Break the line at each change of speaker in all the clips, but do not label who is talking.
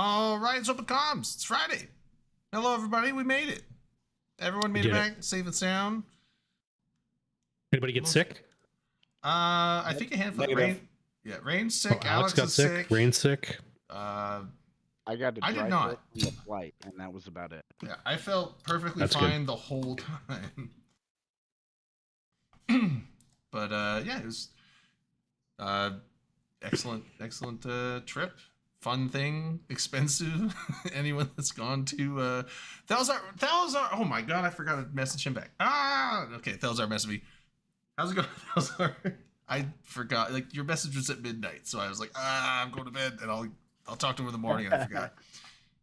All right, it's open comms. It's Friday. Hello, everybody. We made it. Everyone made it back safe and sound.
Anybody get sick?
I think a handful. Rain. Yeah, Rain's sick.
Alex got
is
sick. Rain's sick.
I got a dry throat from the flight, and that was about it.
Yeah, I felt perfectly fine the whole time. But yeah, it was excellent trip. Fun thing, expensive. Anyone that's gone to Thalzar, oh my god, I forgot to message him back. Okay, Thalzar messaged me. How's it going, Thalzar? I forgot, like, your message was at midnight, so I was like, I'm going to bed, and I'll talk to him in the morning, and I forgot.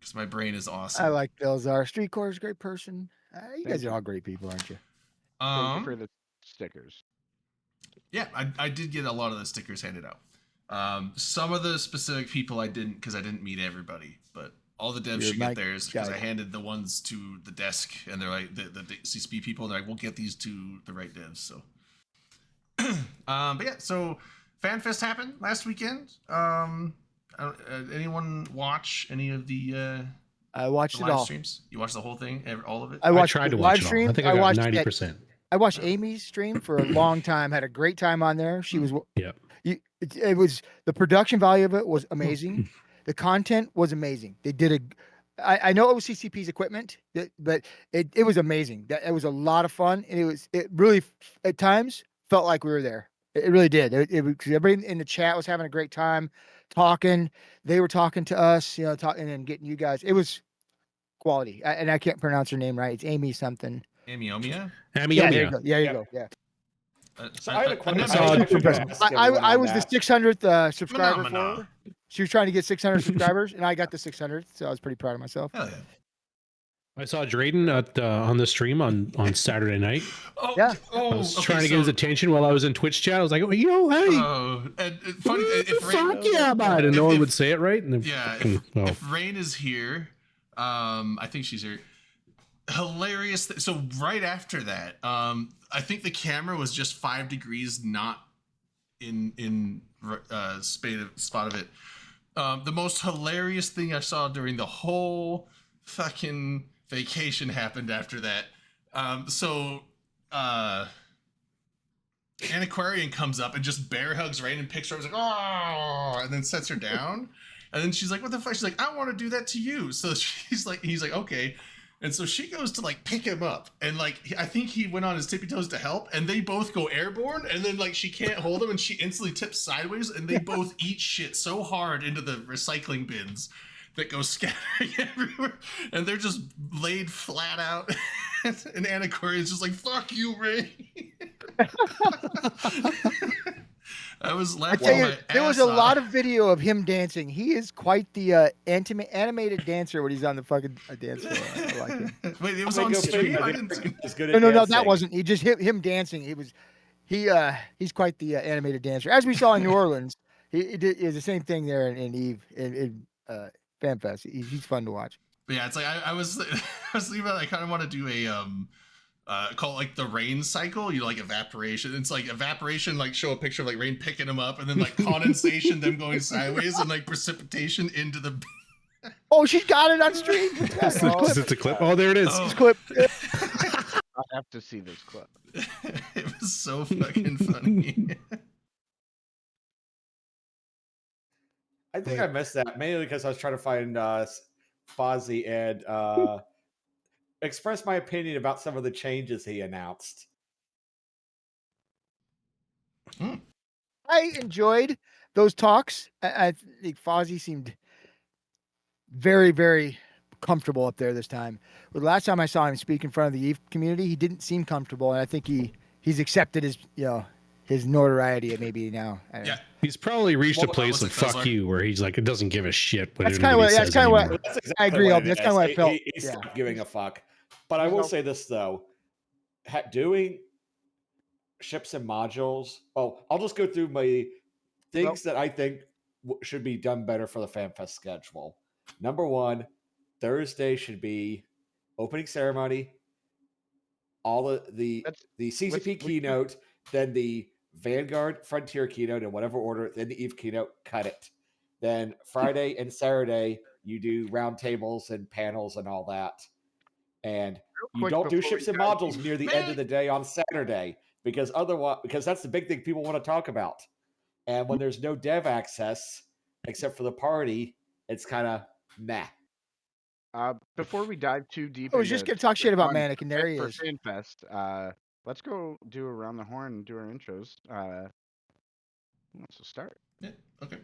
Because my brain is awesome.
I like Thalzar. Street Core is a great person. You guys are all great people, aren't you?
Thank you for the stickers.
Yeah, I did get a lot of the stickers handed out. Some of the specific people I didn't, because I didn't meet everybody, but all the devs should get theirs, because I handed the ones to the desk, and they're like, the CSP people, and they're like, we'll get these to the right devs, so. But yeah, so Fanfest happened last weekend. Anyone watch any of the
I watched
the
it
live
all.
Streams? You watched the whole thing, all of it?
I
tried to watch it all. I think I got 90%.
I watched Amy's stream for a long time. Had a great time on there. She was it was the production value of it was amazing. The content was amazing. They did I know it was CCP's equipment, but it was amazing. It was a lot of fun, and it really at times felt like we were there. It really did. Because everybody in the chat was having a great time talking. They were talking to us, talking and getting you guys. It was quality. And I can't pronounce her name right. It's Amy something.
Amy Omia?
Yeah, there you go. Yeah, you go. Yeah.
So I have a question.
I was the 600th subscriber for her. She was trying to get 600 subscribers, and I got the 600th, so I was pretty proud of myself.
Hell yeah.
I saw Drayden on the stream on Saturday night. I was trying to get his attention while I was in Twitch chat. I was like, hey.
And funny,
and no one would say it right. And
if Rain is here, I think she's here. Hilarious. So right after that, I think the camera was just 5 degrees not in spot of it. The most hilarious thing I saw during the whole fucking vacation happened after that. Antiquarian comes up and just bear hugs Rain and picks her up. Like, oh, and then sets her down. And then she's like, what the fuck? She's like, I want to do that to you. So he's like, okay. And so she goes to like pick him up, and like I think he went on his tippy toes to help, and they both go airborne, and then like she can't hold him, and she instantly tips sideways, and they both eat shit so hard into the recycling bins that go scattering everywhere, and they're just laid flat out. And Antiquarian's just like, "Fuck you, Ray." I was laughing.
There was a lot of video of him dancing. He is quite the animated dancer when he's on the fucking dance floor. I like him.
Wait, it was on stream. I didn't see.
No, that wasn't. He just hit him dancing. He's quite the animated dancer. As we saw in New Orleans, he did the same thing there in Eve in Fanfest. He's fun to watch.
But yeah, it's like I was thinking about. I kind of want to do a call it like the rain cycle, like evaporation. It's like evaporation, like show a picture of like rain picking them up, and then like condensation, them going sideways, and like precipitation into the.
Oh, she's got it on stream.
It's a clip. Oh, there it is.
It's a clip.
I have to see this clip.
It was so fucking funny.
I think I missed that mainly because I was trying to find Fozzie and express my opinion about some of the changes he announced.
I enjoyed those talks. I think Fozzie seemed very, very comfortable up there this time. But the last time I saw him speak in front of the EVE community, he didn't seem comfortable, and I think he's accepted his notoriety maybe now.
Yeah,
he's probably reached a place of fuck you where he's like, it doesn't give a shit.
That's kind of what I agree. That's kind of what I felt.
He's not giving a fuck. But I will say this though, doing ships and modules. Well, I'll just go through my things that I think should be done better for the Fanfest schedule. Number 1, Thursday should be opening ceremony, all of the CCP keynote, then the Vanguard Frontier keynote in whatever order, then the EVE keynote, cut it. Then Friday and Saturday, you do round tables and panels and all that. And you
quick
don't do
before we
ships and
dive
modules
deep.
near the end of the day on Saturday because that's the big thing people want to talk about. And when there's no dev access except for the party, it's kind of meh.
Before we dive too deep,
I was just gonna talk shit about Manic, and there he
for
is.
Fanfest, let's go do around the horn and do our intros. Who wants to start?
Yeah. Okay.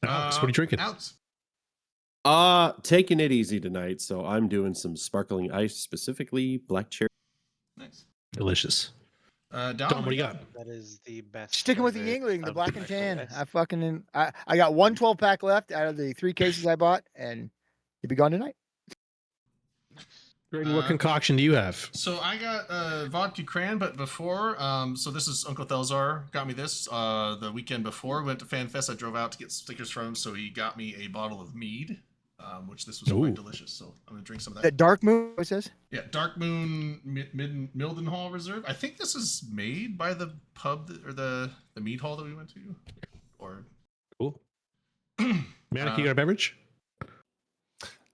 Alex, what are you drinking?
Alex.
Taking it easy tonight, so I'm doing some sparkling ice, specifically black cherry.
Nice.
Delicious.
Dom,
what do you got?
That is the best.
Sticking with the Yingling, the black and tan. I got one 12-pack left out of the 3 cases I bought, and you'll be gone tonight.
Drayden, what concoction do you have?
So I got vodka cran, but before, so this is Uncle Thelzar got me this the weekend before. We went to FanFest. I drove out to get stickers from him, so he got me a bottle of mead, which this was quite delicious. So I'm gonna drink some of that.
That Dark Moon, what it says?
Yeah, Dark Moon Mildenhall Reserve. I think this is made by the pub or the mead hall that we went to. Or
cool. Manic, you got a beverage?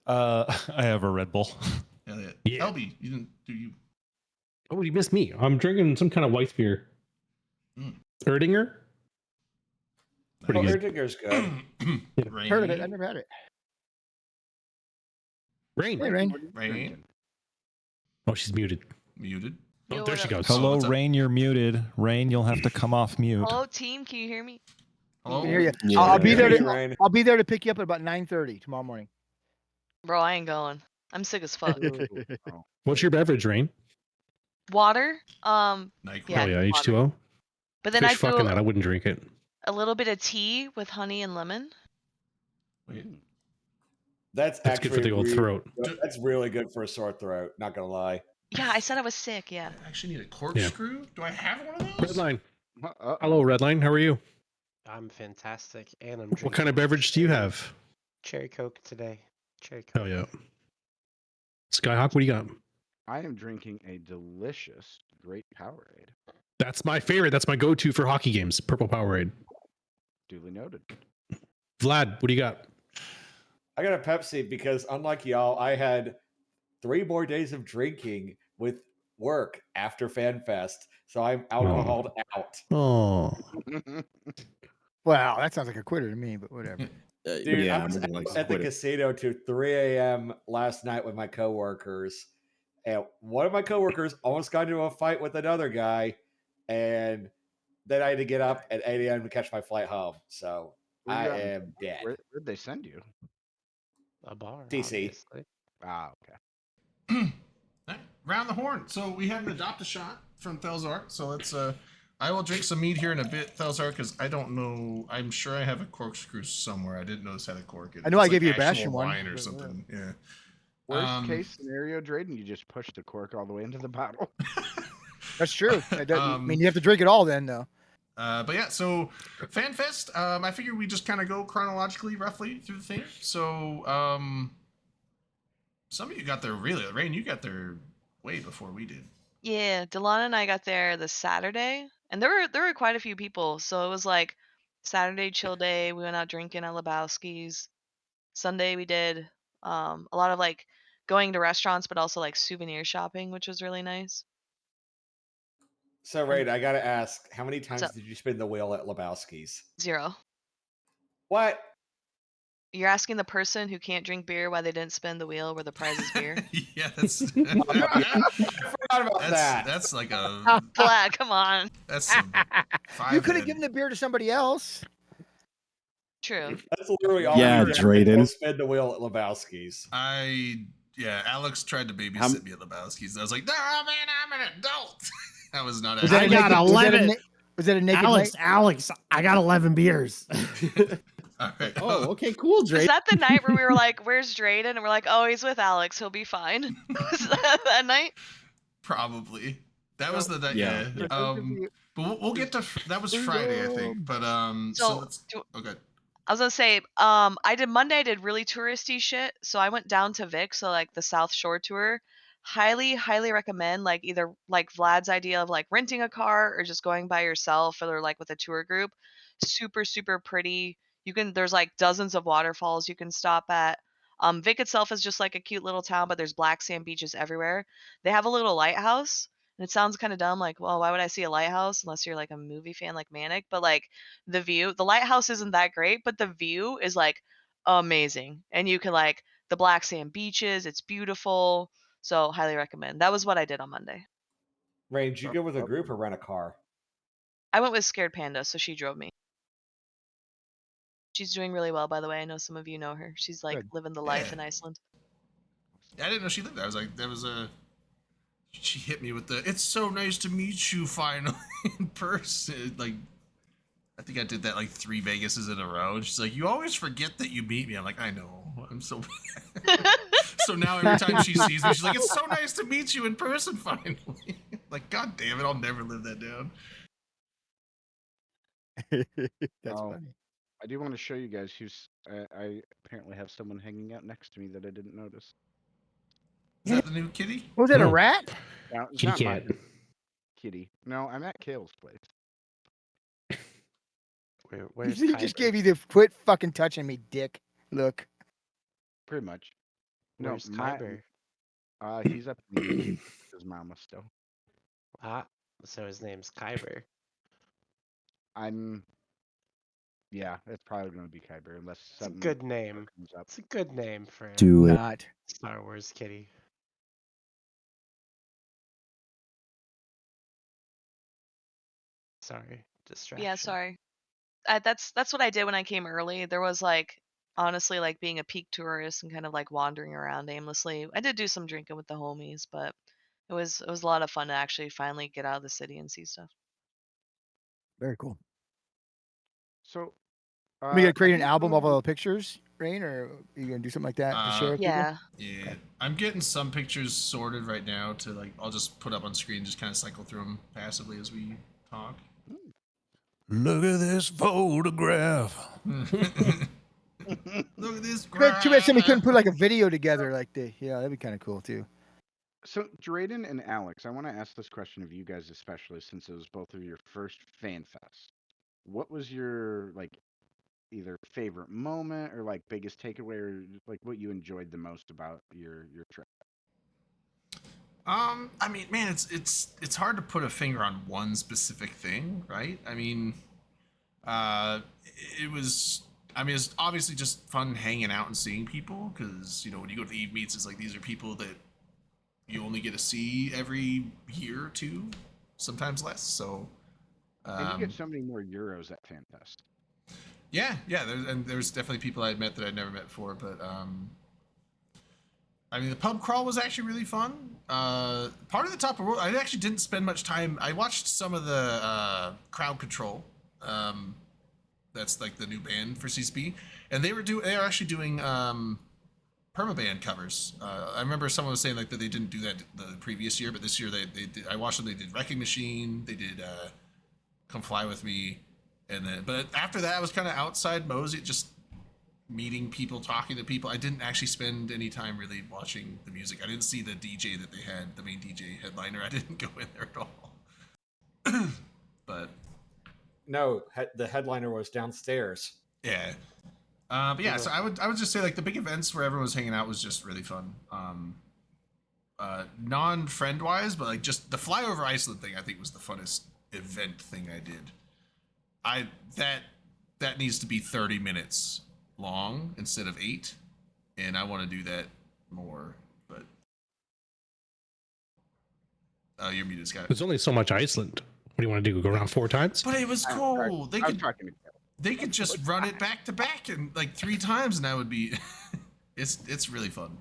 I have a Red Bull.
Yeah. Elby, you didn't do you?
Oh, you missed me. I'm drinking some kind of white beer. Erdinger?
Pretty good. Erdinger's good.
Heard of it. I never had it.
Rain.
Hey,
Rain.
Oh, she's muted.
Muted.
Oh, there she goes.
Hello, Rain. You're muted. Rain, you'll have to come off mute.
Hello, team. Can you hear me?
Hello.
I can hear you.
Yeah,
I'll be there.
Rain.
I'll be there to pick you up at about 9:30 tomorrow morning.
Bro, I ain't going. I'm sick as fuck.
What's your beverage, Rain?
Water.
NyQuil.
Oh yeah,
water.
H2O.
But then
Fish
I
fucking
do
that. I wouldn't drink it.
a little bit of tea with honey and lemon.
Wait.
That's
good
actually
for the old throat.
That's really good for a sore throat. Not gonna lie.
Yeah, I said I was sick. Yeah.
I actually need a corkscrew. Do I have one of those?
Redline. Hello, Redline. How are you?
I'm fantastic, and I'm drinking.
What kind of beverage do you have?
Cherry Coke today. Cherry Coke.
Hell yeah. Skyhawk, what do you got?
I am drinking a delicious Great Powerade.
That's my favorite. That's my go-to for hockey games. Purple Powerade.
Duly noted.
Vlad, what do you got?
I got a Pepsi because unlike y'all, I had 3 more days of drinking with work after FanFest, so I'm alcoholed out.
Oh.
Wow, that sounds like a quitter to me, but whatever.
Dude,
yeah,
I was
I'm like
at the casino to 3 a.m. last night with my coworkers, and one of my coworkers almost got into a fight with another guy, and then I had to get up at 8 a.m. to catch my flight home. So I am dead.
Where'd they send you?
A bar.
DC.
Obviously.
Ah, okay.
Round the horn. So we had an adopt a shot from Thelzar. So let's I will drink some mead here in a bit, Thelzar, because I don't know. I'm sure I have a corkscrew somewhere. I didn't know this had a cork.
I know I
It's
gave you a
actual
Bastion one,
wine or
but
something. Yeah.
Worst case scenario, Drayden, you just push the cork all the way into the bottle.
That's true. I mean, you have to drink it all then, though.
But yeah, so FanFest, I figured we just kind of go chronologically, roughly through the thing. So some of you got there really. Rain, you got there way before we did.
Yeah, Delana and I got there the Saturday, and there were quite a few people. So it was like Saturday chill day. We went out drinking at Lebowski's. Sunday we did a lot of like going to restaurants, but also like souvenir shopping, which was really nice.
So, Raid, I gotta ask, how many times
So-
did you spin the wheel at Lebowski's?
0.
What?
You're asking the person who can't drink beer why they didn't spin the wheel where the prize is beer?
Yeah, that's.
I forgot about that.
That's like a.
Vlad, come on.
That's some
You could have given the beer to somebody else.
True.
That's literally all.
Yeah,
you did
Drayden.
was spin the wheel at Lebowski's.
Alex tried to babysit me at Lebowski's. I was like, no, man, I'm an adult. That was not.
Was that
I
a
got
naked-
11.
Was that a naked night?
Alex, I got 11 beers.
All right.
Oh, okay, cool, Drayden.
Is that the night where we were like, where's Drayden? And we're like, oh, he's with Alex. He'll be fine. Was that night?
Probably. That was the night.
Yeah.
Yeah. But we'll get to that was Friday, I think. But so let's. Okay.
I was gonna say, I did really touristy shit. So I went down to Vic, so like the South Shore tour. Highly, highly recommend like either like Vlad's idea of like renting a car or just going by yourself or like with a tour group. Super, super pretty. There's like dozens of waterfalls you can stop at. Vic itself is just like a cute little town, but there's black sand beaches everywhere. They have a little lighthouse, and it sounds kind of dumb, like, well, why would I see a lighthouse unless you're like a movie fan like Manic? But like the lighthouse isn't that great, but the view is like amazing, and you can like the black sand beaches. It's beautiful, so highly recommend. That was what I did on Monday.
Ray, did you go with a group or rent a car?
I went with Scared Panda, so she drove me. She's doing really well, by the way. I know some of you know her. She's like living the life in Iceland.
I didn't know she lived there. I was like, she hit me with the, it's so nice to meet you finally in person. Like, I think I did that like 3 Vegases in a row. And she's like, you always forget that you meet me. I'm like, I know. I'm so. So now every time she sees me, she's like, it's so nice to meet you in person finally. Like, God damn it, I'll never live that down.
That's funny.
I do want to show you guys who's. I apparently have someone hanging out next to me that I didn't notice.
Is that the new kitty?
Was that a rat?
No, it's
Kitty
not
cat.
my kitty. No, I'm at Kale's place.
Where's
He just gave you the quit fucking touching me, dick. Look.
Pretty much.
Where's Kyber?
He's up in the UK with his mama still.
So his name's Kyber.
Yeah, it's probably going to be Kyber unless
It's a good name.
comes up.
It's a good name for a
Do it.
Not.
Star Wars kitty. Sorry, distraction.
Yeah, sorry. That's what I did when I came early. There was like honestly like being a peak tourist and kind of like wandering around aimlessly. I did do some drinking with the homies, but it was a lot of fun to actually finally get out of the city and see stuff.
Very cool.
So,
we gonna create an album of all the pictures, Rain, or are you gonna do something like that to share with
yeah.
people?
Yeah. I'm getting some pictures sorted right now to like, I'll just put up on screen and just kind of cycle through them passively as we talk.
Look at this photograph.
Look at this.
Too bad somebody couldn't put like a video together like the. Yeah, that'd be kind of cool too.
So, Drayden and Alex, I want to ask this question of you guys, especially since it was both of your first Fanfest. What was your like either favorite moment or like biggest takeaway or like what you enjoyed the most about your trip?
I mean, man, it's hard to put a finger on one specific thing, right? I mean, it's obviously just fun hanging out and seeing people because, you know, when you go to the Eve meets, it's like these are people that you only get to see every year or two, sometimes less. So,
and you get so many more Euros at Fanfest.
Yeah, there's definitely people I met that I'd never met before, but I mean, the pub crawl was actually really fun. Part of the Top of the World, I actually didn't spend much time. I watched some of the Crowd Control. That's like the new band for CSP, and they were actually doing permaband covers. I remember someone was saying like that they didn't do that the previous year, but this year they did. I watched them. They did Wrecking Machine. They did Come Fly With Me, and then but after that I was kind of outside mosey, just meeting people, talking to people. I didn't actually spend any time really watching the music. I didn't see the DJ that they had, the main DJ headliner. I didn't go in there at all. But
no, the headliner was downstairs.
Yeah. But yeah, so I would just say like the big events where everyone was hanging out was just really fun. Non-friend wise, but like just the flyover Iceland thing, I think was the funnest event thing I did. That needs to be 30 minutes long instead of 8, and I want to do that more. But you're muted, Scott.
There's only so much Iceland. What do you want to do? Go around 4 times?
But it was cool. They could just run it back to back and like 3 times, and that would be. It's really fun.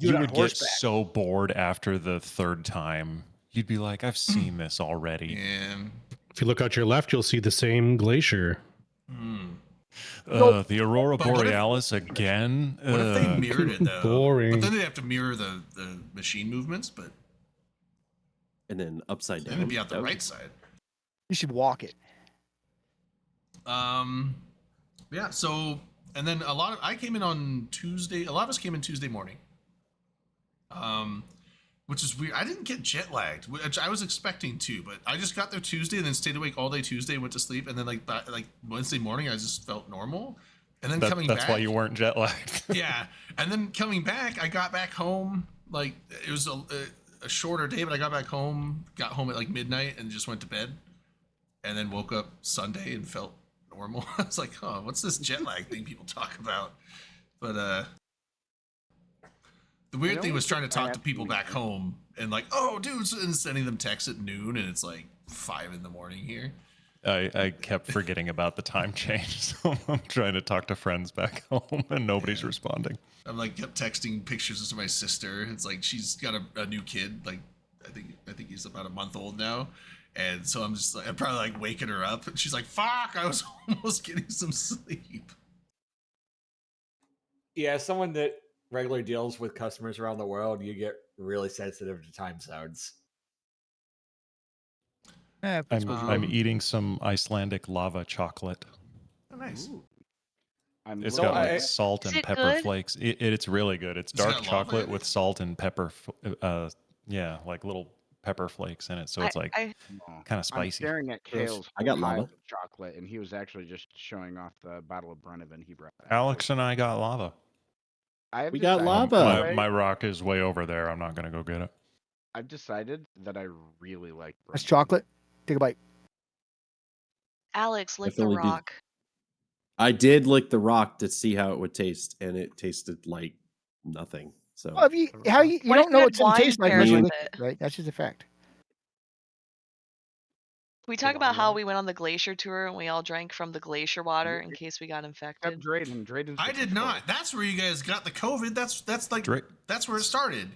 You would get so bored after the 3rd time. You'd be like, I've seen this already.
Yeah.
If you look out your left, you'll see the same glacier.
The Aurora Borealis again.
What if they mirrored it though?
Boring.
But then they'd have to mirror the machine movements, but
and then upside down.
Then it'd be out the right side.
You should walk it.
Yeah. So, and then I came in on Tuesday. A lot of us came in Tuesday morning. Which is weird. I didn't get jet lagged, which I was expecting to, but I just got there Tuesday and then stayed awake all day Tuesday, went to sleep, and then like Wednesday morning I just felt normal. And then
that's why you weren't jet lagged.
Yeah, and then coming back, I got back home like it was a shorter day, but I got back home, got home at like midnight, and just went to bed, and then woke up Sunday and felt normal. I was like, oh, what's this jet lag thing people talk about? But the weird thing was trying to talk to people back home and like, oh, dude, and sending them texts at noon, and it's like 5 in the morning here.
I kept forgetting about the time change, so I'm trying to talk to friends back home, and nobody's responding.
I'm like kept texting pictures to my sister. It's like she's got a new kid. Like I think he's about a month old now, and so I'm just like I'm probably like waking her up, and she's like, "Fuck, I was almost getting some sleep."
Yeah, someone that regularly deals with customers around the world, you get really sensitive to time zones.
I'm eating some Icelandic lava chocolate.
Oh, nice.
It's got like salt and pepper flakes. It's really good. It's dark chocolate with salt and pepper. Yeah, like little pepper flakes in it. So it's like kind of spicy.
I'm staring at Kale's
I got
pile
lava.
of chocolate, and he was actually just showing off the bottle of Brunevin he brought back.
Alex and I got lava.
We got lava.
My rock is way over there. I'm not going to go get it.
I've decided that I really like Brunevin.
That's chocolate. Take a bite.
Alex, lick the
Definitely did.
rock.
I did lick the rock to see how it would taste, and it tasted like nothing. So
Well, you don't know what it tastes like unless you lick it, right? That's just a fact.
We talk about how we went on the glacier tour and we all drank from the glacier water in case we got infected.
Drayden.
I did not. That's where you guys got the COVID. That's like that's where it started.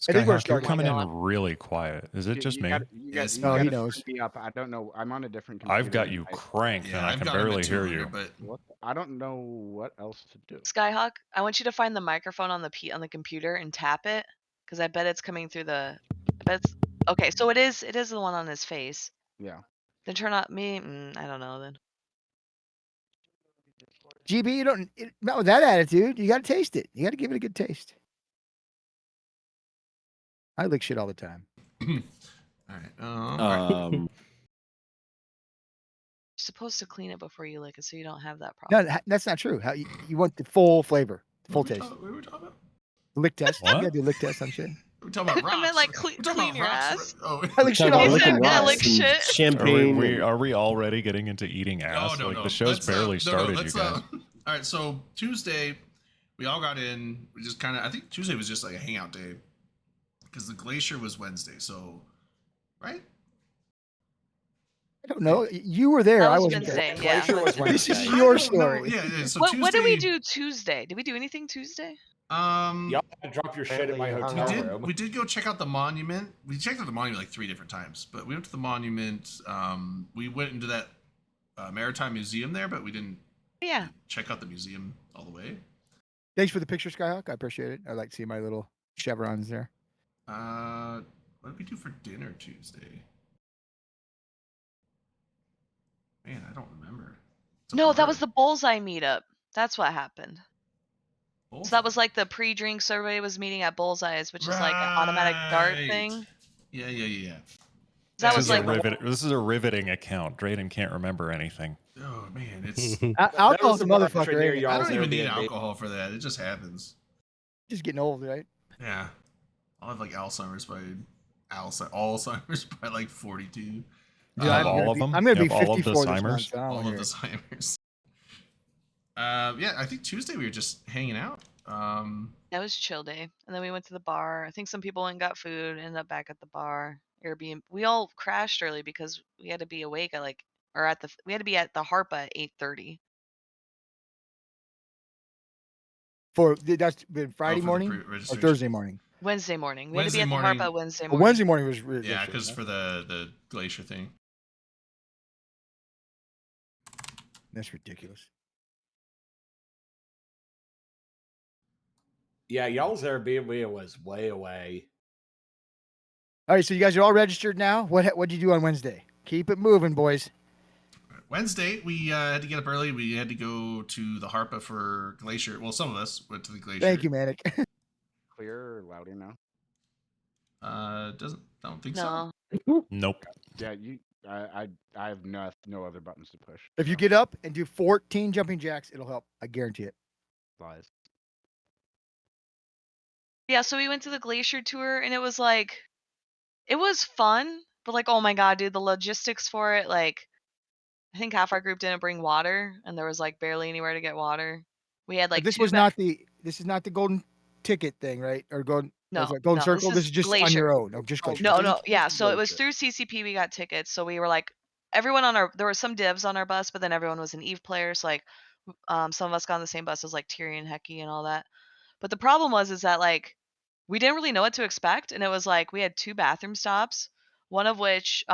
Skyhawk, you're coming in really quiet. Is it just me?
No, he knows.
I don't know. I'm on a different computer.
I've got you cranked, and I can barely hear you.
But
I don't know what else to do.
Skyhawk, I want you to find the microphone on the computer and tap it, because I bet it's coming through the. I bet it's okay. So it is the one on his face.
Yeah.
Then turn on me. I don't know then.
GB, you don't not with that attitude. You got to taste it. You got to give it a good taste. I lick shit all the time.
All right.
You're supposed to clean it before you lick it, so you don't have that problem.
No, that's not true. How you want the full flavor, the full taste.
What were we talking about?
Lick test.
What?
You gotta do lick test on shit.
We're talking about rocks.
I meant like
We're talking
clean
about
your
rocks.
ass.
Oh,
I lick shit all the time.
I lick shit.
Champagne.
Are we already getting into eating ass?
No.
The show's barely started, you guys.
All right, so Tuesday, we all got in. We just kind of, I think Tuesday was just like a hangout day because the glacier was Wednesday. So, right?
I don't know. You were there.
That
I
was
wasn't
Wednesday,
there.
yeah.
Glacier was
This
Wednesday.
is your story.
Yeah. So
What did we
Tuesday-
do Tuesday? Did we do anything Tuesday?
Y'all had to drop your shit in my hotel room.
We did go check out the monument. We checked out the monument like 3 different times, but we went to the monument. We went into that maritime museum there, but we didn't check out the museum all the way.
Thanks for the picture, Skyhawk. I appreciate it. I like to see my little chevrons there.
What did we do for dinner Tuesday? Man, I don't remember.
No, that was the Bullseye meetup. That's what happened. So that was like the pre-drink survey was meeting at Bullseye's, which is like an automatic dart thing.
Yeah.
That was like
this is a riveting account. Drayden can't remember anything.
Oh man, it's
Alcohol's a motherfucker.
I don't even need alcohol for that. It just happens.
Just getting old, right?
Yeah, I'll have like Alzheimer's by like 42.
Dude,
all of them.
I'm gonna be
all of the
54 this month.
Alzheimer's.
So I don't
All
wanna
of
hear
the
it.
Alzheimer's. Yeah, I think Tuesday we were just hanging out.
That was chill day, and then we went to the bar. I think some people went and got food, ended up back at the bar. Airbnb. We all crashed early because we had to be awake at we had to be at the Harpa at 8:30.
That's been Friday morning or Thursday morning.
Wednesday morning. We
Wednesday
had to be at
morning.
the Harpa Wednesday
Well,
morning.
Wednesday morning was really
Yeah, because for the glacier thing.
That's ridiculous.
Yeah, y'all's Airbnb was way away.
All right, so you guys are all registered now. What'd you do on Wednesday? Keep it moving, boys.
Wednesday, we had to get up early. We had to go to the Harpa for Glacier. Well, some of us went to the Glacier.
Thank you, Manic.
Clearer or louder now?
I don't think so.
Nope.
Yeah, I have no other buttons to push.
If you get up and do 14 jumping jacks, it'll help. I guarantee it.
Lies.
Yeah, so we went to the glacier tour and it was like, it was fun, but like, oh my god, dude, the logistics for it, like, I think half our group didn't bring water, and there was like barely anywhere to get water. We had like
This
two.
was not the. This is not the golden ticket thing, right? Or golden.
No,
golden
no,
circle. This is just on
glacier.
your own. No, just glacier.
No, no, yeah. So it was through CCP. We got tickets, so we were like, everyone on our. There were some divs on our bus, but then everyone was an Eve player. So like, some of us got on the same bus as like Tyrion, Hecky, and all that. But the problem is that like, we didn't really know what to expect, and it was like we had 2 bathroom stops, one of which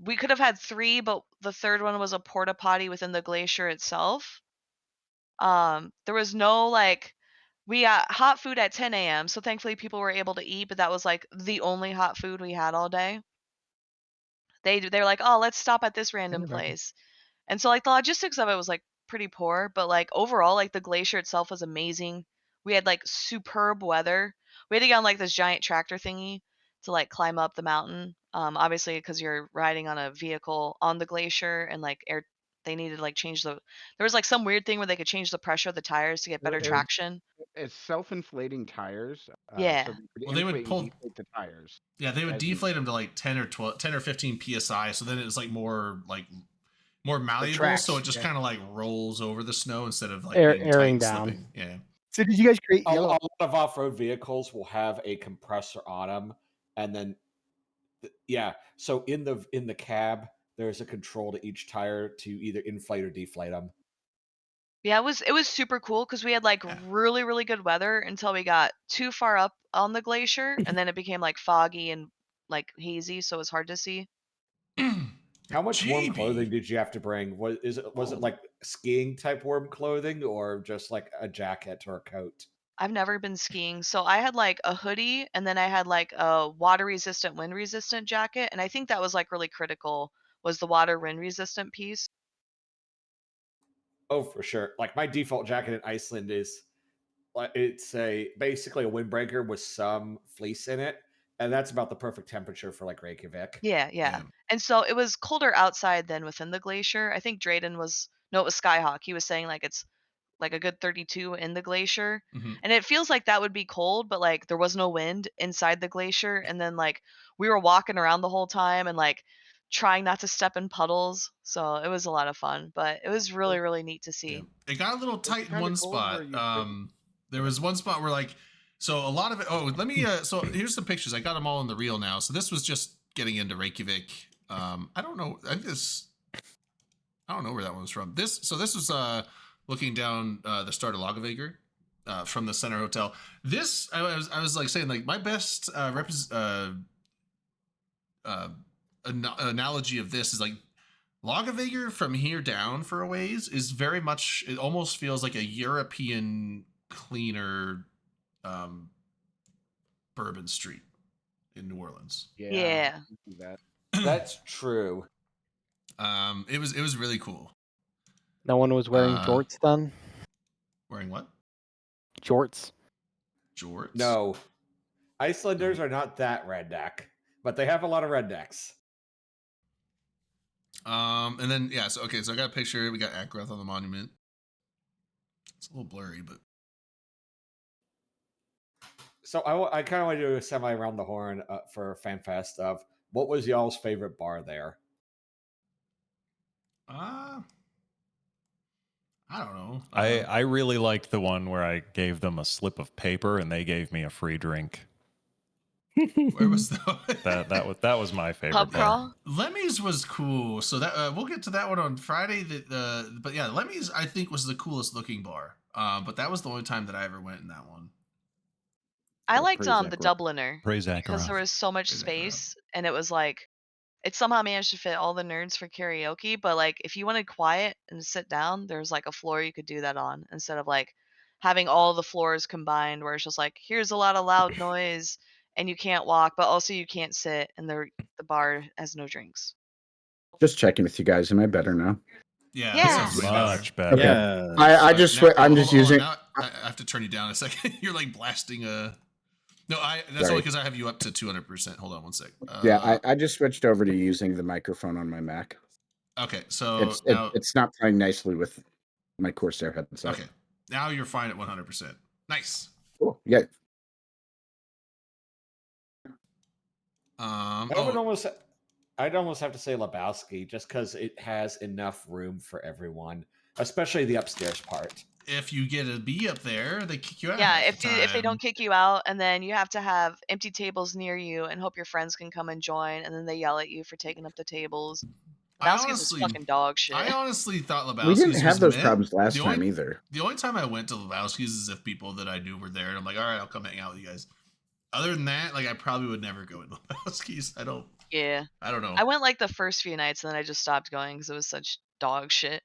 we could have had 3, but the third one was a porta potty within the glacier itself. There was no like, we got hot food at 10 a.m. So thankfully people were able to eat, but that was like the only hot food we had all day. They were like, oh, let's stop at this random place. And so like the logistics of it was like pretty poor, but like overall like the glacier itself was amazing. We had like superb weather. We had to get on like this giant tractor thingy to like climb up the mountain. Obviously because you're riding on a vehicle on the glacier and like they needed to like change there was like some weird thing where they could change the pressure of the tires to get better traction.
It's self-inflating tires.
Yeah.
So
they would
deflate the tires.
Yeah, they would deflate them to like 10 or 15 psi. So then it's like more malleable. So it just kind of like rolls over the snow instead of like
airing down.
Slipping. Yeah.
So did you guys create
a lot of off-road vehicles will have a compressor on them, and then so in the cab there's a control to each tire to either inflate or deflate them.
Yeah, it was super cool because we had like really, really good weather until we got too far up on the glacier, and then it became like foggy and like hazy, so it was hard to see.
How much warm clothing did you have to bring? Was it like skiing type warm clothing or just like a jacket or a coat?
I've never been skiing, so I had like a hoodie and then I had like a water resistant, wind resistant jacket, and I think that was like really critical was the water wind resistant piece.
Oh, for sure. Like my default jacket in Iceland is it's basically a windbreaker with some fleece in it, and that's about the perfect temperature for like Reykjavik.
Yeah. And so it was colder outside than within the glacier. I think Drayden was it was Skyhawk. He was saying like it's like a good 32 in the glacier.
Mm-hmm.
And it feels like that would be cold, but like there was no wind inside the glacier. And then like we were walking around the whole time and like trying not to step in puddles. So it was a lot of fun, but it was really, really neat to see.
Yeah. It got a little tight in one spot. There was one spot where like, so a lot of it, let me, so here's some pictures. I got them all in the reel now. So this was just getting into Reykjavik. I don't know. I don't know where that one was from. This was looking down the start of Lagavegr from the Center Hotel. This I was like saying like my best analogy of this is like Lagavegr from here down for a ways is very much, it almost feels like a European cleaner Bourbon Street in New Orleans.
Yeah.
That's true.
It was really cool.
No one was wearing jorts then?
Wearing what?
Jorts.
Jorts?
No. Icelanders are not that redneck, but they have a lot of rednecks.
And then so I got a picture. We got Ackroth on the monument. It's a little blurry, but
so I kind of want to do a semi around the horn for Fanfest of what was y'all's favorite bar there?
I don't know.
I really liked the one where I gave them a slip of paper and they gave me a free drink.
Where was that?
that was my favorite.
Pub crawl.
Lemmy's was cool. So that we'll get to that one on Friday. But yeah, Lemmy's I think was the coolest looking bar. But that was the only time that I ever went in that one.
I liked the Dubliner
because
there was so much space and it was like it somehow managed to fit all the nerds for karaoke, but like if you wanted quiet and sit down, there's like a floor you could do that on instead of like having all the floors combined where it's just like here's a lot of loud noise and you can't walk, but also you can't sit and the bar has no drinks.
Just checking with you guys. Am I better now?
Yeah.
This is much better.
Okay.
Yeah.
I'm just using.
Now I have to turn you down a second. You're like blasting a. No, that's only because I have you up to 200%. Hold on one sec.
Yeah, I just switched over to using the microphone on my Mac.
Okay, so now
it's not playing nicely with my Corsair headset.
Okay, now you're fine at 100%. Nice.
Cool. Yeah.
I'd almost have to say Lebowski, just because it has enough room for everyone, especially the upstairs part.
If you get a B up there, they kick you out.
Yeah, if they don't kick you out, and then you have to have empty tables near you and hope your friends can come and join, and then they yell at you for taking up the tables. Lebowski's is fucking dog shit.
I honestly thought Lebowski's
we didn't have those
meh.
problems last time either.
The only time I went to Lebowski's is if people that I knew were there, and I'm like, all right, I'll come hang out with you guys. Other than that, like I probably would never go in Lebowski's. I don't know.
I went like the first few nights, and then I just stopped going because it was such dog shit.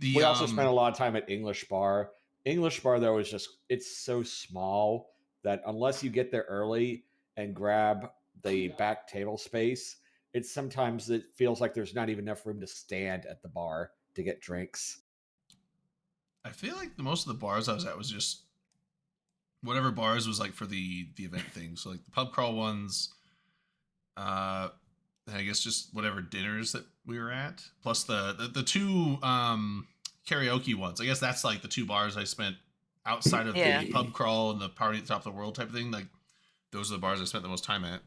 We also spent a lot of time at English Bar. English Bar, though, it's so small that unless you get there early and grab the back table space, sometimes it feels like there's not even enough room to stand at the bar to get drinks.
I feel like most of the bars I was at was just whatever bars was like for the event thing. So like the pub crawl ones, I guess just whatever dinners that we were at, plus the two karaoke ones. I guess that's like the two bars I spent outside of the pub crawl and the party at the top of the world type of thing. Like those are the bars I spent the most time at.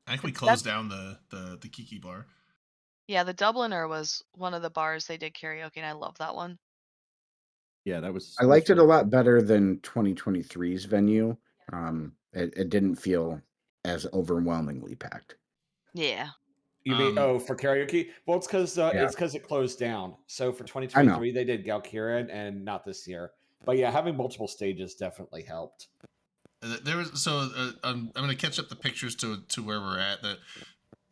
I think we closed down the Kiki bar.
Yeah, the Dubliner was one of the bars they did karaoke, and I love that one.
Yeah, that was.
I liked it a lot better than 2023's venue. It didn't feel as overwhelmingly packed.
Yeah.
You mean for karaoke? Well, it's because it closed down. So for 2023 they did Galkiran, and not this year. But yeah, having multiple stages definitely helped.
There was I'm gonna catch up the pictures to where we're at.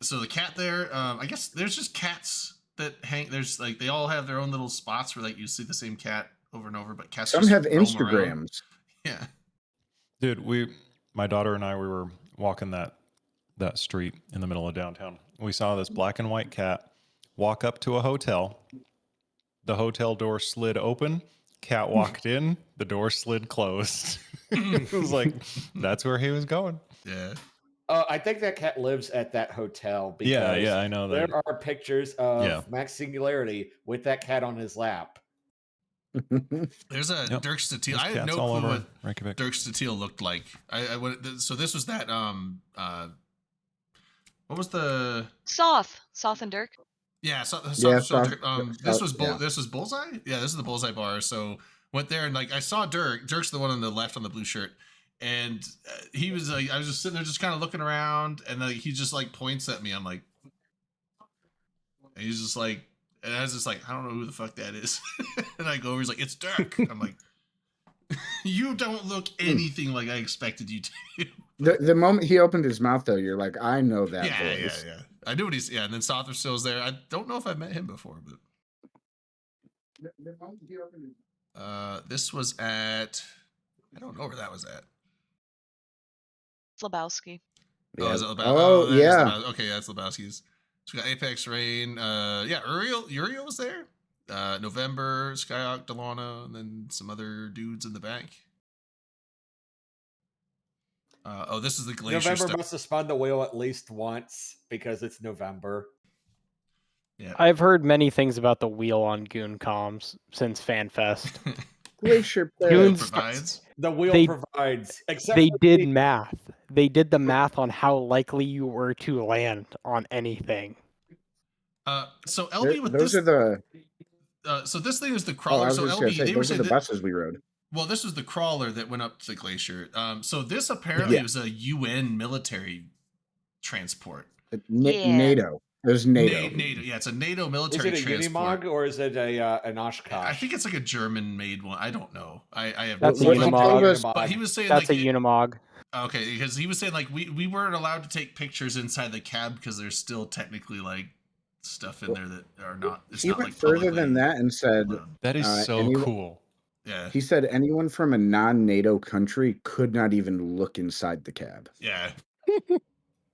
So the cat there, I guess there's just cats that hang. There's like they all have their own little spots where like you see the same cat over and over, but cats
some
just
have
roam
Instagrams.
around. Yeah,
dude, my daughter and I, we were walking that street in the middle of downtown. We saw this black and white cat walk up to a hotel. The hotel door slid open. Cat walked in. The door slid closed. It was like that's where he was going.
Yeah.
I think that cat lives at that hotel. Because
yeah, I know that.
There are pictures of Max Singularity with that cat on his lap.
There's a Dirk Statiel. I had no clue what Dirk Statiel looked like. I went. So this was that. What was the
Soth and Dirk?
Yeah, Soth.
This
was Bullseye. Yeah, this is the Bullseye bar. So went there and like I saw Dirk. Dirk's the one on the left on the blue shirt. And he was like, I was just sitting there, just kind of looking around, and like he just like points at me. I'm like, and he's just like, and I was just like, I don't know who the fuck that is. And I go over, he's like, it's Dirk. I'm like, you don't look anything like I expected you to.
The moment he opened his mouth, though, you're like, I know that voice.
Yeah. I knew what he's. Yeah, and then Sother still's there. I don't know if I've met him before, but.
The moment he opened his...
This was at. I don't know where that was at.
Lebowski.
Yeah.
Oh, is it
yeah.
Okay, that's Lebowski's. So we got Apex Rain. Uriel was there. November, Skyhawk, Delana, and then some other dudes in the back. This is the Glacier
November must have spun the wheel at least once because it's November.
Yeah. I've heard many things about the wheel on Goon Comms since FanFest.
Glacier
provides. The wheel provides.
Except they did math. They did the math on how likely you were to land on anything.
So LB with
those
this
are the.
So this thing is the crawler.
So LB, those are the buses we rode.
Well, this was the crawler that went up to the glacier. So this apparently was a UN military transport.
NATO. It was NATO.
NATO. Yeah, it's a NATO military transport.
Is it a Unimog or is it an Oshkosh?
I think it's like a German-made one. I don't know. I have.
That's a Unimog.
But he was saying
that's
like,
a Unimog.
Okay, because he was saying like we weren't allowed to take pictures inside the cab because there's still technically like stuff in there that are not. It's
he
not
went
like
further than that and said
that is so cool.
Yeah.
He said anyone from a non-NATO country could not even look inside the cab.
Yeah.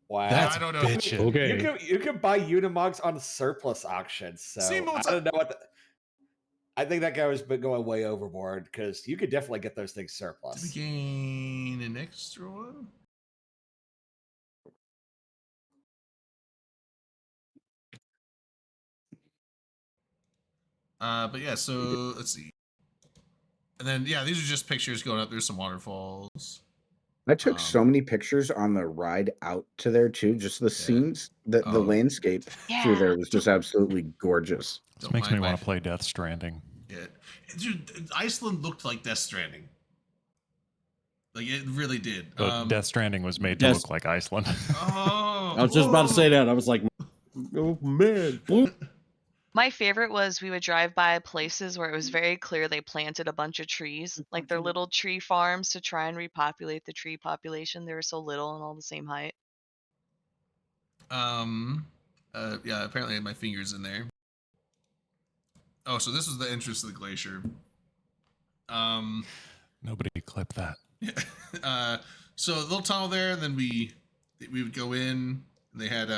Wow.
That's
I don't know.
Bitchin'.
Okay.
You can buy Unimogs on surplus auctions. So I don't know what I think that guy was been going way overboard because you could definitely get those things surplus.
Did we gain an extra one? But yeah, so let's see. And then yeah, these are just pictures going up. There's some waterfalls.
I took so many pictures on the ride out to there too. Just the scenes, the landscape through there was just absolutely gorgeous.
This makes me want to play Death Stranding.
Yeah, dude, Iceland looked like Death Stranding. Like it really did.
But Death Stranding was made to look like Iceland.
Oh,
I was just about to say that. I was like, oh man.
My favorite was we would drive by places where it was very clear they planted a bunch of trees, like their little tree farms to try and repopulate the tree population. They were so little and all the same height.
Yeah, apparently I had my fingers in there. Oh, so this was the entrance to the glacier.
Nobody clipped that.
Yeah. So a little tunnel there, and then we would go in, and they had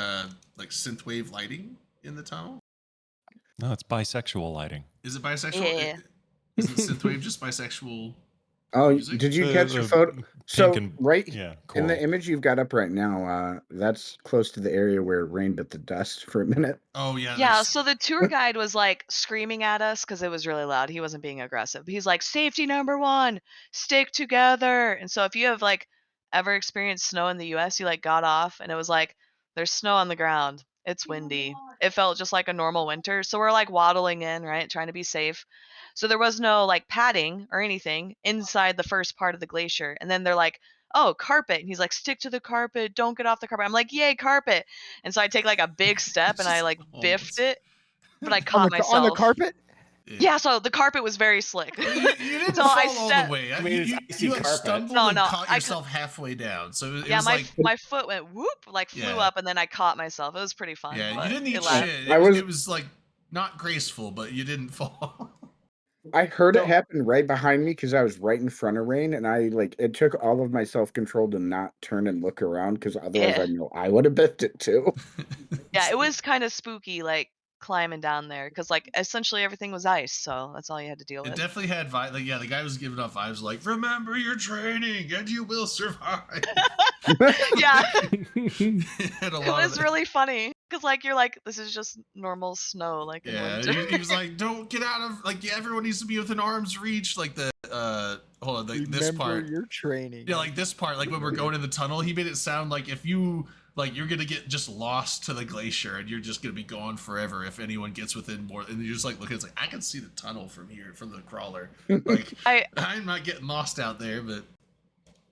like synthwave lighting in the tunnel.
No, it's bisexual lighting.
Is it bisexual?
Yeah.
Isn't synthwave just bisexual?
Oh,
music?
did you catch the photo? So
and-
right
yeah,
in the
cool.
image you've got up right now, that's close to the area where it rained at the dust for a minute.
Oh yeah.
Yeah, so the tour guide was like screaming at us because it was really loud. He wasn't being aggressive. He's like, safety number one, stick together. And so if you have like ever experienced snow in the US, you like got off and it was like, there's snow on the ground. It's windy. It felt just like a normal winter. So we're like waddling in, right? Trying to be safe. So there was no like padding or anything inside the first part of the glacier. And then they're like, oh, carpet. And he's like, stick to the carpet. Don't get off the carpet. I'm like, yay, carpet. And so I take like a big step and I like biffed it, but I caught myself.
On the carpet?
Yeah, so the carpet was very slick.
You didn't
So
fall
I
all
stepped-
the way.
I mean,
You like stumbled
No,
and
no,
caught
I
yourself halfway down. So it
Yeah,
was
my
like
my foot went whoop, like flew
Yeah.
up, and then I caught myself. It was pretty fun.
yeah,
but
you didn't
it
eat
laughed.
shit.
I was-
It was like not graceful, but you didn't fall.
I heard it happen right behind me because I was right in front of Rain, and it took all of my self control to not turn and look around because otherwise
Yeah.
I know I would have biffed it too.
Yeah, it was kind of spooky, like climbing down there, because like essentially everything was ice, so that's all you had to deal
It
with.
definitely had vibes. Like, yeah, the guy was giving off vibes like, remember your training and you will survive.
Yeah,
Had a
it
lot of
was
that.
really funny because like you're like, this is just normal snow, like in
Yeah,
winter.
he was like, don't get out of, like, everyone needs to be within arm's reach. Like hold on, like this part.
Your training.
Yeah, like this part, like when we're going in the tunnel, he made it sound like if you, like, you're gonna get just lost to the glacier and you're just gonna be gone forever if anyone gets within more. And you're just like looking, it's like, I can see the tunnel from here, from the crawler. Like, I'm not getting lost out there, but.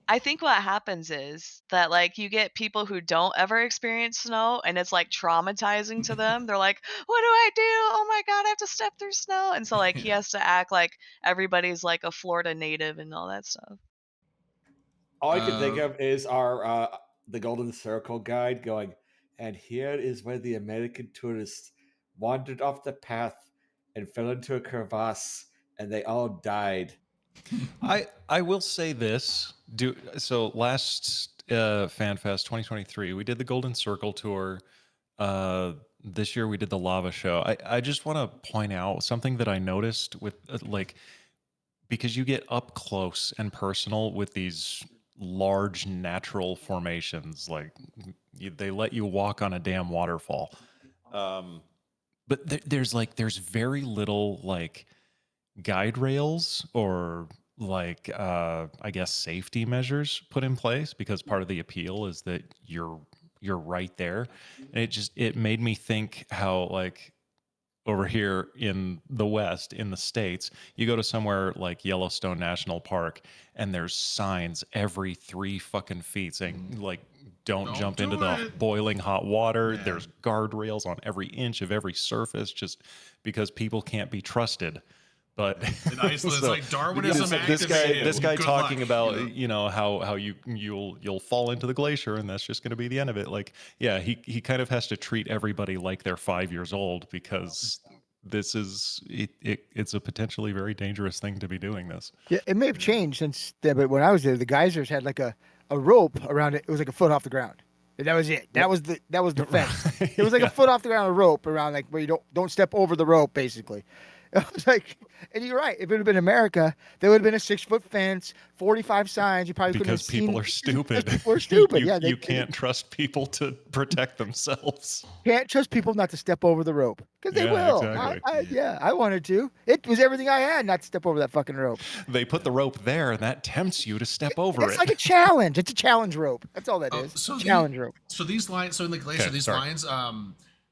I think what happens is that like you get people who don't ever experience snow and it's like traumatizing to them. They're like, what do I do? Oh my God, I have to step through snow. And so like he has to act like everybody's like a Florida native and all that stuff.
All I can think of is our the Golden Circle guide going, and here is where the American tourists wandered off the path and fell into a crevasse, and they all died.
I will say this. So last FanFest 2023, we did the Golden Circle tour. This year we did the lava show. I just want to point out something that I noticed with like, because you get up close and personal with these large natural formations, like they let you walk on a damn waterfall. But there's very little like guide rails or like I guess safety measures put in place, because part of the appeal is that you're right there. And it made me think how like over here in the West, in the States, you go to somewhere like Yellowstone National Park and there's signs every 3 fucking feet saying like, don't jump into the boiling hot water.
Yeah.
There's guardrails on every inch of every surface just because people can't be trusted. But
In Iceland, it's like Darwinism
this
activated.
guy
Good
talking
luck,
about you know how you'll fall into the glacier and that's just going to be the end of it. Like, yeah, he kind of has to treat everybody like they're 5 years old, because this is it's a potentially very dangerous thing to be doing this.
Yeah, it may have changed since then, but when I was there, the geysers had like a rope around it. It was like a foot off the ground. And that was it. That was the fence. It was like a foot off the ground, a rope around, like where you don't step over the rope, basically. I was like, and you're right. If it had been America, there would have been a 6-foot fence, 45 signs. You probably couldn't have
Because
seen.
people are stupid.
People are stupid. Yeah,
you can't trust people to protect themselves.
Can't trust people not to step over the rope because they
Yeah,
will.
exactly.
I wanted to. It was everything I had not to step over that fucking rope.
They put the rope there, and that tempts you to step over
It's
it.
like a challenge. It's a challenge rope. That's all that is. Challenge rope.
So these lines, so in the glacier,
Okay,
these
sorry.
lines,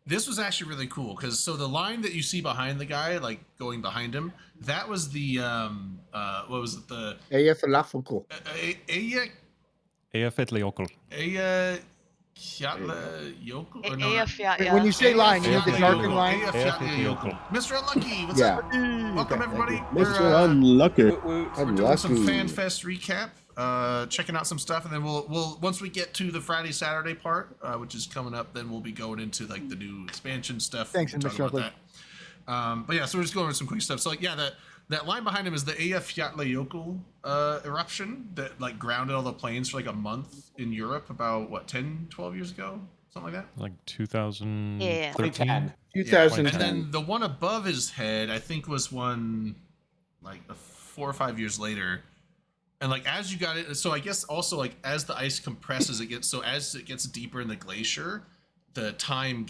this was actually really cool because so the line that you see behind the guy, like going behind him, that was the what was it, the
Ella falafel.
Aya Kyatla Yokel? Or no, not.
When you say line, you mean the darkened line?
Mr. Unlucky, what's
Yeah.
up? Welcome, everybody.
Mr. Unlucky.
We're doing some FanFest recap, checking out some stuff, and then we'll once we get to the Friday Saturday part, which is coming up, then we'll be going into like the new expansion stuff.
Thanks,
we'll talk
Mr.
about that. But yeah, so we're just going over some quick stuff. So like, yeah, that line behind him is the Eyjafjallajökull eruption that like grounded all the planes for like a month in Europe about what 12 years ago, something like that.
Like 2013.
Yeah.
2010.
And then the one above his head, I think, was one like 4 or 5 years later. And like as you got it, so I guess also like as the ice compresses, as it gets deeper in the glacier, the time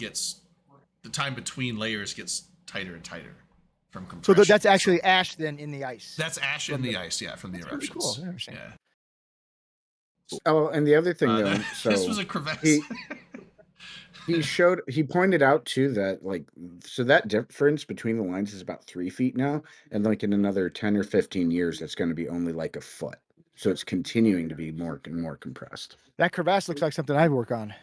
between layers gets tighter and tighter from compression.
So that's actually ash then in the ice.
That's ash in the ice, yeah, from the
That's really
eruptions.
cool. Interesting.
Yeah.
Oh, and the other thing though, so
this was a crevasse.
he pointed out too that like so that difference between the lines is about 3 feet now, and like in another 10 or 15 years it's going to be only like a foot, so it's continuing to be more and more compressed.
That crevasse looks like something I'd work on.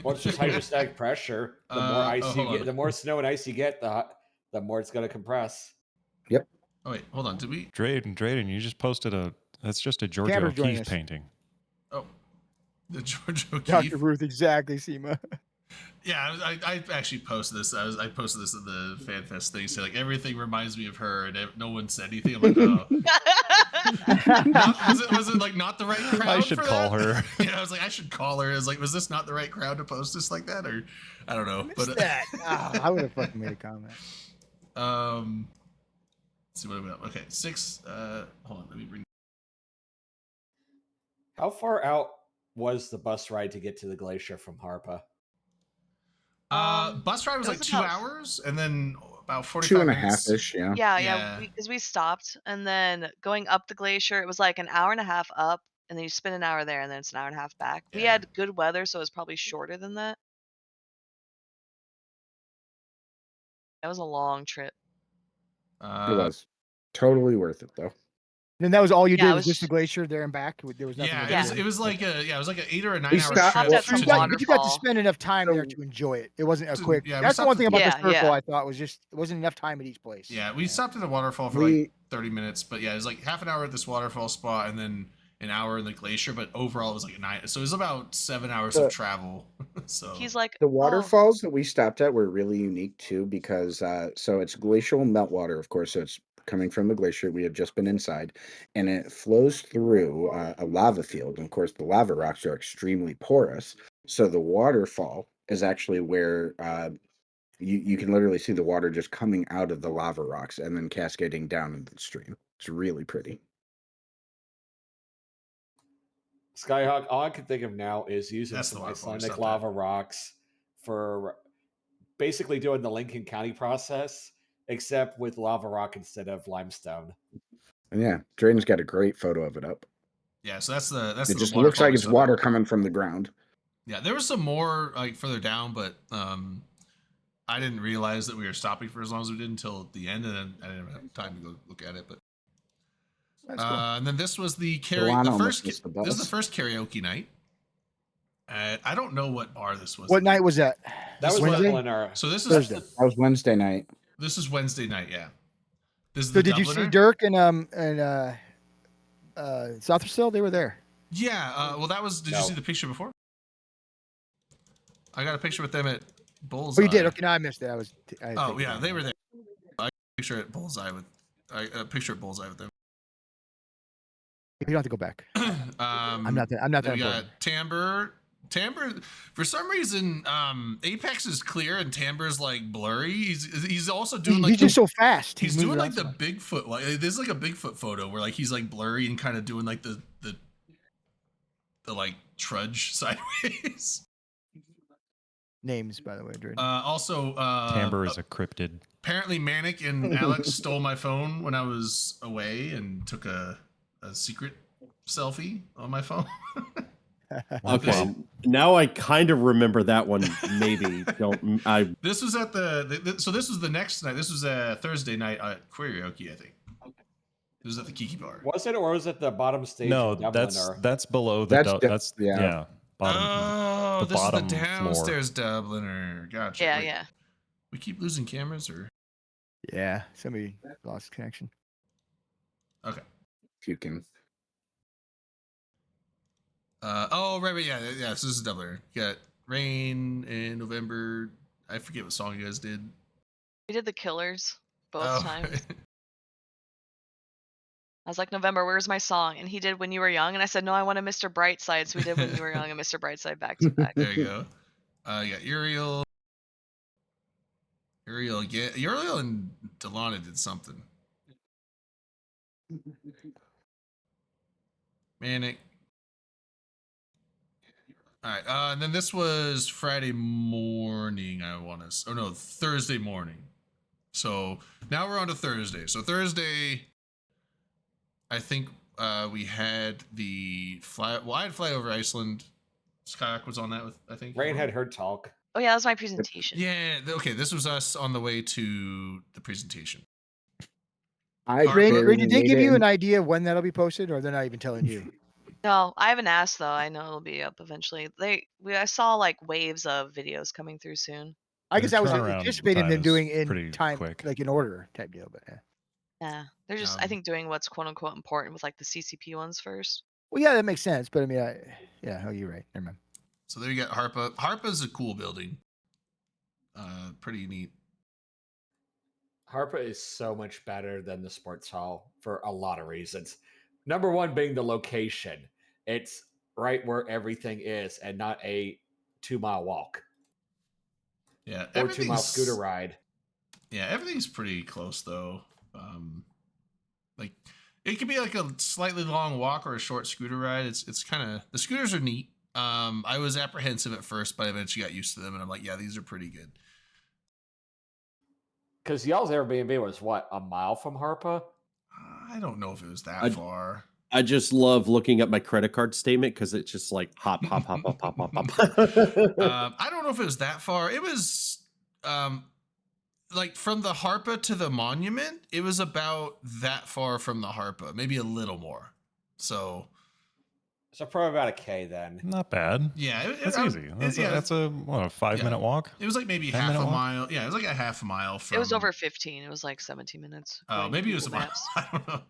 Well, it's just hydrostatic pressure. The more ice you get, the more snow and ice you get, the more it's going to compress.
Yep.
Oh wait, hold on. Did we?
Drayden, you just posted that's just a Georgia O'Keeffe painting.
Oh, the Georgia O'Keeffe.
Dr. Ruth, exactly, Seema.
Yeah, I actually posted this. I posted this in the FanFest thing. So like everything reminds me of her, and no one said anything. I'm like, oh. Was it like not the right crowd?
I should call her.
Yeah, I was like, I should call her. I was like, was this not the right crowd to post this like that, or I don't know. But
that. I would have fucking made a comment.
Let's see what I'm at. Okay, 6. Hold on, let me bring.
How far out was the bus ride to get to the glacier from Harpa?
Bus ride was like 2 hours, and then about 45
2 and a
minutes.
half-ish, yeah.
Yeah, because we stopped, and then going up the glacier, it was like an hour and a half up, and then you spend an hour there, and then it's an hour and a half back. We had good weather, so it was probably shorter than that. That was a long trip.
It was totally worth it though.
Then that was all you
Yeah,
did
it
was
was-
just the glacier there and back. There was nothing.
It was like an 8 or a 9
We
hour
stopped
trip.
at
some
But you got to
waterfall.
spend enough time there to enjoy it. It wasn't a quick.
yeah, we
That's the one
stopped
thing
at-
about
Yeah,
the circle.
yeah.
I thought was just it wasn't enough time at each place.
Yeah, we stopped at a waterfall for
We-
like 30 minutes, but yeah, it was like half an hour at this waterfall spot, and then an hour in the glacier. But overall, it was like a 9. So it was about 7 hours of travel. So
He's like,
The
"Oh."
waterfalls that we stopped at were really unique too because so it's glacial meltwater, of course, so it's coming from the glacier. We had just been inside, and it flows through a lava field. And of course, the lava rocks are extremely porous. So the waterfall is actually where you can literally see the water just coming out of the lava rocks and then cascading down into the stream. It's really pretty.
Skyhawk, all I can think of now is using
That's the
some
waterfall we
Icelandic
stopped at.
lava rocks for basically doing the Lincoln County process, except with lava rock instead of limestone.
And yeah, Drayden's got a great photo of it up.
yeah, so that's the
It just
waterfall
looks like
we
it's
stopped
water
at.
coming from the ground.
Yeah, there was some more like further down, but I didn't realize that we were stopping for as long as we did until the end, and then I didn't have time to go look at it. But
That's cool.
and then this was the
Delano
the
almost
first.
missed the
This is the
bus.
first karaoke night. I don't know what bar this was.
What night was that?
That was
Wednesday?
Dubliner.
So this is
Thursday.
That was Wednesday night.
This is Wednesday night. Yeah. This is
So
the
did you see
Dubliner.
Dirk and Southstill? They were there.
Yeah. Well, that was. Did you
No.
see the picture before? I got a picture with them at Bullseye.
Oh, you did. Okay, no, I missed it.
Oh yeah, they were there. I got a picture at Bullseye with. A picture at Bullseye with them.
You don't have to go back. I'm not that. I'm not that
We got
important.
Timber, Timbre, for some reason, Apex is clear and Timbre's like blurry. He's also doing like
he's just so fast.
He's doing like the
so
Bigfoot. Like there's like a Bigfoot photo where like he's like blurry and kind of doing like the like trudge sideways.
Names, by the way, Drake.
Also,
Timbre is a cryptid.
Apparently, Manic and Alex stole my phone when I was away and took a secret selfie on my phone.
Okay, now I kind of remember that one. Maybe don't I?
This was at so this was the next night. This was a Thursday night at Karaoke, I think. This was at the Kiki Bar.
Was it, or was it the bottom stage?
No, that's below the. That's yeah. Bottom,
this
bottom
is the downstairs Dubliner. Gotcha.
Yeah,
Wait,
yeah.
We keep losing cameras, or
yeah, somebody lost connection.
Okay.
Puking.
Right, yeah. So this is Dubliner. You got Rain in November. I forget what song you guys did.
We did the Killers both times. I was like, November, where's my song? And he did When You Were Young. And I said, no, I want a Mr. Brightside. So we did When You Were Young and Mr. Brightside back to back.
There you go. You got Uriel. Uriel and Delana did something. Manic. All right. And then this was Friday morning, Thursday morning. So now we're on to Thursday. So Thursday, I think we had I had Fly Over Iceland. Skyak was on that with, I think.
Rain had her talk.
Oh yeah, that was my presentation.
Yeah. Okay. This was us on the way to the presentation.
Rain, did they give you an idea of when that'll be posted, or they're not even telling you?
No, I haven't asked though. I know it'll be up eventually. I saw like waves of videos coming through soon.
I guess I was anticipating them doing in time,
quick.
like in order type deal, but yeah.
Yeah, they're just I think doing what's quote unquote important with like the CCP ones first.
Well, yeah, that makes sense. But I mean, you're right. Never mind.
So there you got Harpa. Harpa's a cool building. Pretty neat.
Harpa is so much better than the sports hall for a lot of reasons. Number one being the location. It's right where everything is and not a 2-mile walk.
Yeah.
Or 2-mile scooter ride.
Yeah, everything's pretty close though. Like it could be like a slightly long walk or a short scooter ride. It's kind of, the scooters are neat. I was apprehensive at first, but I eventually got used to them and I'm like, yeah, these are pretty good.
Because y'all's Airbnb was what, a mile from Harpa?
I don't know if it was that far.
I just love looking at my credit card statement because it's just like hop, hop, hop, hop, hop, hop, hop.
I don't know if it was that far. It was like from the Harpa to the monument, it was about that far from the Harpa, maybe a little more. So
probably about a K then.
Not bad.
Yeah,
that's easy. That's a 5-minute walk.
It was like maybe half a mile. Yeah, it was like a half mile from.
It was over 15. It was like 17 minutes.
Oh, maybe it was a mile. I don't know.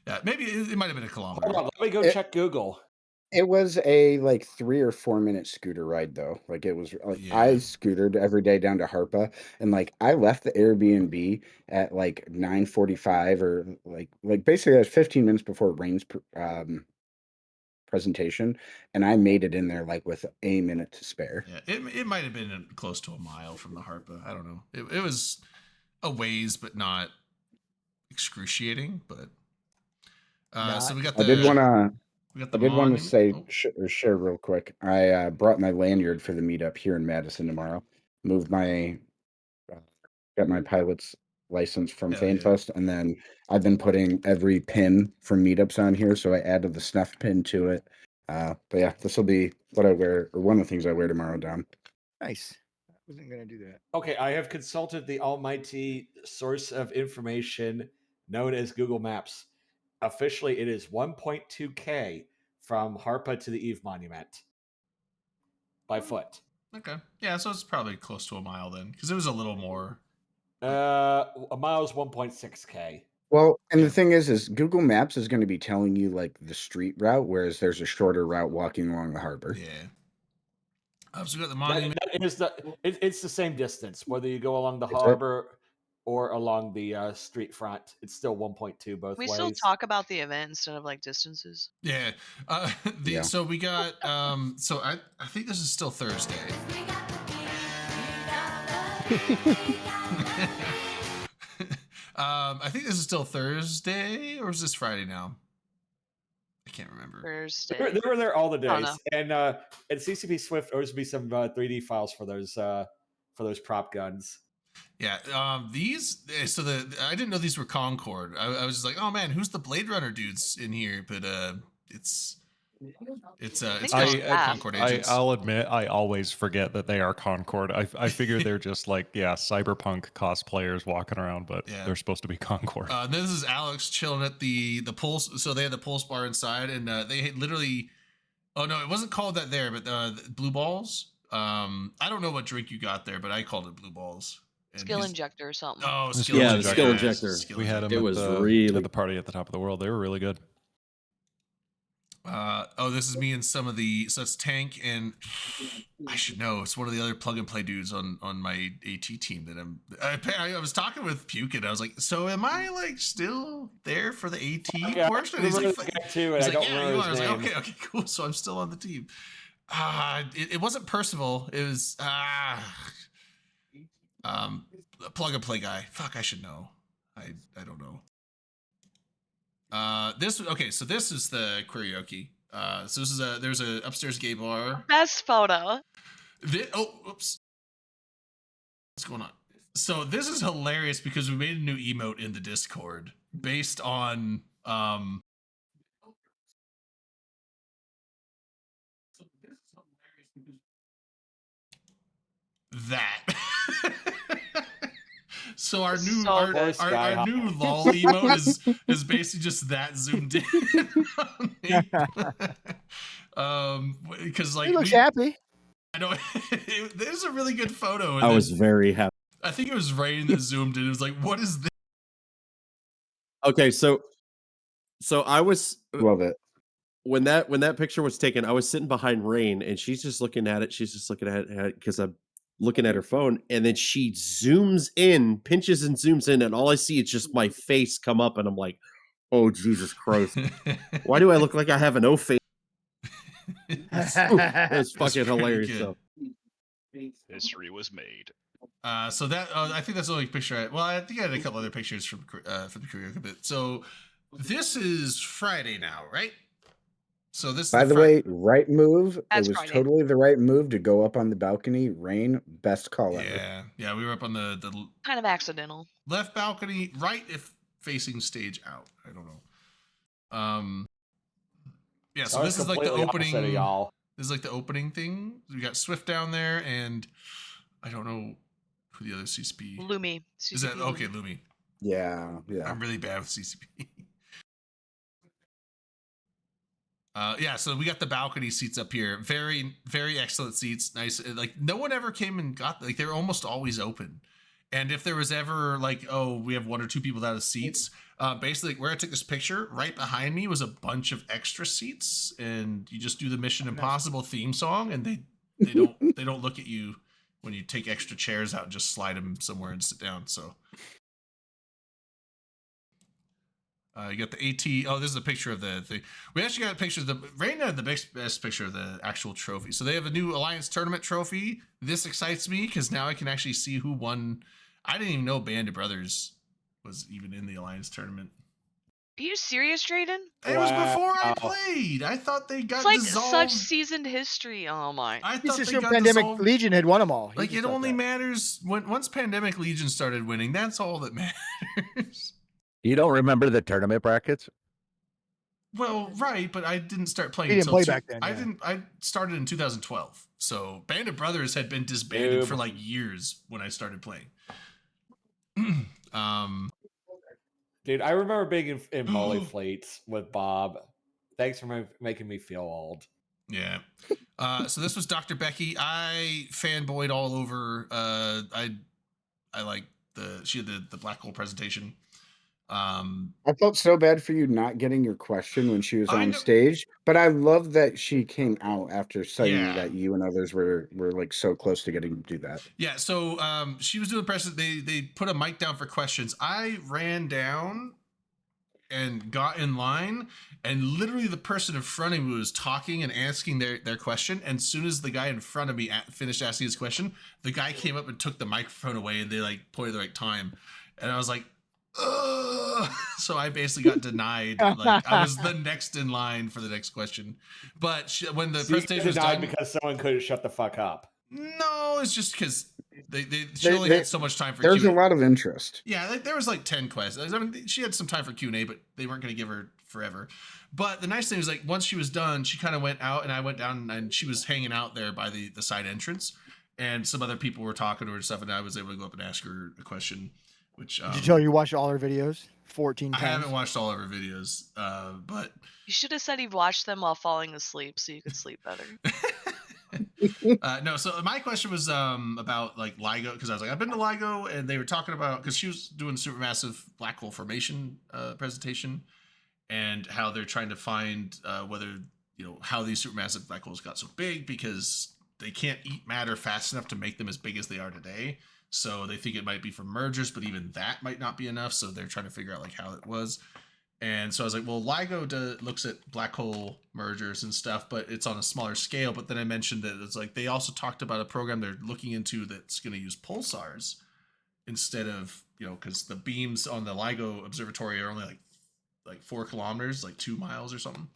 Yeah, maybe it might have been a kilometer.
Hold on, let me go check Google.
It was a like 3 or 4 minute scooter ride though. Like it was like I scootered every day down to Harpa, and like I left the Airbnb at like 9:45 or like basically that's 15 minutes before Rain's presentation, and I made it in there like with a minute to spare.
Yeah, it might have been close to a mile from the Harpa. I don't know. It was a ways, but not excruciating. But so we got the.
I did want to say
Oh.
share real quick. I brought my lanyard for the meetup here in Madison tomorrow. Moved my got my pilot's license from Fanfest, and then I've been putting every pin from meetups on here, so I added the snuff pin to it. But yeah, this will be what I wear, or one of the things I wear tomorrow, Dom.
Nice. I wasn't gonna do that.
Okay, I have consulted the almighty source of information known as Google Maps. Officially, it is 1.2K from Harpa to the Eve Monument by foot.
Okay. Yeah, so it's probably close to a mile then, because it was a little more.
A mile is 1.6K.
Well, and the thing is Google Maps is going to be telling you like the street route, whereas there's a shorter route walking along the harbor.
Yeah. So we got the monument.
It's the same distance, whether you go along the harbor. or along the street front. It's still 1.2 both
We
ways.
still talk about the event instead of like distances.
Yeah. So we got so I think this is still Thursday. I think this is still Thursday, or is this Friday now? I can't remember.
Thursday.
They were there all the
Oh,
days, and CCP Swift owes me some 3D files for those prop guns.
Yeah, these. So I didn't know these were Concord. I was just like, oh man, who's the Blade Runner dudes in here? But it's Concord agents.
I'll admit, I always forget that they are Concord. I figure they're just like, cyberpunk cosplayers walking around, but they're supposed to be Concord.
This is Alex chilling at the Pulse. So they had the Pulse bar inside, and they had literally. Oh no, it wasn't called that there, but Blue Balls. I don't know what drink you got there, but I called it Blue Balls. And
skill injector or something.
Oh,
skill injector.
We had them
it
at
was
at the party at the top of the world. They were really good.
This is me and some of the. So it's Tank, and I should know. It's one of the other plug and play dudes on my AT team that I was talking with Puke, and I was like, so am I like still there for the AT portion? And he's like,
too, and I don't
yeah, you are. I was like,
name.
okay, cool. So I'm still on the team. It wasn't Percival. It was a plug and play guy. Fuck, I should know. I don't know. So this is the karaoke. So this is there's a upstairs gay bar.
Best photo.
Oops. What's going on? So this is hilarious because we made a new emote in the Discord based on that. So our new our new lol emote is basically just that zoomed in. Because like
he looks happy.
I know there's a really good photo.
I was very happy.
I think it was Rain that zoomed in. It was like, what is this?
Okay, so I was
love it.
When that picture was taken, I was sitting behind Rain, and she's just looking at it. She's just looking at it because I'm looking at her phone, and then she zooms in, pinches and zooms in, and all I see is just my face come up, and I'm like, oh Jesus Christ. Why do I look like I have an O face? It's fucking hilarious. So.
History was made.
So that I think that's the only picture. I think I had a couple other pictures from the karaoke bit. So this is Friday now, right? So this.
By the way, right move.
That's
it was
Friday.
totally the right move to go up on the balcony. Rain, best call ever.
Yeah, we were up on the
kind of accidental
left balcony, right if facing stage out. I don't know. Yeah, so this is like the opening. This is like the opening thing. We got Swift down there, and I don't know who the other CCP.
Lumi.
Is that okay, Lumi?
Yeah.
I'm really bad with CCP. So we got the balcony seats up here. Very, very excellent seats. Nice. Like no one ever came and got. Like they're almost always open. And if there was ever like, oh, we have one or two people out of seats, basically where I took this picture, right behind me was a bunch of extra seats, and you just do the Mission Impossible theme song, and they don't look at you when you take extra chairs out and just slide them somewhere and sit down. So you got the AT. Oh, this is a picture of the thing. We actually got a picture of the Rain had the best picture of the actual trophy. So they have a new Alliance Tournament trophy. This excites me because now I can actually see who won. I didn't even know Band of Brothers was even in the Alliance Tournament.
Are you serious, Drayden?
It was before I played. I thought they got
it's like
dissolved.
such seasoned history. Oh my!
I thought they got
Pandemic
dissolved.
Legion had won them all.
Like it only matters once Pandemic Legion started winning. That's all that matters.
You don't remember the tournament brackets?
Well, right, but I didn't start playing.
You didn't play back then.
I started in 2012, so Band of Brothers had been disbanded for like years when I started playing.
Dude, I remember being in Molly Fleets with Bob. Thanks for making me feel old.
Yeah. So this was Dr. Becky. I fanboyed all over. I like she had the black hole presentation.
I felt so bad for you not getting your question when she was
I
on
know.
stage, but I love that she came out after saying
Yeah.
that you and others were like so close to getting to do that.
Yeah, so she was doing press. They put a mic down for questions. I ran down and got in line, and literally the person in front of me was talking and asking their question. And as soon as the guy in front of me finished asking his question, the guy came up and took the microphone away, and they like pointed the right time. And I was like, ugh. So I basically got denied. Like I was the next in line for the next question. But when the presentation was done,
because someone couldn't shut the fuck up.
No, it's just because she only had so much time for
There's
Q&A.
a lot of interest.
Yeah, there was like 10 questions. I mean, she had some time for Q&A, but they weren't going to give her forever. But the nice thing was, like, once she was done, she kind of went out, and I went down, and she was hanging out there by the side entrance, and some other people were talking to her and stuff, and I was able to go up and ask her a question. Which
Did you tell her you watched all her videos 14
I
times?
haven't watched all of her videos, but
You should have said you've watched them while falling asleep so you could sleep better.
No, so my question was about like LIGO, because I was like, I've been to LIGO, and they were talking about, because she was doing supermassive black hole formation presentation, and how they're trying to find whether, how these supermassive black holes got so big, because they can't eat matter fast enough to make them as big as they are today. So they think it might be from mergers, but even that might not be enough. So they're trying to figure out like how it was. And so I was like, well, LIGO looks at black hole mergers and stuff, but it's on a smaller scale. But then I mentioned that it's like they also talked about a program they're looking into that's going to use pulsars instead of, because the beams on the LIGO observatory are only like 4 kilometers, like 2 miles or something.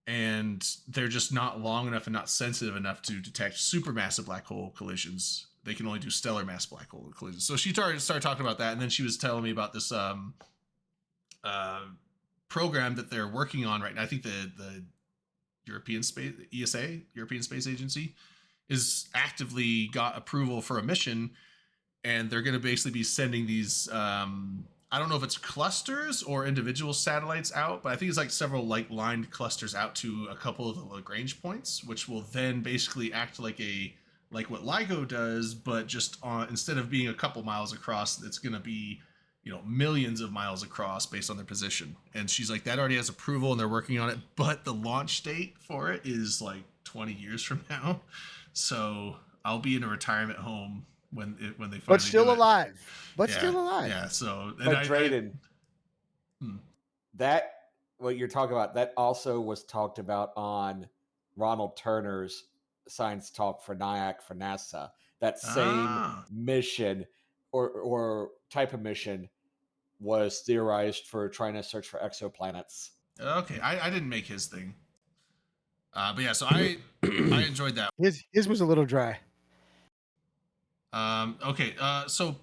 And they're just not long enough and not sensitive enough to detect supermassive black hole collisions. They can only do stellar mass black hole collisions. So she started talking about that, and then she was telling me about this program that they're working on right now. I think the European Space ESA, European Space Agency, is actively got approval for a mission, and they're going to basically be sending these. I don't know if it's clusters or individual satellites out, but I think it's like several like lined clusters out to a couple of the Lagrange points, which will then basically act like what LIGO does, but just instead of being a couple miles across, it's going to be millions of miles across based on their position. And she's like, that already has approval and they're working on it, but the launch date for it is like 20 years from now. So I'll be in a retirement home when they finally
but still
do
alive.
But still alive. Yeah. So
but Drayden, that what you're talking about, that also was talked about on Ronald Turner's Science Talk for NIAC for NASA. That same mission or type of mission was theorized for trying to search for exoplanets.
Okay, I didn't make his thing. But yeah, so I enjoyed that.
His was a little dry.
Okay, so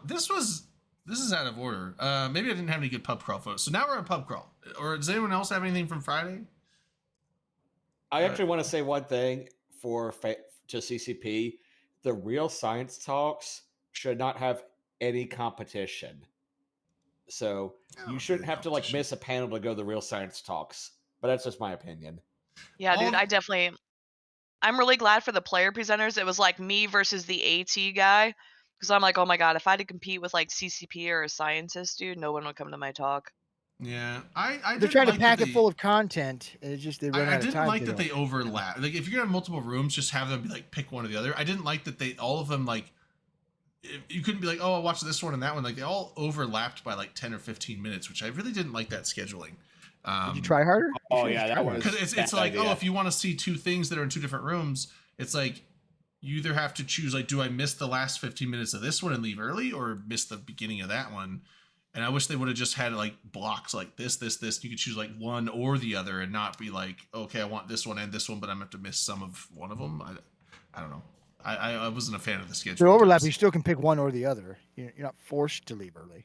this is out of order. Maybe I didn't have any good pub crawl photos. So now we're on pub crawl. Or does anyone else have anything from Friday?
I actually want to say one thing to CCP. The Real Science Talks should not have any competition. So you shouldn't have to like miss a panel to go to the Real Science Talks. But that's just my opinion.
Yeah, dude, I'm really glad for the player presenters. It was like me versus the AT guy. Because I'm like, oh my god, if I had to compete with like CCP or a scientist, dude, no one would come to my talk.
Yeah,
they're trying to pack it full of content, and it's just they run out of time.
I didn't like that they overlap. Like if you're gonna have multiple rooms, just have them be like pick one or the other. I didn't like that all of them like you couldn't be like, oh, I'll watch this one and that one. Like they all overlapped by like 10 or 15 minutes, which I really didn't like that scheduling.
Did you try harder?
Oh yeah, that was
because it's like idea. Oh, if you want to see two things that are in two different rooms, it's like you either have to choose like, do I miss the last 15 minutes of this one and leave early, or miss the beginning of that one? And I wish they would have just had like blocks like this. You could choose like one or the other and not be like, okay, I want this one and this one, but I'm going to have to miss some of one of them. I don't know. I wasn't a fan of the schedule.
So overlap, you still can pick one or the other. You're not forced to leave early.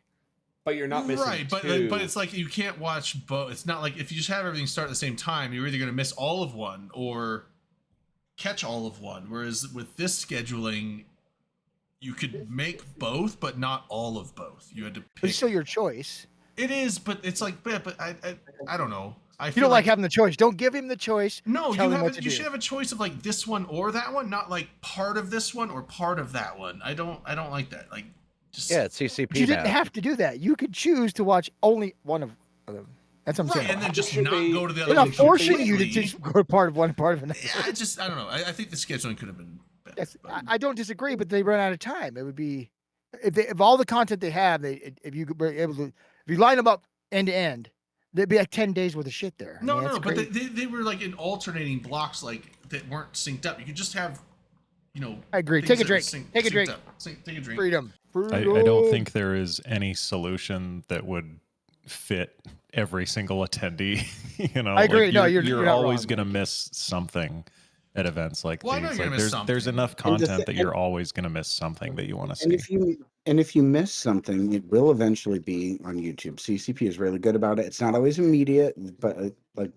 But you're not missing
right, but it's like you can't watch both. It's not like if you just have everything start at the same time, you're either going to miss all of one or catch all of one. Whereas with this scheduling, you could make both, but not all of both. You had to pick.
But it's still your choice.
It is, but it's like, but I don't know.
You don't like having the choice. Don't give him the choice.
No, you should have a choice of like this one or that one, not like part of this one or part of that one. I don't like that. Like,
Yeah, it's CCP
But you didn't
now.
have to do that. You could choose to watch only one of them. That's what I'm
Right,
saying.
and then just
should
not
be-
go to the
They're
other
not
one
forcing you to
completely.
just go to part of one, part of another.
Yeah, I don't know. I think the scheduling could have been better.
Yes,
but-
I don't disagree, but they run out of time. It would be if all the content they have, if you were able to, if you line them up end to end, there'd be like 10 days worth of shit there.
No,
that's
but
crazy.
they were like in alternating blocks, like that weren't synced up. You could just have,
I agree.
things
Take a
that were
drink. Take a
synced
drink.
up. Take a drink.
Freedom.
I don't think there is any solution that would fit every single attendee.
I agree. No, you're not
always
wrong.
going to miss something at events like
Well, I know
these.
you're
Like
gonna miss
there's
something.
enough
And the
content that
thi-
you're always going to miss something that you want to
And
see.
if you miss something, it will eventually be on YouTube. CCP is really good about it. It's not always immediate, but like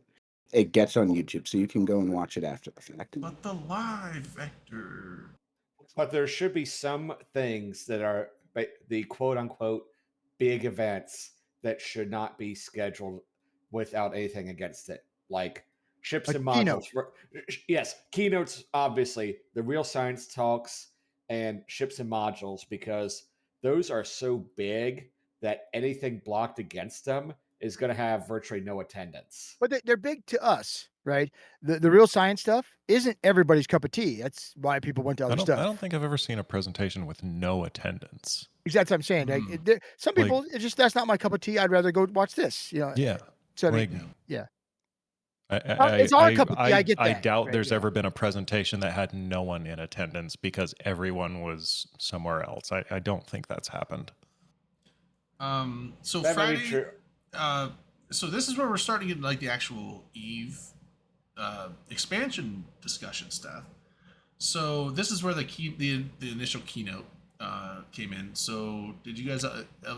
it gets on YouTube, so you can go and watch it after the fact.
But the live vector.
But there should be some things that are the quote unquote big events that should not be scheduled without anything against it, like ships
Like
and
keynote.
modules. Yes, keynotes, obviously, the real science talks and ships and modules, because those are so big that anything blocked against them is going to have virtually no attendance.
But they're big to us, right? The real science stuff isn't everybody's cup of tea. That's why people went to other
I
stuff.
don't think I've ever seen a presentation with no attendance.
Exactly what I'm saying. Like, some
Like-
people, it's just that's not my cup of tea. I'd rather go watch this.
Yeah.
So I
Like,
mean, yeah.
It's
our cup of tea, I get
I
that,
doubt
right?
there's
Yeah.
ever been a presentation that had no one in attendance because everyone was somewhere else. I don't think that's happened.
So
That may be
Friday.
true.
So this is where we're starting to get like the actual Eve expansion discussion stuff. So this is where the initial keynote came in. So did you guys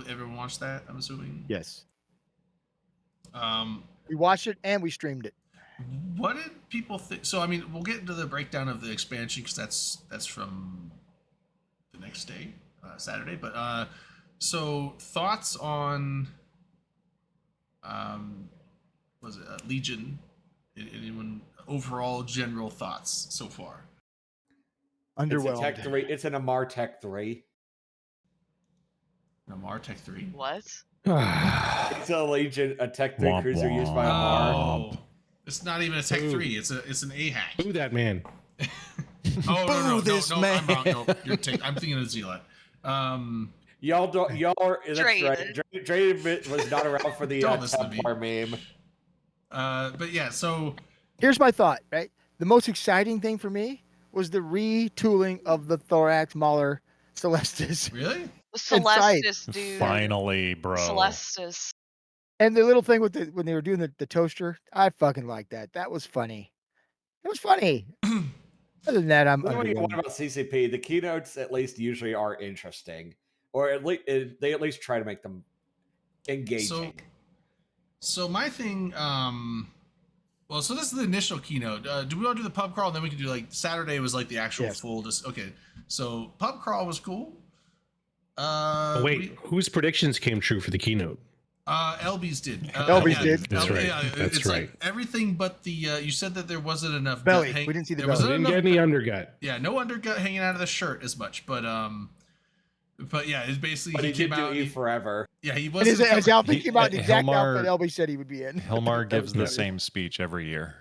everyone watch that? I'm assuming.
Yes.
Um,
We watched it and we streamed it.
what did people think? So I mean, we'll get into the breakdown of the expansion because that's from the next day, Saturday. But so thoughts on was it Legion? Anyone overall general thoughts so far?
Underwhelmed.
It's a Tech 3. It's an Amar Tech 3.
Amar Tech 3.
What?
It's a Legion, a Tech 3
Womp
cruiser used by Amar.
Oh, it's not even a Tech
Ooh.
3. It's an AHAC.
Who that man?
No,
this
I'm
man.
wrong. No, I'm thinking of Zealot.
Y'all are. That's right.
Drayden.
Drayden was not around for the
Don't listen to me.
Templar meme.
But yeah, so
Here's my thought, right? The most exciting thing for me was the retooling of the Thorax Mauler Celestis.
really,
Celestis, dude.
Finally, bro.
Celestis.
And the little thing with when they were doing the toaster, I fucking liked that. That was funny. It was funny. Other than that, I'm
What
underwhelmed.
about CCP? The keynotes, at least, usually are interesting, or at least they at least try to make them engaging.
So my thing, well, so this is the initial keynote. Do we want to do the pub crawl? And then we can do like Saturday was like the actual
Yes.
full. Okay, so pub crawl was cool.
Wait, whose predictions came true for the keynote?
LB's did.
LB's did.
That's right. That's
it's
right.
like everything but the. You said that there wasn't enough
Belly.
gut
We didn't see the
there
belly.
wasn't
Didn't
enough
get any undergut.
Yeah, no undergut hanging out of the shirt as much, but yeah, it's basically
But he
came
did do
out.
E forever.
Yeah, he
And
was.
his outfit came out the exact
Hilmar-
outfit LB said he would be in.
Hilmar gives the
Yeah.
same speech every year.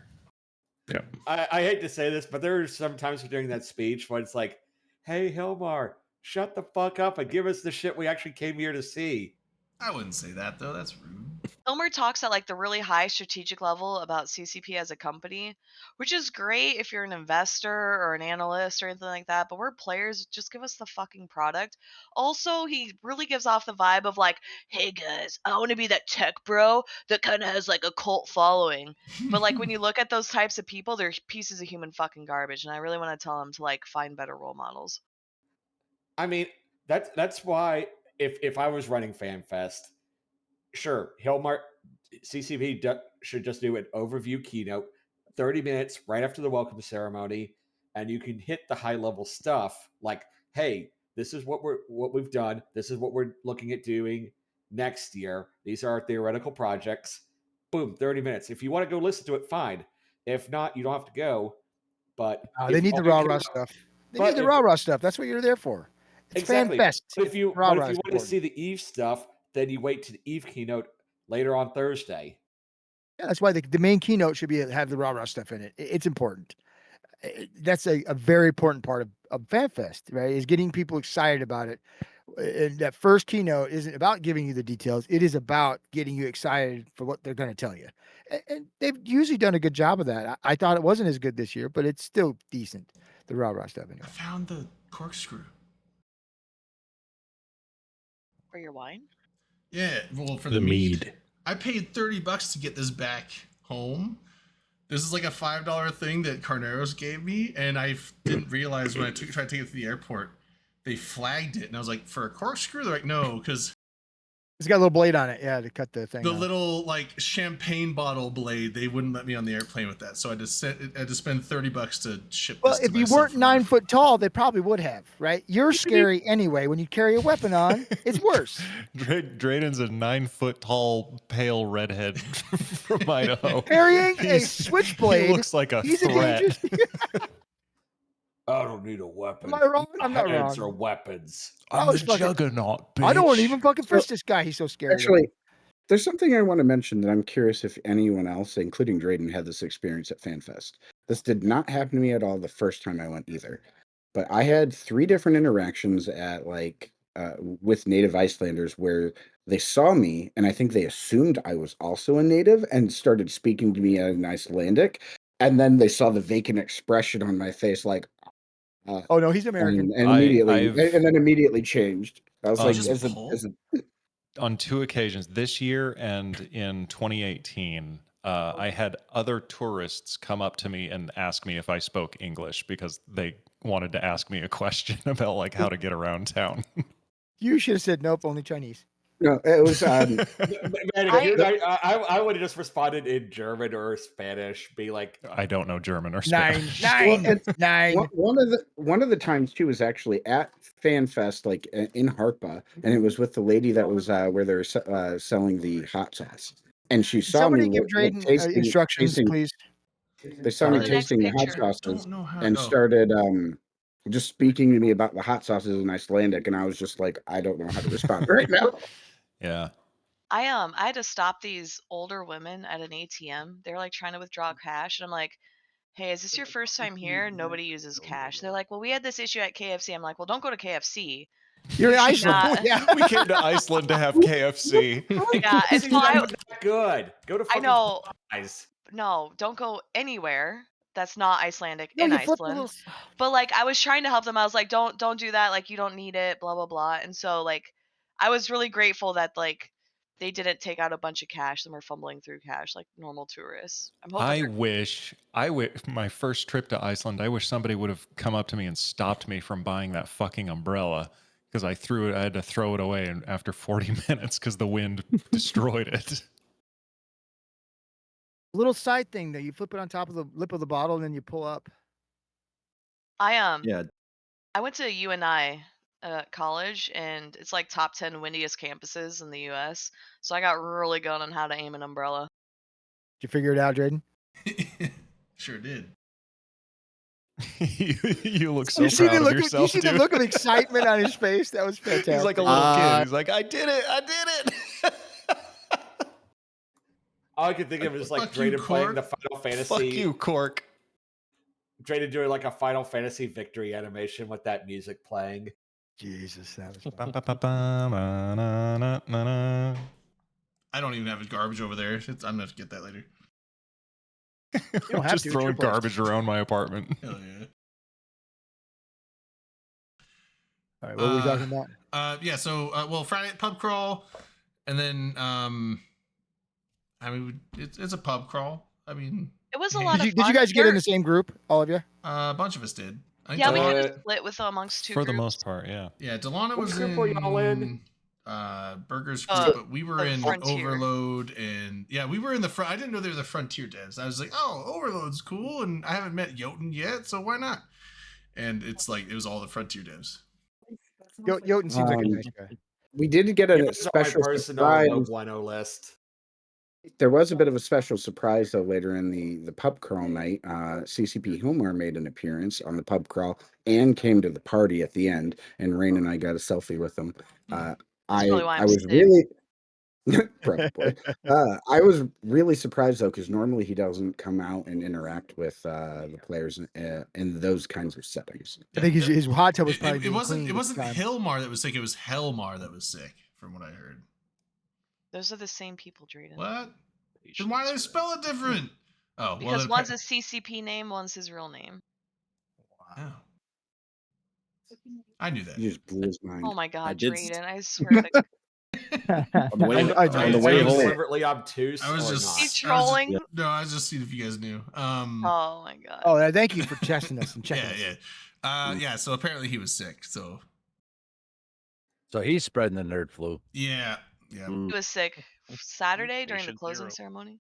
Yeah.
I hate to say this, but there are some times during that speech when it's like, "Hey, Hilmar, shut the fuck up and give us the shit we actually came here to see."
I wouldn't say that though. That's rude.
Elmer talks at like the really high strategic level about CCP as a company, which is great if you're an investor or an analyst or anything like that. But we're players, just give us the fucking product. Also, he really gives off the vibe of like, hey guys, I want to be that tech bro that kind of has like a cult following. But like when you look at those types of people, they're pieces of human fucking garbage. And I really want to tell them to like find better role models.
I mean, that's why if I was running FanFest, sure, Hilmar CCP should just do an overview keynote, 30 minutes right after the welcome ceremony, and you can hit the high level stuff like, hey, this is what we've done. This is what we're looking at doing next year. These are our theoretical projects. Boom, 30 minutes. If you want to go listen to it, fine. If not, you don't have to go. But
They need the
all you
rah
care
rah
about-
stuff. They
but
need the
if-
rah rah stuff. That's what you're there for. It's
exactly.
Fanfest.
But if you
Rah-rah is
want to
important.
see the Eve stuff, then you wait to the Eve keynote later on Thursday.
Yeah, that's why the main keynote should have the rah-rah stuff in it. It's important. That's a very important part of FanFest, right? Is getting people excited about it. And that first keynote isn't about giving you the details. It is about getting you excited for what they're going to tell you. And they've usually done a good job of that. I thought it wasn't as good this year, but it's still decent. The rah-rah stuff anyway.
I found the corkscrew.
For your wine?
Yeah, well, for the mead. I paid $30 to get this back home. This is like a $5 thing that Carneros gave me, and I didn't realize when I tried to take it to the airport, they flagged it, and I was like, for a corkscrew? They're like, no, because
it's got a little blade on it, yeah, to cut the thing.
The little like champagne bottle blade, they wouldn't let me on the airplane with that, so I had to spend $30 to ship.
Well,
this
if you weren't 9 foot tall, they probably would have, right? You're scary anyway. When you carry a weapon on, it's worse.
Drayden's a 9 foot tall, pale redhead from Idaho.
Carrying a switchblade.
He looks like a threat.
I don't need a weapon.
Am I wrong? I'm not
Hands
wrong.
are weapons.
I'm the juggernaut, bitch.
I don't want to even fucking fist this guy. He's so scary.
Actually, there's something I want to mention that I'm curious if anyone else, including Drayden, had this experience at FanFest. This did not happen to me at all the first time I went either. But I had 3 different interactions at with native Icelanders where they saw me and I think they assumed I was also a native and started speaking to me in Icelandic. And then they saw the vacant expression on my face, like,
oh no, he's American,
and then immediately changed. I was like,
on 2 occasions this year and in 2018, I had other tourists come up to me and ask me if I spoke English because they wanted to ask me a question about like how to get around town.
You should have said nope, only Chinese.
No, it was.
Man, I would have just responded in German or Spanish, be like,
I don't know German or Spanish.
Nine.
One of the times too was actually at FanFest, like in Harpa, and it was with the lady that was where they were selling the hot sauce, and she saw
Somebody
me
give Drayden instructions, please.
They saw me tasting the hot sauces and started just speaking to me about the hot sauces in Icelandic, and I was just like, I don't know how to respond right now.
Yeah.
I had to stop these older women at an ATM. They're like trying to withdraw cash, and I'm like, "Hey, is this your first time here? Nobody uses cash." They're like, "Well, we had this issue at KFC." I'm like, "Well, don't go to KFC.
You're in Iceland.
Yeah. We came to Iceland to have KFC.
Yeah, it's
not good. Go to fucking Popeyes.
No, don't go anywhere that's not Icelandic
No,
in
you flip the
Iceland.
little-
But like I was trying to help them. I was like, don't do that. Like you don't need it, blah blah blah. And so like I was really grateful that like they didn't take out a bunch of cash and were fumbling through cash like normal tourists. I'm hoping
I wish my first trip to Iceland, I wish somebody would have come up to me and stopped me from buying that fucking umbrella because I had to throw it away after 40 minutes because the wind destroyed it.
little side thing that you flip it on top of the lip of the bottle and then you pull up.
Yeah.
I went to UNI college, and it's like top 10 windiest campuses in the U.S. So I got really good on how to aim an umbrella.
Did you figure it out, Drayden?
Sure did.
You look so proud of yourself.
You see the look of excitement on his face? That was fantastic.
He's like a little kid. He's like, I did it.
All I can think of is like Drayden playing the Final Fantasy.
Fuck you, Cork.
Drayden doing like a Final Fantasy victory animation with that music playing.
Jesus, that was
I don't even have garbage over there. I'm gonna have to get that later.
You don't have
just
to,
throwing garbage around my apartment.
Hell yeah.
All right, what were we talking about?
Yeah, so well, Friday pub crawl, and then I mean it's a pub crawl. I mean,
it was a lot of fun.
Did you guys get in the same group, all of you?
A bunch of us did.
Yeah, we had to split with amongst 2
for
groups.
the most part. Yeah.
Yeah, Delana was
group were y'all in?
Burger's group, but we were in
Frontier.
Overload, and yeah, we were in the front. I didn't know they were the Frontier devs. I was like, oh, Overload's cool, and I haven't met Jotun yet, so why not? And it's like it was all the Frontier devs.
Jotun seems like a nice guy.
We did get a
It was on my
special
personal
surprise.
no bueno list.
There was a bit of a special surprise though later in the pub crawl night. CCP Homer made an appearance on the pub crawl and came to the party at the end, and Rain and I got a selfie with him.
That's
I
probably why
I
I'm
was
sick.
really probably. I was really surprised though, because normally he doesn't come out and interact with the players in those kinds of settings.
I think his hot tub was probably
It
being
wasn't.
cleaned
It
at the
wasn't
time.
Hilmar that was sick. It was Helmar that was sick, from what I heard.
Those are the same people, Drayden.
What? Then why do they spell it different? Oh,
Because one's a CCP name, one's his real name.
Wow. I knew that.
You just blew his mind.
Oh my God,
did
Drayden! I swear to
On the way, on the
Are
way
you
home,
deliberately obtuse
I was
or
just
not?
He's trolling.
No, I was just seeing if you guys knew.
Oh my God.
Oh, thank you for testing us and checking
Yeah,
us.
yeah. Yeah, so apparently he was sick. So
he's spreading the nerd flu.
yeah. Yeah.
He was sick Saturday during the
Patient
closing
zero.
ceremony.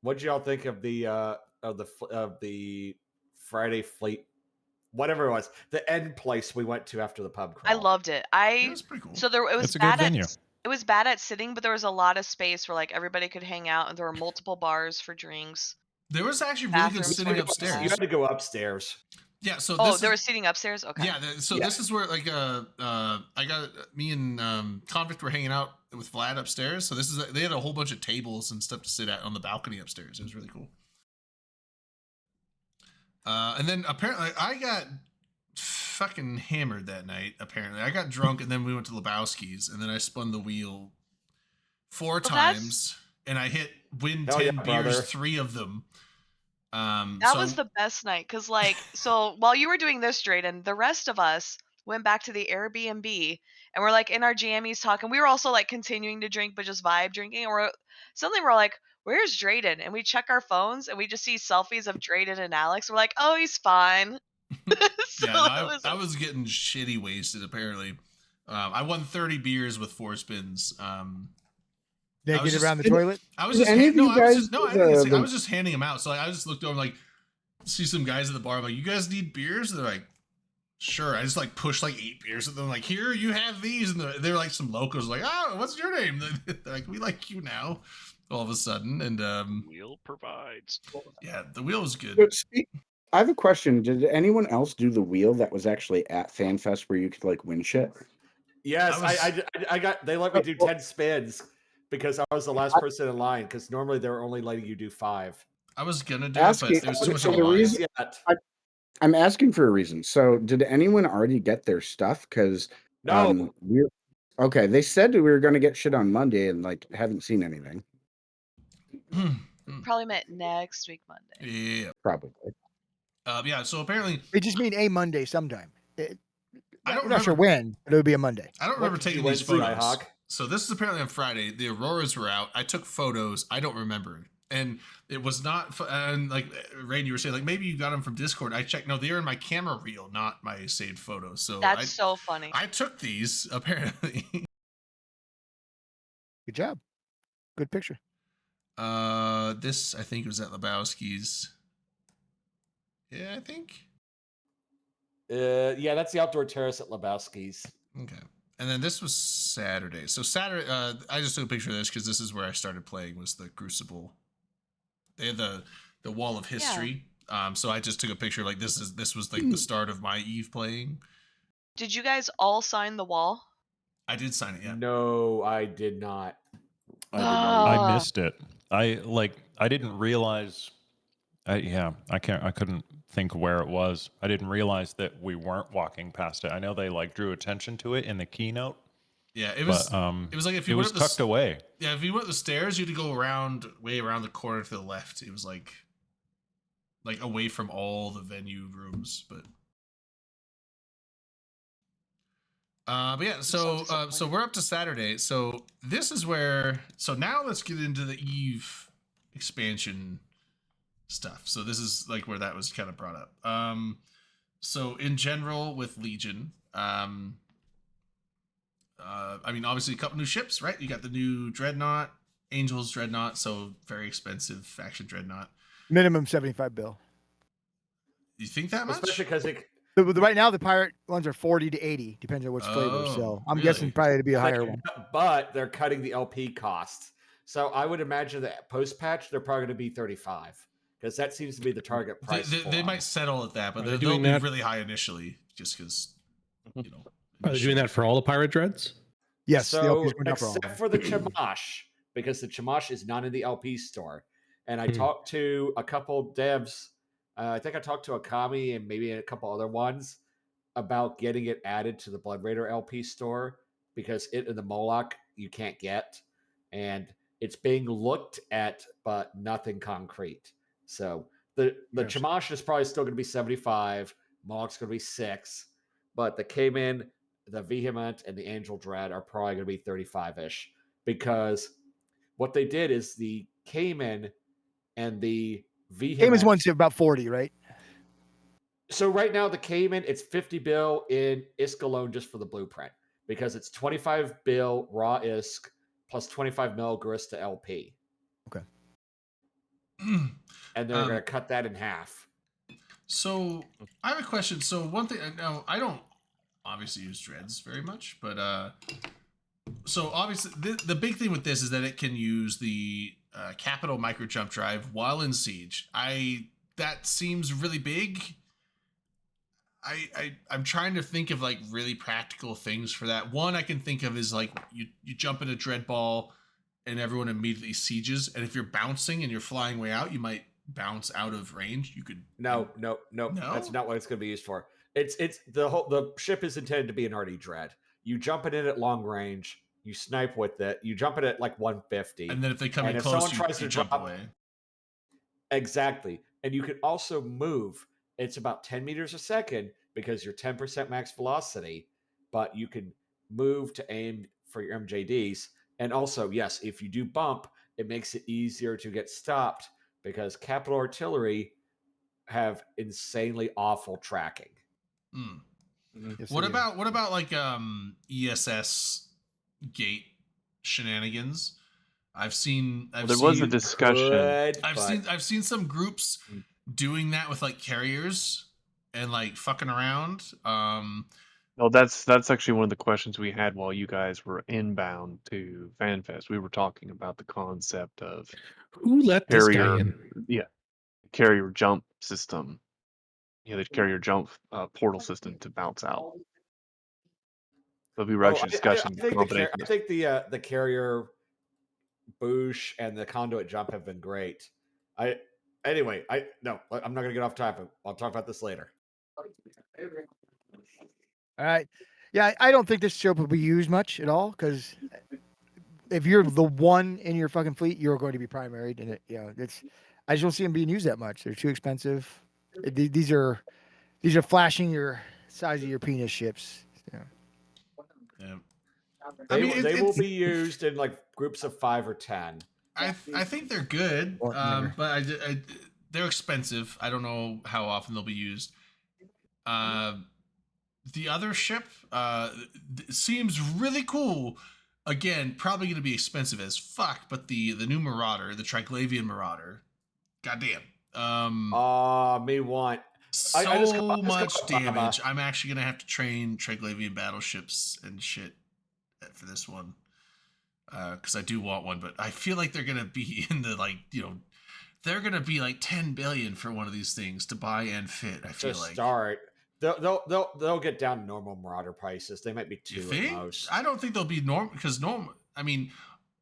What did y'all think of the Friday fleet, whatever it was, the end place we went to after the pub crawl?
I loved it.
It was pretty cool.
So there it was
It's a good
bad
venue.
at it was bad at sitting, but there was a lot of space where like everybody could hang out, and there were multiple bars for drinks.
There was actually really good
Bathrooms
sitting
were
upstairs.
You had to go upstairs.
Yeah, so
Oh,
this
there
is,
was seating upstairs. Okay.
yeah, so this is where like I got me and Convict were hanging out with Vlad upstairs. So this is they had a whole bunch of tables and stuff to sit at on the balcony upstairs. It was really cool. And then apparently I got fucking hammered that night. Apparently I got drunk, and then we went to Lebowski's, and then I spun the wheel 4 times, and I hit win
Hell
10
yeah,
beers,
brother.
3 of them.
That was the best night, because like so while you were doing this, Drayden, the rest of us went back to the Airbnb and we're like in our jammies talking. We were also like continuing to drink, but just vibe drinking. And we're like, where's Drayden? And we check our phones and we just see selfies of Drayden and Alex. We're like, oh, he's fine. So
yeah, no, I was getting shitty wasted. Apparently, I won 30 beers with 4 spins.
They
I was
get
just-
around the toilet.
I was
Did
just
any of
no,
you
I was
guys
just no,
do
I, didn't say,
the-
I was just handing them out. So I just looked over like see some guys at the bar. I'm like, you guys need beers? And they're like, sure. I just like pushed like 8 beers at them. Like, here, you have these. And they're like some locals like, oh, what's your name? They're like, we like you now. All of a sudden, and
Wheel provides.
yeah, the wheel was good.
But I have a question. Did anyone else do the wheel that was actually at FanFest where you could like win shit?
Yes, I got. They let me do 10 spins because I was the last person in line. Because normally they're only letting you do 5.
I was gonna do
Asking,
it, but there's too much
so
on
the
the line.
reason I'm asking for a reason. So did anyone already get their stuff? Because
No.
okay. They said we were going to get shit on Monday, and like haven't seen anything.
Probably met next week Monday.
Yeah,
Probably.
Yeah, so apparently
They just mean a Monday sometime.
I don't
We're not sure
remember
when, but it would be a Monday.
I don't
What
remember
did you
taking
win,
these photos.
Skyhawk?
So this is apparently on Friday. The auroras were out. I took photos. I don't remember, and it was not. And like Rain, you were saying, like maybe you got them from Discord. I checked. No, they were in my camera reel, not my saved photos. So
That's so funny.
I took these apparently.
Good job. Good picture.
This I think was at Lebowski's. Yeah, I think.
Yeah, that's the outdoor terrace at Lebowski's.
Okay. And then this was Saturday. So Saturday, I just took a picture of this because this is where I started playing. Was the Crucible? They had the Wall of History. So I just took a picture. Like this was like the start of my Eve playing.
Did you guys all sign the wall?
I did sign it. Yeah.
No, I did not.
I missed it. I didn't realize. I couldn't think where it was. I didn't realize that we weren't walking past it. I know they like drew attention to it in the keynote.
Yeah, it was. It was like if you went
tucked away.
Yeah, if you went up the stairs, you had to go way around the corner to the left. It was like away from all the venue rooms, but. But yeah, so we're up to Saturday. So this is where. So now let's get into the Eve expansion stuff. So this is like where that was kind of brought up. So in general with Legion, I mean obviously a couple new ships, right? You got the new Dreadnought, Angel's Dreadnought, so very expensive faction Dreadnought.
Minimum 75 bill.
You think that much?
Especially because
right now the pirate ones are 40 to 80, depends on which flavor. So I'm guessing probably to be a higher one.
But they're cutting the LP costs. So I would imagine that post patch they're probably going to be 35 because that seems to be the target price.
They might settle at that, but they'll
doing
be
that?
really high initially, just because you know.
Are they doing that for all the pirate dreads?
Yes, the LP
So
is going down for all of
except
them.
for the Chamash, because the Chamash is not in the LP store. And I
Hmm.
talked to a couple devs. I think I talked to Akami and maybe a couple other ones about getting it added to the Blood Raider LP store because it in the Moloch you can't get, and it's being looked at, but nothing concrete. So the
Yes.
Chamash is probably still going to be 75. Moloch's going to be 6, but the Cayman, the Vehement, and the Angel Dread are probably going to be 35-ish because what they did is the Cayman and the Vehement.
Cayman's one's about 40, right?
So right now the Cayman, it's 50 bill in ISK alone just for the blueprint because it's 25 bill raw ISK plus 25 mil Garista LP.
Okay.
And they're going to cut that in half.
So I have a question. So one thing, now I don't obviously use dreads very much, but so obviously the big thing with this is that it can use the capital micro jump drive while in siege. That seems really big. I'm trying to think of like really practical things for that. One I can think of is like you jump in a dread ball and everyone immediately sieges, and if you're bouncing and you're flying way out, you might bounce out of range. You could
No. That's not what it's going to be used for. It's the ship is intended to be an RD dread. You jump it in at long range, you snipe with it, you jump it at like 150,
and then if they come in
if
close,
someone tries
you
to
jump
drop,
away.
Exactly. And you can also move. It's about 10 meters a second because you're 10% max velocity, but you can move to aim for your MJDs. And also, yes, if you do bump, it makes it easier to get stopped because capital artillery have insanely awful tracking.
Yes,
What
they do.
about like ESS gate shenanigans? I've seen
was a discussion.
I've seen some groups doing that with like carriers and like fucking around.
No, that's actually one of the questions we had while you guys were inbound to FanFest. We were talking about the concept of
Who let this guy in?
Yeah, carrier jump system. The carrier jump portal system to bounce out. So we were actually discussing
I think the carrier boosh and the conduit jump have been great. I'm not going to get off topic. I'll talk about this later.
All right. Yeah, I don't think this ship will be used much at all because if you're the one in your fucking fleet, you're going to be primaried, and I just don't see them being used that much. They're too expensive. These are flashing your size of your penis ships.
Yeah.
They will be used in like groups of 5 or 10.
I think they're good, but they're expensive. I don't know how often they'll be used. The other ship seems really cool. Again, probably going to be expensive as fuck, but the new Marauder, the Triglavian Marauder, goddamn.
Me want
so much damage. I'm actually going to have to train Triglavian battleships and shit for this one. Because I do want one, but I feel like they're going to be in the they're going to be like 10 billion for one of these things to buy and fit. I feel like
start. They'll get down to normal Marauder prices. They might be 2 at most.
I don't think they'll be normal because I mean,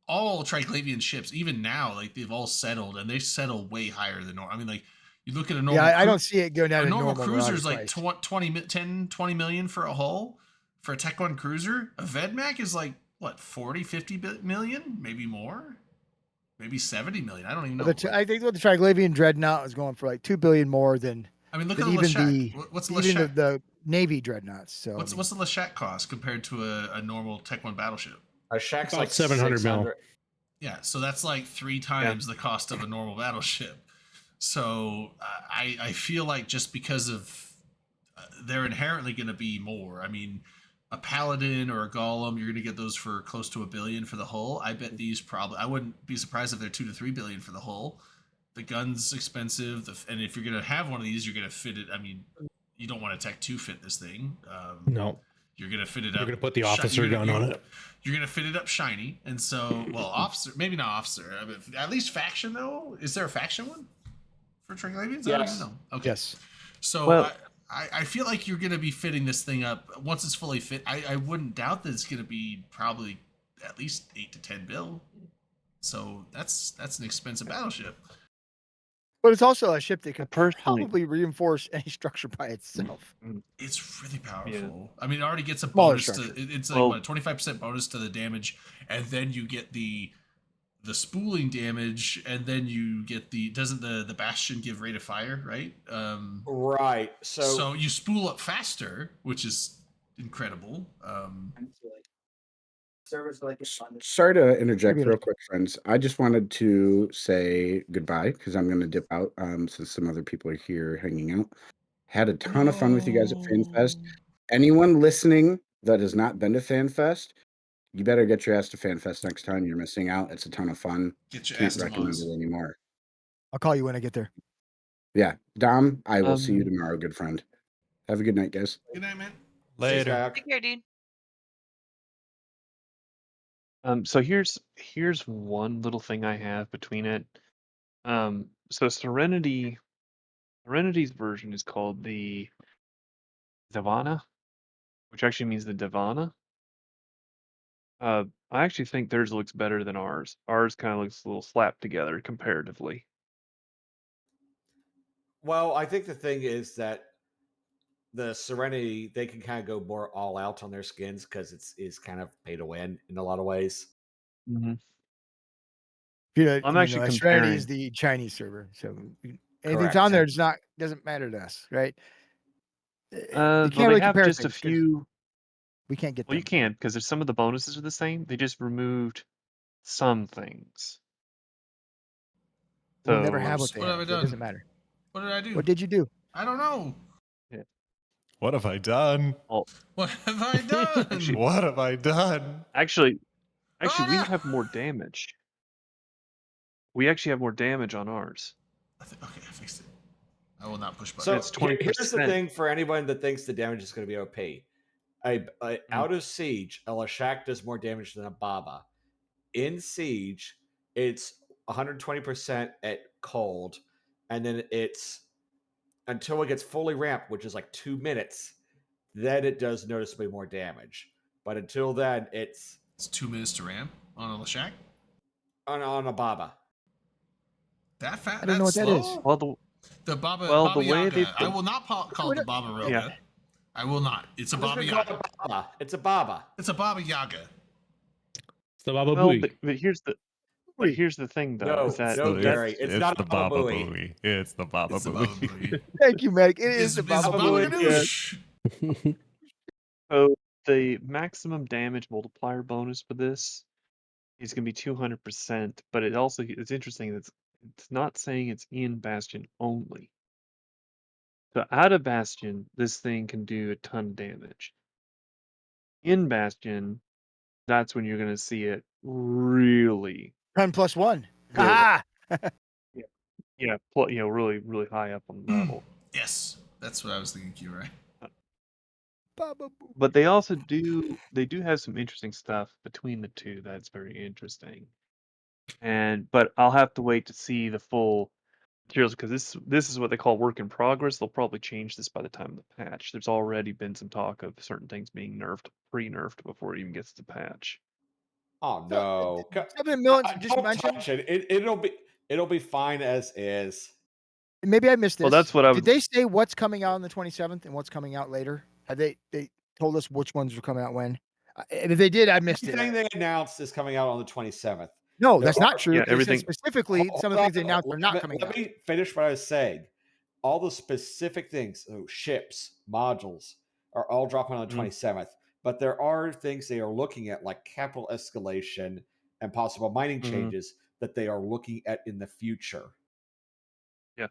all Triglavian ships, even now, like they've all settled and they settle way higher than normal. I mean, like you look at a normal.
Yeah, I don't see it going down.
A
to
normal cruiser is like
price.
20 million for a hull. For a Tech 1 cruiser, a Vedmak is like what 40, 50 million, maybe more, maybe 70 million. I don't even know.
I think what the Triglavian Dreadnought is going for like 2 billion more than.
I mean, look at
what's the Navy Dreadnoughts. So
what's the Leshak cost compared to a normal Tech 1 battleship?
A Shaq's
like 700 mil.
Yeah, so that's like 3 times the cost of a normal battleship. So I feel like just because of they're inherently going to be more. I mean, a Paladin or a Golem, you're going to get those for close to $1 billion for the hull. I bet these I wouldn't be surprised if they're $2 to $3 billion for the hull. The gun's expensive, and if you're going to have one of these, you're going to fit it. I mean, you don't want a Tech 2 fit this thing.
No.
You're gonna fit it up.
You're gonna put the officer gun on it.
You're gonna fit it up shiny, and so officer, maybe not officer, but at least faction though. Is there a faction one for Trinclavians?
Yes.
I don't even know. Okay.
Yes.
So I feel like you're gonna be fitting this thing up once it's fully fit. I wouldn't doubt that it's gonna be probably at least 8 to 10 bill. So that's an expensive battleship.
But it's also a ship that could
Personally,
probably reinforce any structure by itself.
It's really powerful.
Yeah.
I mean, it already gets a
Smaller
bonus to
structure.
it's like what, a 25% bonus to the damage, and then you get the spooling damage, and then you get doesn't the bastion give rate of fire, right?
Right.
So you spool up faster, which is incredible.
Sorry to interject real quick, friends. I just wanted to say goodbye because I'm going to dip out since some other people are here hanging out. Had a ton of fun with you guys at FanFest. Anyone listening that has not been to FanFest, you better get your ass to FanFest next time. You're missing out. It's a ton of fun.
Get your
Can't
ass to
recommend
Moz.
it anymore.
I'll call you when I get there.
Yeah. Dom, I will see you tomorrow, good friend. Have a good night, guys.
Good night, man.
Later.
Take care, dude.
So here's one little thing I have between it. So Serenity's version is called the Divana, which actually means the Divana. I actually think theirs looks better than ours. Ours kind of looks a little slapped together comparatively.
Well, I think the thing is that the Serenity, they can kind of go more all out on their skins because it's kind of pay to win in a lot of ways.
Mm-hmm.
I'm actually Serenity is the Chinese server, so anything's on there doesn't matter to us, right? You can't
Well,
really
they have
compare
just a
things 'cause
few.
we can't get
Well,
them.
you can because there's some of the bonuses are the same. They just removed some things. So
We'll never have what they
What have
have.
I
So it
done?
doesn't matter.
What did I do?
What did you do?
I don't know.
Yeah.
What have I done?
Oh.
What have I done?
What have I done?
Actually,
Oh,
we
no!
have more damage. We actually have more damage on ours.
Okay, I fixed it. I will not push
So
buttons.
It's 20%.
here's the thing for anyone that thinks the damage is going to be OP. Out of Siege, a Lashak does more damage than a Baba. In Siege, it's 120% at cold, and then it's until it gets fully ramped, which is like 2 minutes, then it does noticeably more damage. But until then, it's
2 minutes to ramp on a Lashak?
on a Baba.
That fast?
I don't know what that is.
Well,
the Baba,
well,
Baba
the way
Yaga.
they've
I will not call it the Baba Roga.
Yeah.
I will not. It's a
I'm just
Baba
gonna call
Yaga.
it a Baba. It's a Baba.
It's a Baba Yaga.
It's the Baba
Well,
Booey.
but here's the thing though,
No,
is that
no,
that-
Gary, it's not
the
a Baba
Baba
Booey.
Booey. It's the Baba
It's the Baba
Booey.
Booey.
Thank you, Medic. It
It's
is the
Baba
Baba
Booey,
Booey.
So the maximum damage multiplier bonus for this is going to be 200%, but it's interesting that it's not saying it's in Bastion only. So out of Bastion, this thing can do a ton of damage. In Bastion, that's when you're going to see it really
10+1.
good.
Ah!
Yeah, really, really high up on the level.
Yes, that's what I was thinking, Q, right?
Baba Booey.
But they also do have some interesting stuff between the two that's very interesting. But I'll have to wait to see the full materials because this is what they call work in progress. They'll probably change this by the time of the patch. There's already been some talk of certain things being pre-nerfed before it even gets to the patch.
Oh no!
Something Milton just
Don't
mentioned.
touch it. It'll be fine as is.
Maybe I missed this.
Well, that's what I
Did they say what's coming out on the 27th and what's coming out later? Have they told us which ones are coming out when? And if they did, I missed it.
Everything they announced is coming out on the 27th.
No, that's not true.
Yeah,
They said
everything.
specifically, some of the things they announced are not coming out.
Let me finish what I was saying. All the specific things, so ships, modules, are all dropping on the 27th. But there are things they are looking at, like capital escalation and possible mining changes that they are looking at in the future.
Yeah.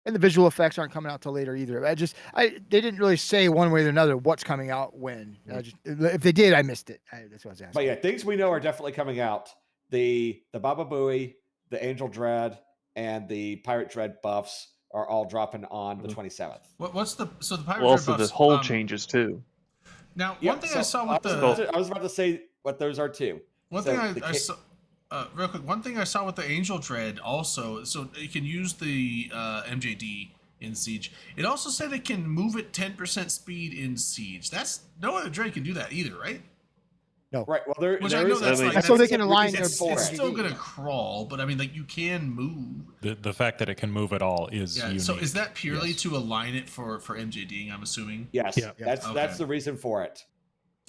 And the visual effects aren't coming out till later either. They didn't really say one way or another what's coming out when. If they did, I missed it. That's what I was asking.
But yeah, things we know are definitely coming out. The Baba Booey, the Angel Dread, and the Pirate Dread buffs are all dropping on the 27th.
What's the pirate
Well,
Dread
also
buffs?
the whole changes too.
Now, one thing I saw with
I was about to say what those are too.
One thing I saw, real quick. One thing I saw with the Angel Dread also, so you can use the MJD in Siege. It also said it can move at 10% speed in Siege. That's no other Dread can do that either, right?
No.
Right. Well,
Which I know that's
so they can align their.
It's still gonna crawl, but I mean, like you can move.
The fact that it can move at all is unique.
So is that purely to align it for MJDing? I'm assuming.
Yes. Yeah. That's the reason for it.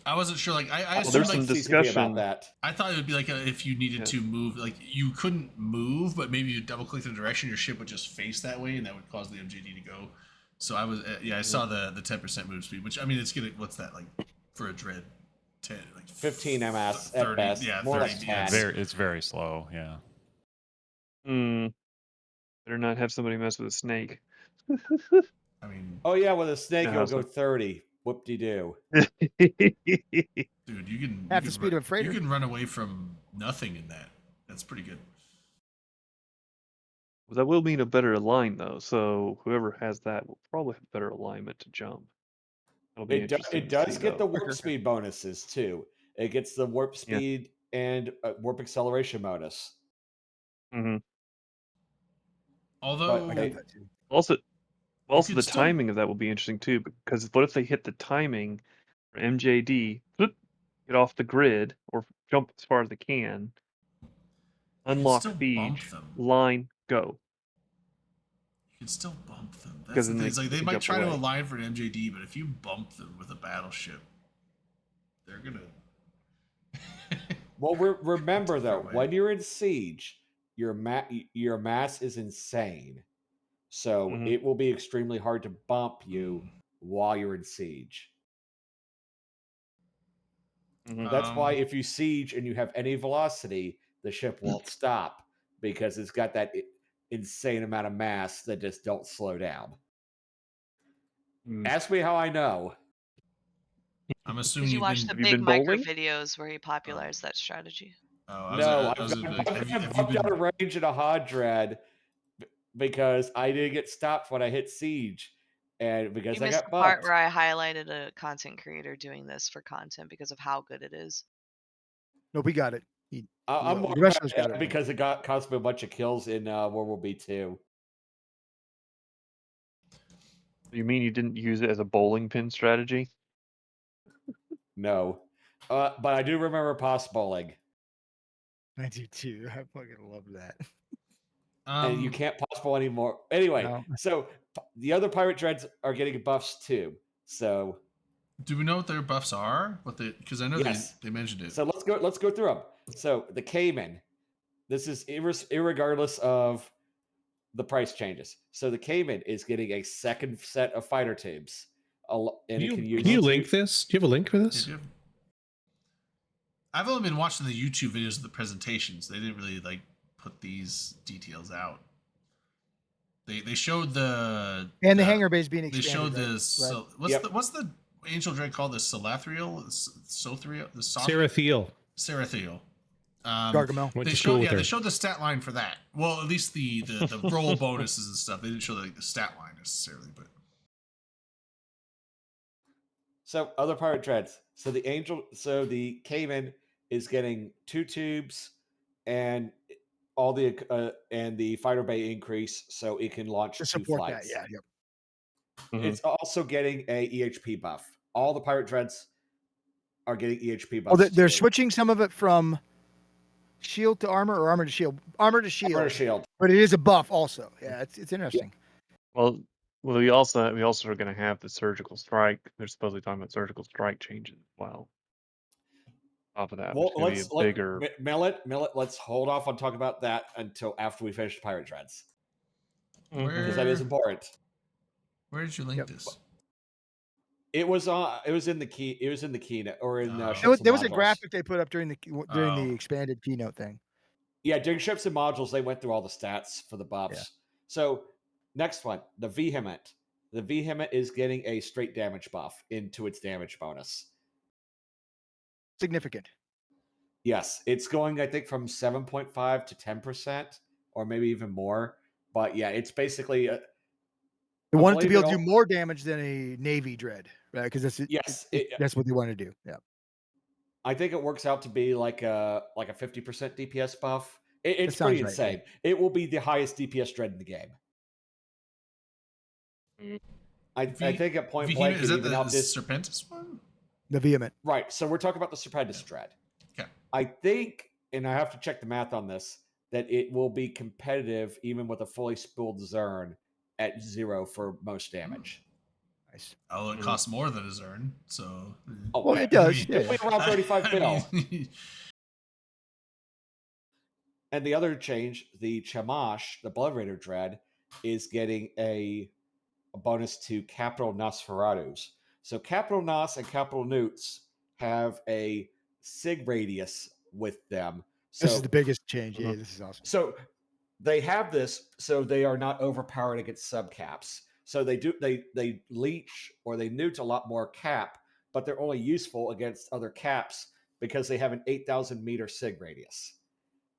I wasn't sure. Like I assumed,
there's
like,
some discussion
about that.
I thought it would be like if you needed to move, like you couldn't move, but maybe you double click the direction, your ship would just face that way, and that would cause the MJD to go. So I was, I saw the 10% move speed, which I mean, it's gonna, what's that like for a Dread? 10, like
15 ms
30,
at best.
Yeah,
more
30
like
10.
It's very slow. Yeah.
Better not have somebody mess with a snake.
I mean,
oh yeah, with a snake it'll go 30. Whoop-de-doo.
Dude, you can
half the speed of a freighter.
You can run away from nothing in that. That's pretty good.
Well, that will mean a better line though. So whoever has that will probably have better alignment to jump.
It does get the warp speed bonuses too. It gets the warp speed and warp acceleration bonus.
Mm-hmm.
Although
also the timing of that will be interesting too, because what if they hit the timing for MJD, get off the grid or jump as far as they can, unlock siege, line, go.
You can still bump them. That's the thing. It's like they might try to align for an MJD, but if you bump them with a battleship, they're gonna.
Well, remember though, when you're in siege, your mass is insane, so it will be extremely hard to bump you while you're in siege. That's why if you siege and you have any velocity, the ship won't stop because it's got that insane amount of mass that just don't slow down. Ask me how I know.
I'm assuming
you watch the big micro videos where he popularized that strategy.
No, I've bumped out a range in a Hod Dread because I didn't get stopped when I hit siege, and because
you
I
missed
got
the part
bumped.
where I highlighted a content creator doing this for content because of how good it is.
No, we got it.
I'm more
got it
because it cost me a bunch of kills in World War B2.
You mean you didn't use it as a bowling pin strategy?
No, but I do remember pos bowling.
I do too. I fucking love that.
And you can't possible anymore. Anyway, so the other pirate dreads are getting buffs too. So,
do we know what their buffs are? What they? Because I know they mentioned it.
So let's go through them. So the Cayman, this is irregardless of the price changes. So the Cayman is getting a second set of fighter tubes, and
can you link this? Do you have a link for this?
Yeah, I've only been watching the YouTube videos of the presentations. They didn't really like put these details out. They showed the
hangar base being expanded.
They showed
right?
this. So what's the Angel Dread called? The Solathriel, the Sarathiel.
Gargamel.
They showed the stat line for that. Well, at least the roll bonuses and stuff. They didn't show the stat line necessarily, but.
So other pirate dreads. So the Cayman is getting 2 tubes and all the and the fighter bay increase, so it can launch 2 flights.
That, yeah,
yep. It's also getting a EHP buff. All the pirate dreads are getting EHP buffs.
They're switching some of it from shield to armor or armor to shield. Armor to shield. But it is a buff also. Yeah, it's interesting.
Well, we also are going to have the surgical strike. They're supposedly talking about surgical strike changes as well. Off of that,
let's bigger. Millet. Let's hold off on talking about that until after we finish pirate dreads, because that is important.
Where did you link this?
It was in the key. It was in the keynote or in.
There was a graphic they put up during the expanded keynote thing.
Yeah, during ships and modules, they went through all the stats for the buffs. Yeah. So next one, the Vehement. The Vehement is getting a straight damage buff into its damage bonus.
Significant.
Yes, it's going, I think, from 7.5 to 10%, or maybe even more. But yeah, it's basically
they wanted to be able to do more damage than a Navy Dread, right? Because
Yes,
that's what they want to do. Yeah.
I think it works out to be like a 50% DPS buff. It's
sounds
pretty
right,
insane.
yeah.
It will be the highest DPS dread in the game. I think at point blank
is
it
that
even
the
outdid
Serpentis one?
The Vehement.
Right. So we're talking about the Serpentis dread.
Okay.
I think, and I have to check the math on this, that it will be competitive even with a fully spooled Zern at 0 for most damage.
Nice.
Oh, it costs more than a Zern, so.
Oh,
well, it does.
It'll be around 35 bill. And the other change, the Chamash, the Blood Raider Dread, is getting a bonus to Capital Nosferatus. So Capital Nos and Capital Newts have a sig radius with them. So
This is the biggest change. Yeah, this is awesome.
So they have this, so they are not overpowered against subcaps. So they leech or they newt a lot more cap, but they're only useful against other caps because they have an 8,000 meter sig radius.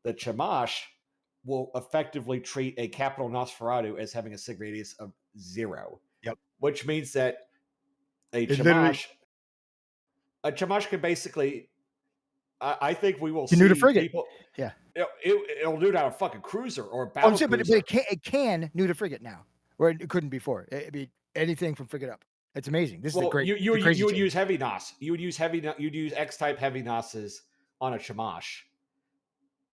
The Chamash will effectively treat a Capital Nosferatu as having a sig radius of 0.
Yep.
Which means that a
It
Chamash can basically, I think we will
can
see
new to frigate.
people.
Yeah.
It'll do it out of a fucking cruiser or a
Oh,
battle
I'm saying, but
cruiser.
it can new to frigate now, where it couldn't before. It'd be anything from frigate up. It's amazing. This is a great.
You would
crazy
use heavy Nos. You'd use X type heavy Nosses on a Chamash,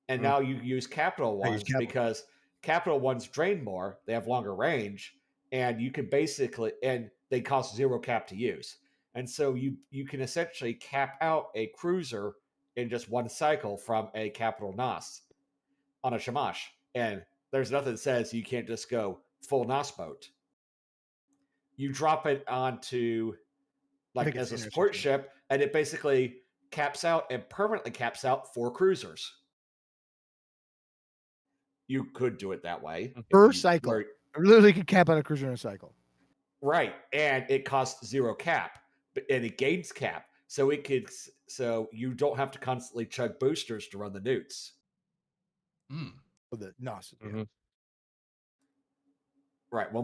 and now you use capital ones because capital ones drain more. They have longer range, and you can basically and they cost 0 cap to use. And so you can essentially cap out a cruiser in just one cycle from a capital Nos on a Shamash. And there's nothing that says you can't just go full Nos boat. You drop it onto like as a support ship, and it basically caps out and permanently caps out 4 cruisers. You could do it that way.
Per cycle. I literally could cap out a cruiser in a cycle.
Right. And it costs 0 cap, and it gains cap. So you don't have to constantly chug boosters to run the newts.
For the NOS.
Right. Well,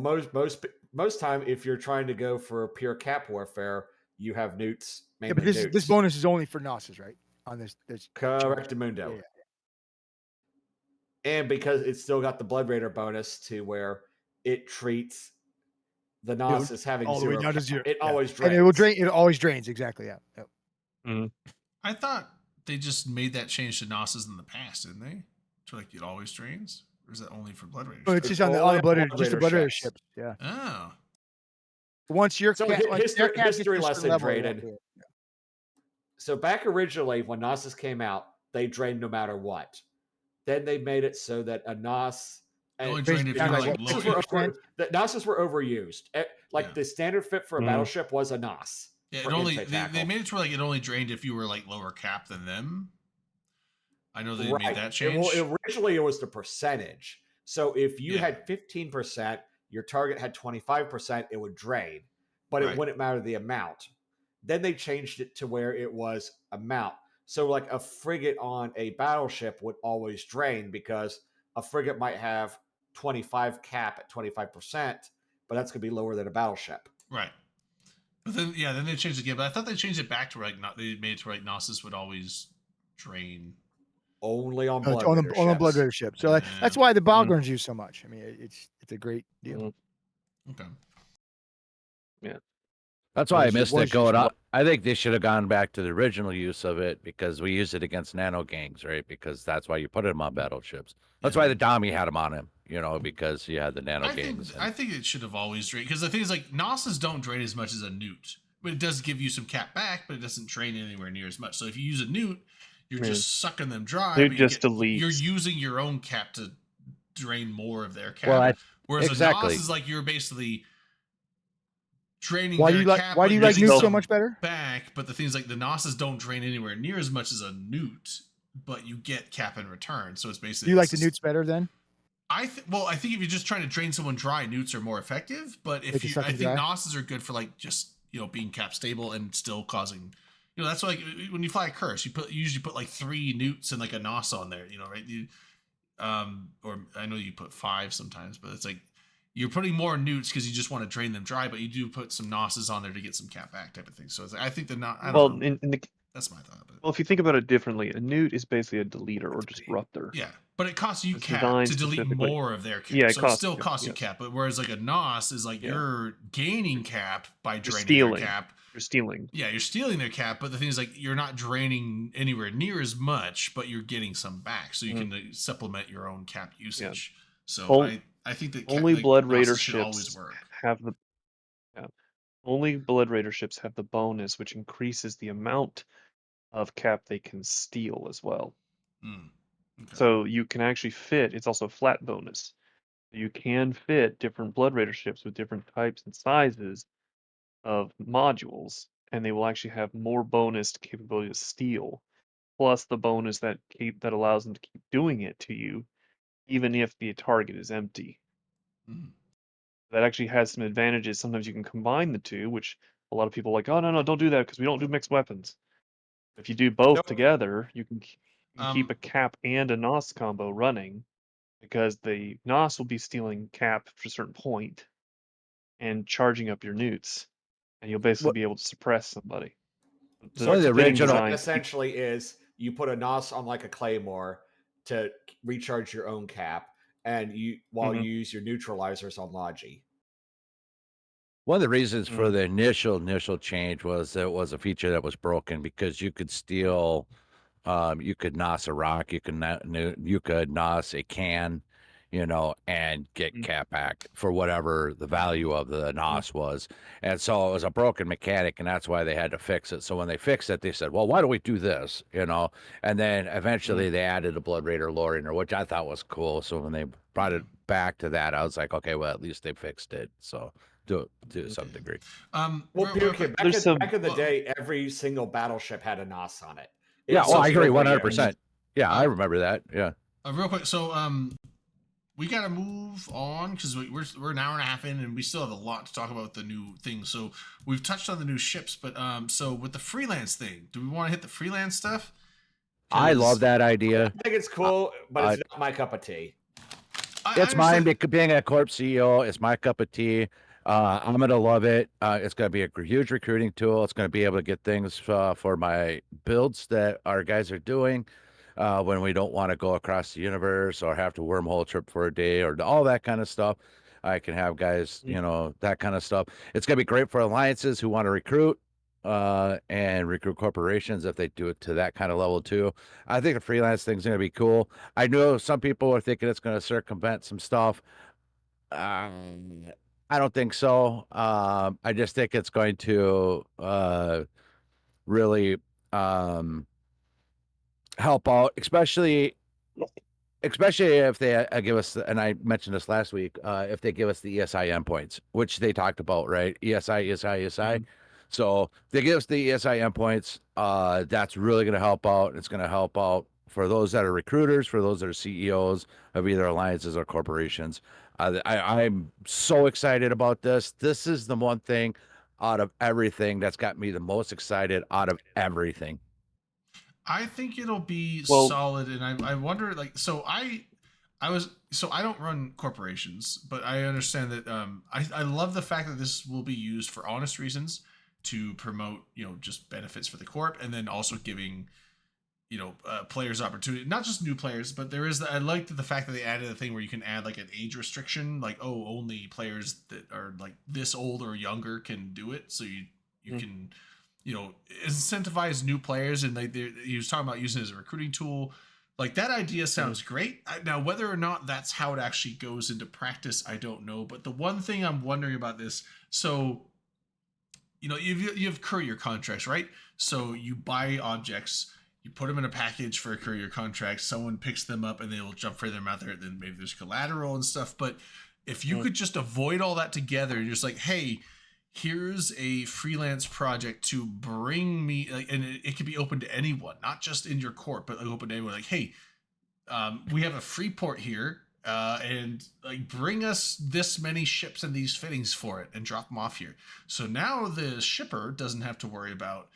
most time, if you're trying to go for pure cap warfare, you have newts.
Yeah, but this bonus is only for NOSes, right? On this
Correctamundo. Yeah. And because it's still got the Blood Raider bonus to where it treats the NOS as having
all the way
0
down to
cap.
0.
It always drains.
And it will drain. It always drains. Exactly. Yeah. Yep.
I thought they just made that change to Nosses in the past, didn't they? To like it always drains, or is that only for Blood Raiders?
Oh, it's just on the Blood Raider, just the Blood Raider ships. Yeah.
Oh.
Once your
history lesson, Drayden. So back originally when Nosses came out, they drained no matter what. Then they made it so that a Nos
only drained if you like
the Nosses were overused. The standard fit for a battleship was a Nos.
Yeah, it only they made it to where like it only drained if you were like lower cap than them. I know they made that change.
Originally, it was the percentage. So if you had 15%, your target had 25%, it would drain, but it wouldn't matter the amount. Then they changed it to where it was amount. So like a frigate on a battleship would always drain because a frigate might have 25 cap at 25%, but that's going to be lower than a battleship.
Right. But then, then they changed it again. But I thought they changed it back to like they made it to like Nosses would always drain.
Only on
Blood Raider ships. So that's why the Balgorns use so much. I mean, it's a great deal.
Okay.
Yeah.
That's why I missed it going up. I think they should have gone back to the original use of it because we used it against nano gangs, right? Because that's why you put them on battleships. That's why the Dami had them on him, because you had the nano gangs.
I think it should have always drained because the thing is like Nosses don't drain as much as a newt, but it does give you some cap back, but it doesn't drain anywhere near as much. So if you use a newt, you're just sucking them dry. You're using your own cap to drain more of their cap. Whereas a Nos is like you're basically draining their cap.
Why do you like newts so much better?
Back, but the thing is like the Nosses don't drain anywhere near as much as a newt, but you get cap in return. So it's basically.
Do you like the newts better then?
I think if you're just trying to drain someone dry, newts are more effective. But I think Nosses are good for like just being cap stable and still causing. That's why like when you fly a curse, you usually put like 3 newts and like a Nos on there, right? Or I know you put 5 sometimes, but it's like you're putting more newts because you just want to drain them dry, but you do put some nosses on there to get some cap back type of thing. So I think I don't know. That's my thought.
Well, if you think about it differently, a newt is basically a deleter or disruptor.
Yeah, but it costs you
It's
cap
designed
to delete
specifically.
more of their cap.
Yeah,
so it still costs you
yes.
cap. But whereas like a nos is like you're gaining cap by draining
stealing.
their cap.
You're stealing.
Yeah, you're stealing their cap. But the thing is, like, you're not draining anywhere near as much, but you're getting some back, so you can supplement your own cap usage. So I think that
only Blood Raider
should always
ships
work.
have the only Blood Raider ships have the bonus, which increases the amount of cap they can steal as well.
Okay.
So you can actually fit. It's also a flat bonus. You can fit different Blood Raider ships with different types and sizes of modules, and they will actually have more bonus capability to steal, plus the bonus that allows them to keep doing it to you, even if the target is empty. That actually has some advantages. Sometimes you can combine the two, which a lot of people are like, oh no, don't do that because we don't do mixed weapons. If you do both together, you can keep a cap and a NOS combo running, because the NOS will be stealing cap for a certain point and charging up your newts, and you'll basically be able to suppress somebody.
So the original essentially is you put a NOS on like a claymore to recharge your own cap, and you you use your neutralizers on Logi.
One of the reasons for the initial change was it was a feature that was broken, because you could steal, you could NOS a rock, you could NOS a can, and get cap back for whatever the value of the NOS was. And so it was a broken mechanic, and that's why they had to fix it. So when they fixed it, they said, well, why don't we do this? And then eventually they added a Blood Raider lore in there, which I thought was cool. So when they brought it back to that, I was like, okay, well, at least they fixed it. So to some degree.
Well, back in the day, every single battleship had a NOS on it.
I agree 100%. Yeah, I remember that. Yeah.
Real quick, so we gotta move on because we're an hour and a half in, and we still have a lot to talk about the new things. So we've touched on the new ships, but so with the freelance thing, do we want to hit the freelance stuff?
I love that idea.
I think it's cool, but it's not my cup of tea.
It's mine. Being a corp CEO, it's my cup of tea. I'm gonna love it. It's gonna be a huge recruiting tool. It's gonna be able to get things for my builds that our guys are doing when we don't want to go across the universe or have to wormhole trip for a day or all that kind of stuff. I can have guys, that kind of stuff. It's gonna be great for alliances who want to recruit and recruit corporations if they do it to that kind of level too. I think the freelance thing's gonna be cool. I know some people are thinking it's gonna circumvent some stuff. I don't think so. I just think it's going to really help out, especially if they give us, and I mentioned this last week, if they give us the ESI endpoints, which they talked about, right? ESI. So they give us the ESI endpoints. That's really going to help out. It's going to help out for those that are recruiters, for those that are CEOs of either alliances or corporations. I'm so excited about this. This is the one thing out of everything that's got me the most excited out of everything.
I think it'll be solid, and I wonder, like, I don't run corporations, but I understand that I love the fact that this will be used for honest reasons to promote, just benefits for the corp, and then also giving players opportunity, not just new players, but I liked the fact that they added a thing where you can add like an age restriction, like, only players that are like this old or younger can do it, so you can incentivize new players. And he was talking about using it as a recruiting tool. Like, that idea sounds great. Now, whether or not that's how it actually goes into practice, I don't know. But the one thing I'm wondering about this, so you have courier contracts, right? So you buy objects, you put them in a package for a courier contract, someone picks them up and they will jump for them out there, then maybe there's collateral and stuff. But if you could just avoid all that together, you're just like, hey, here's a freelance project to bring me, like, and it could be open to anyone, not just in your corp, but like open to anyone. Like, hey, we have a free port here, and like, bring us this many ships and these fittings for it, and drop them off here. So now the shipper doesn't have to worry about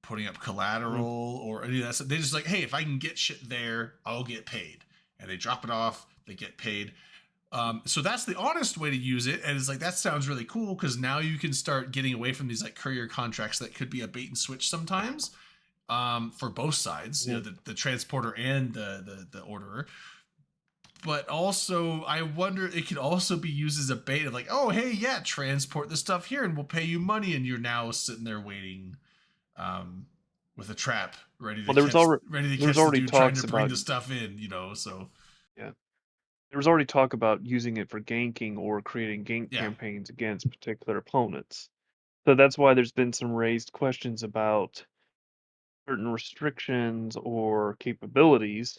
putting up collateral or any of that stuff. They just like, hey, if I can get shit there, I'll get paid, and they drop it off, they get paid. So that's the honest way to use it, and it's like that sounds really cool because now you can start getting away from these like courier contracts that could be a bait and switch sometimes, for both sides, you know, the transporter and the orderer. But also, I wonder it could also be used as a bait of like, oh hey, yeah, transport the stuff here, and we'll pay you money, and you're now sitting there waiting, with a trap ready to
Well,
catch
there's
the
already
dude trying
talks
to bring
about
the stuff in, you know. So
yeah. There was already talk about using it for ganking or creating gank
yeah,
campaigns against particular opponents. So that's why there's been some raised questions about certain restrictions or capabilities,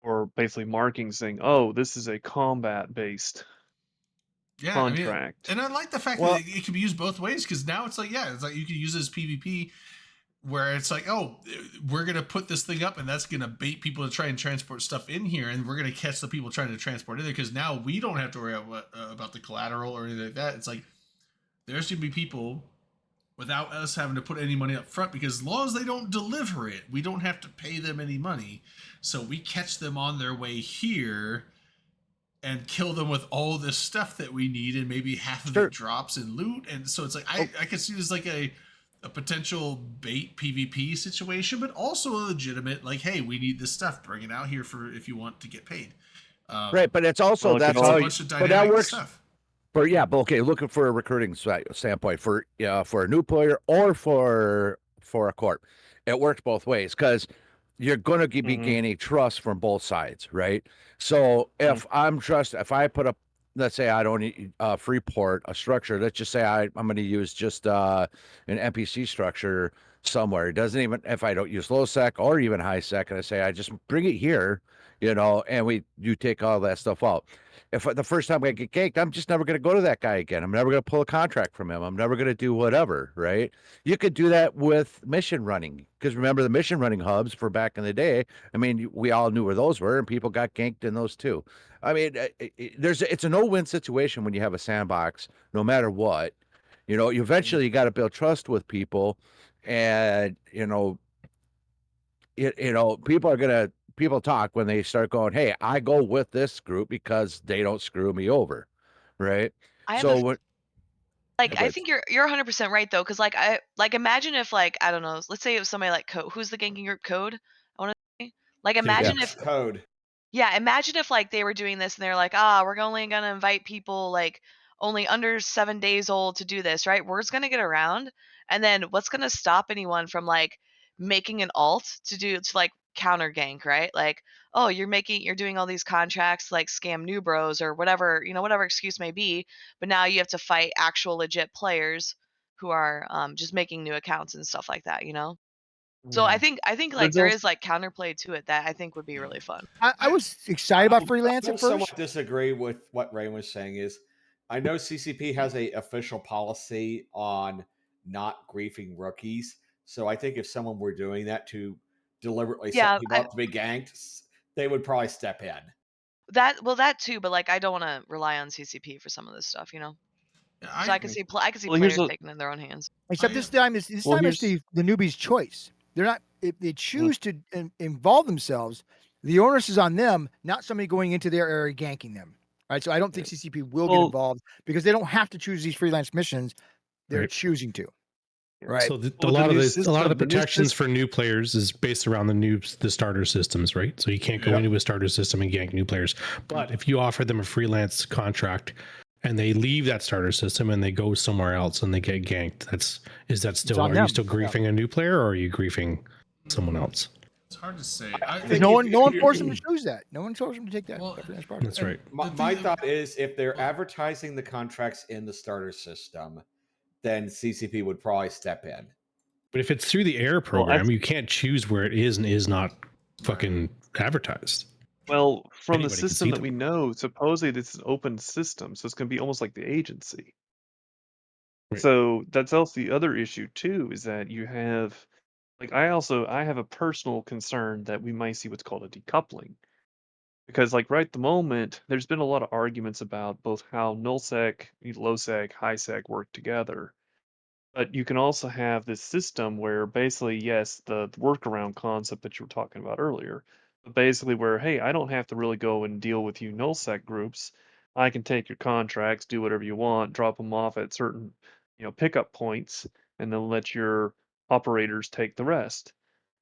or basically marking saying, "Oh, this is a combat-based
yeah. I mean,
contract."
and I like the fact
Well,
that it can be used both ways because now it's like, yeah, it's like you can use it as PvP where it's like, oh, we're gonna put this thing up and that's gonna bait people to try and transport stuff in here, and we're gonna catch the people trying to transport in there because now we don't have to worry about the collateral or anything like that. It's like there's gonna be people without us having to put any money up front because as long as they don't deliver it, we don't have to pay them any money. So we catch them on their way here and kill them with all this stuff that we need, and maybe half of it drops in loot. And so it's like I could see this like a potential bait PvP situation, but also a legitimate like, hey, we need this stuff, bring it out here for if you want to get paid.
Right, but it's also
Well,
that's
it's
how
a bunch of
but that
dynamic
works
stuff.
for but okay, looking for a recruiting standpoint for a new player or for a corp, it works both ways because you're going to be gaining trust from both sides, right? So if if I put up, let's say I don't need Freeport a structure, let's just say I'm going to use just an NPC structure somewhere. It doesn't even if I don't use low sec or even high sec, and I say I just bring it here, and you take all that stuff out. If the first time I get ganked, I'm just never going to go to that guy again. I'm never going to pull a contract from him. I'm never going to do whatever, right? You could do that with mission running because remember the mission running hubs for back in the day. I mean, we all knew where those were, and people got ganked in those too. I mean, it's a no-win situation when you have a sandbox, no matter what. You eventually you got to build trust with people, and people talk when they start going, hey, I go with this group because they don't screw me over, right?
I have
So
this
what
like I
but
think you're 100% right though, because like imagine if like I don't know, let's say it was somebody like Code, who's the ganking group Code? I want to say like
yeah,
imagine if
Code.
yeah, imagine if like they were doing this and they're like, we're only gonna invite people like only under 7 days old to do this, right? Word's gonna get around, and then what's gonna stop anyone from like making an alt to like counter gank, right? Like, oh, you're doing all these contracts like scam new bros or whatever, whatever excuse may be, but now you have to fight actual legit players who are just making new accounts and stuff like that, So
yeah.
I think
But
like
it's
there
also
is like counterplay to it that I think would be really fun.
I was excited about freelance
I
at
will
first.
somewhat disagree with what Ray was saying. Is I know CCP has a official policy on not griefing rookies, so I think if someone were doing that to deliberately set
Yeah,
people up to be ganked, they would probably step in.
that too, but like I don't want to rely on CCP for some of this stuff, So I can see
well, here's
players
a
taking it in their own hands.
Except this time is
well,
it's
here's
the newbie's choice. They're not if they choose to involve themselves, the onus is on them, not somebody going into their area ganking them. Right. So I don't think CCP will get
well,
involved because they don't have to choose these freelance missions. They're
Right.
choosing to.
yeah.
Right.
So a
Well, with
lot of
new
the
system, the new
protections
system,
for new players is based around the starter systems, right? So you can't go into a starter system and gank new players. But if you offer them a freelance contract and they leave that starter system and they go somewhere else and they get ganked, is that still
on
are you
them.
still griefing a new player or are you griefing someone else?
It's hard to say.
I
Because
think
no
if
one
you're-
forced them to choose that. No one forced them to take that
Well,
freelance project.
That's right.
My thought is if they're advertising the contracts in the starter system, then CCP would probably step in.
But if it's through the air program, you can't choose where it is and is not fucking advertised.
well, from the
Anybody can
system
see
that
them.
we know, supposedly this is an open system, so it's going to be almost like the agency.
Right.
So that's also the other issue too, is that you have, like, I have a personal concern that we might see what's called a decoupling. Because like right at the moment, there's been a lot of arguments about both how nullsec, lowsec, highsec work together. But you can also have this system where basically, yes, the workaround concept that you were talking about earlier, but basically where, hey, I don't have to really go and deal with you nullsec groups. I can take your contracts, do whatever you want, drop them off at certain, pickup points, and then let your operators take the rest.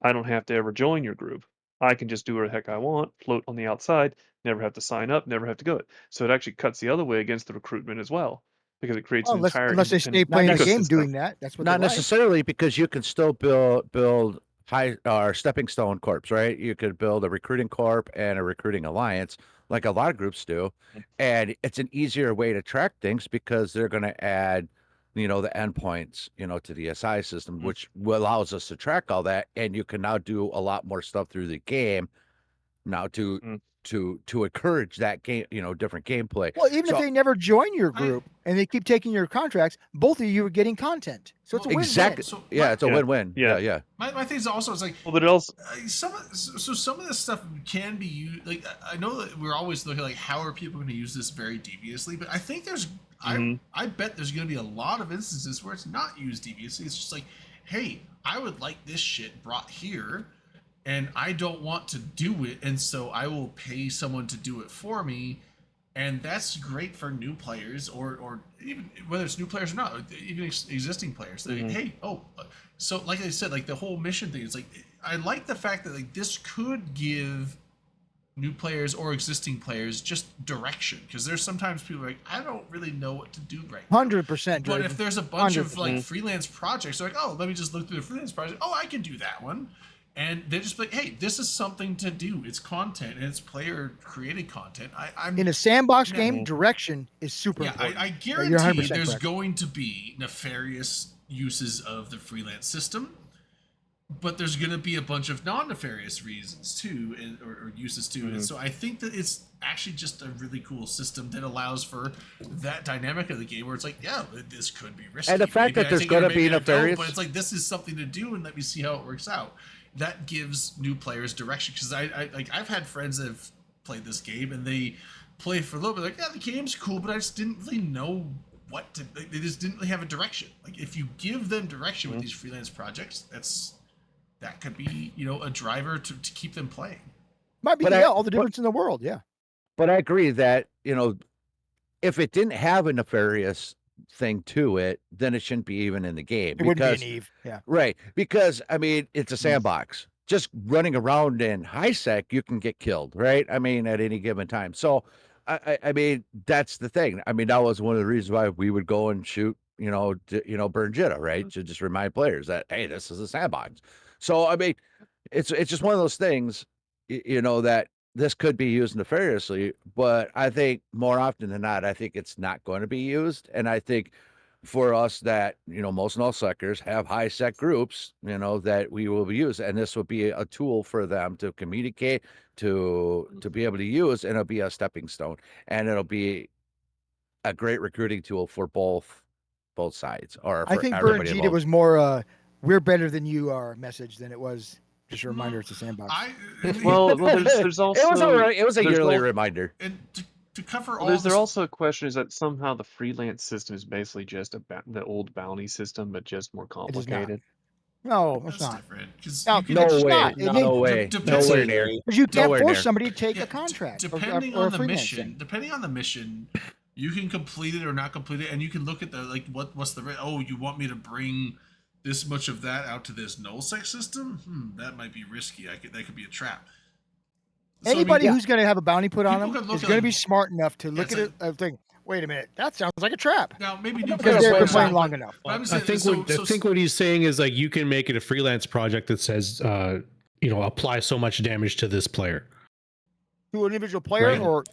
I don't have to ever join your group. I can just do whatever the heck I want, float on the outside, never have to sign up, never have to go. So it actually cuts the other way against the recruitment as well, because it creates
Well,
an entire
unless they stay
independent
playing the
necess-
game
ecosystem.
doing that. That's what
Not
they like.
necessarily, because you can still build high or stepping stone corps, right? You could build a recruiting corp and a recruiting alliance, like a lot of groups do, and it's an easier way to track things because they're going to add, the endpoints, to the SI system, which allows us to track all that, and you can now do a lot more stuff through the game now to encourage that game, different gameplay.
Well, even if
So
they never join your group and they keep taking your contracts, both of you are getting content. So it's a win-win.
exactly, yeah, it's a win-win. Yeah.
My thing is also, it's like,
well, but it also
some of this stuff can be used. Like, I know that we're always looking like, how are people going to use this very deviously? But I think there's, I bet there's going to be a lot of instances where it's not used deviously. It's just like, hey, I would like this shit brought here, and I don't want to do it, and so I will pay someone to do it for me. And that's great for new players, or even whether it's new players or not, even existing players. They, hey, so like I said, like the whole mission thing, it's like, I like the fact that like this could give new players or existing players just direction, because there's sometimes people are like, I don't really know what to do right now.
100%.
But if there's a bunch of
100%.
like freelance projects, they're like, oh, let me just look through the freelance project. Oh, I can do that one. And they're just like, hey, this is something to do. It's content, and it's player-created content. I'm
in a sandbox game, direction is super important.
I
You're
guarantee
100%
there's
correct.
going to be nefarious uses of the freelance system, but there's going to be a bunch of non-nefarious reasons too, or uses too. And so I think that it's actually just a really cool system that allows for that dynamic of the game, where it's like, yeah, this could be risky.
And the fact that there's going to be nefarious,
but it's like, this is something to do, and let me see how it works out. That gives new players direction, because I've had friends that have played this game and they play for a little bit, like, yeah, the game's cool, but I just didn't really know what to. They just didn't really have a direction. Like, if you give them direction with these freelance projects, that could be, a driver to keep them playing.
Might be all the difference in the world, yeah.
But I agree that if it didn't have a nefarious thing to it, then it shouldn't be even in the game.
It wouldn't be an Eve, yeah.
Right, because I mean, it's a sandbox. Just running around in high sec, you can get killed, right? I mean, at any given time. So, I mean, that's the thing. I mean, that was one of the reasons why we would go and shoot, burn Jitta, right? To just remind players that, hey, this is a sandbox. So, I mean, it's just one of those things, that this could be used nefariously, but I think more often than not, I think it's not going to be used. And I think for us that, most null suckers have high sec groups, that we will use, and this will be a tool for them to communicate, to be able to use, and it'll be a stepping stone, and it'll be a great recruiting tool for both sides, or for
I think
everybody
Burn
involved.
was more we're better than you are message than it was just a reminder it's a sandbox.
Well, there's also
it was a yearly reminder.
And to cover all
there's there also a question is that somehow the freelance system is basically just the old bounty system, but just more complicated.
No, it's not.
No way. No way. Nowhere near.
Because you can't
Nowhere
force
near.
somebody to take a contract.
Depending
or
on
a
the
freelance
mission,
thing.
you can complete it or not complete it, and you can look at the what's the you want me to bring this much of that out to this null sec system? That might be risky. That could be a trap.
Anybody who's going to have a bounty put on them is going to be
like-
smart enough to look at it and think, wait a minute, that sounds like a trap.
Now maybe new
Because
players
they're
might
been playing
not,
long
but-
enough.
but I'm
I
saying,
think what he's saying is, like, you can make it a freelance project that says, apply so much damage to this player.
To an individual player,
Right.
or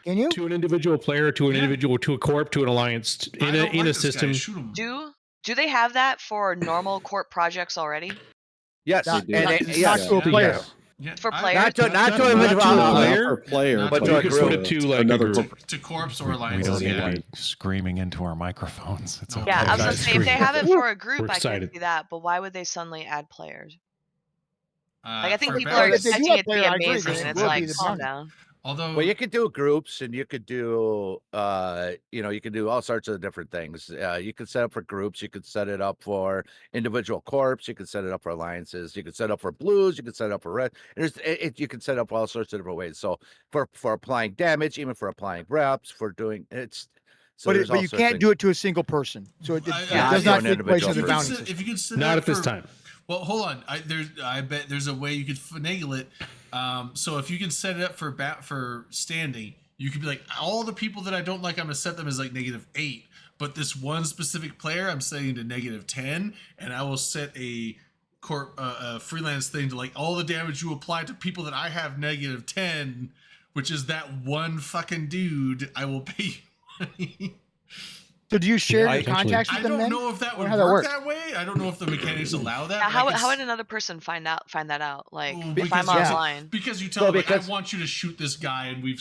can you?
To an individual player, to an individual, to a corp, to an alliance, in a system.
Do they have that for normal corp projects already?
Yes,
Not-
and
not-
yes,
not to a player.
For players?
not to
Not
a
player,
player,
but
you
to a
could put it
group.
to like
Another
a group.
corp.
to corps or
We
alliances.
don't need to be screaming into our microphones. It's okay.
Yeah, I was gonna say if they have it for a
We're
group, I can
excited.
see that. But why would they suddenly add players? Like I think
for
people are
balance.
If they do
expecting
have
it to be
player, I agree,
amazing,
then
and
it
it's
will
like
be the
calm
bounty.
down.
Although,
well, you could do groups, and you could do, you could do all sorts of different things. You could set up for groups. You could set it up for individual corps. You could set it up for alliances. You could set up for blues. You could set it up for red. You can set up all sorts of different ways. So for applying damage, even for applying reps, for doing it's. So
but you can't do it to a single person. So it does not take place in the bounty system.
if you could set
Not
up
at this
for-
time.
Well, hold on. I bet there's a way you could finagle it. So if you can set it up for standing, you could be like, all the people that I don't like, I'm gonna set them as like -8. But this one specific player, I'm setting to -10, and I will set a freelance thing to like all the damage you apply to people that I have -10, which is that one fucking dude. I will pay you money.
So do you share your
potentially.
contacts with
I
them
don't
then?
know if that
Or
would
how that
work
works?
that way. I don't know if the mechanics allow that.
Yeah,
but I
how
could
would another person find that out? Like
Well,
if I'm
because-
online.
Because you tell them, like, I want you to shoot this guy, and we've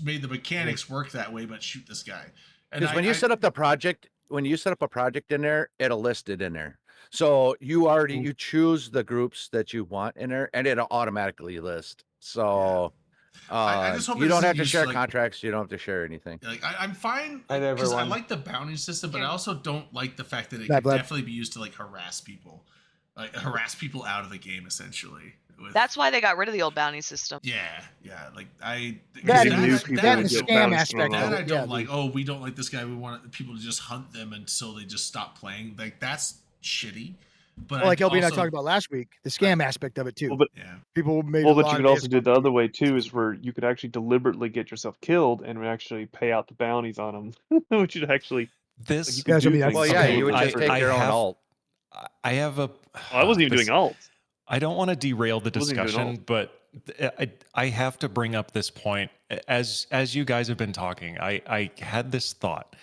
made the mechanics work that way, but shoot this guy.
Because when you set up the project, when you set up a project in there, it'll list it in there. So you choose the groups that you want in there, and it'll automatically list. So
I just hope
you
it
don't
isn't
have to
used
share
like-
contracts. You don't have to share anything.
Like I'm fine
Hi,
because I
everyone.
like the bounty system, but I also don't like the fact that it
Blah,
could
blah.
definitely be used to like harass people out of the game essentially.
That's why they got rid of the old bounty system.
Yeah, like
That
you
and
knew
the
people
that
would
and the
get
scam
bounced
aspect
around.
of
that I
it.
don't
Yeah,
like. Oh, we don't like this guy. We want people to just hunt them until they just stop playing. Like that's shitty. But
well, like LB and I
also-
talked about last week, the scam aspect of it too.
Well, but
Yeah.
People made
well,
a
but
lot
you
of
could also
it.
do it the other way too, is where you could actually deliberately get yourself killed and actually pay out the bounties on them, which would actually
This
you could
Guys, I
do
mean,
things
Well,
to
yeah,
Okay,
you would
deliberately
just
trigger
take
it.
your own
have-
alt.
I have a.
I wasn't even
this-
doing alt.
I don't want to derail the
I wasn't even doing
discussion, but I have to bring up this point. As you guys have been talking, I had this thought: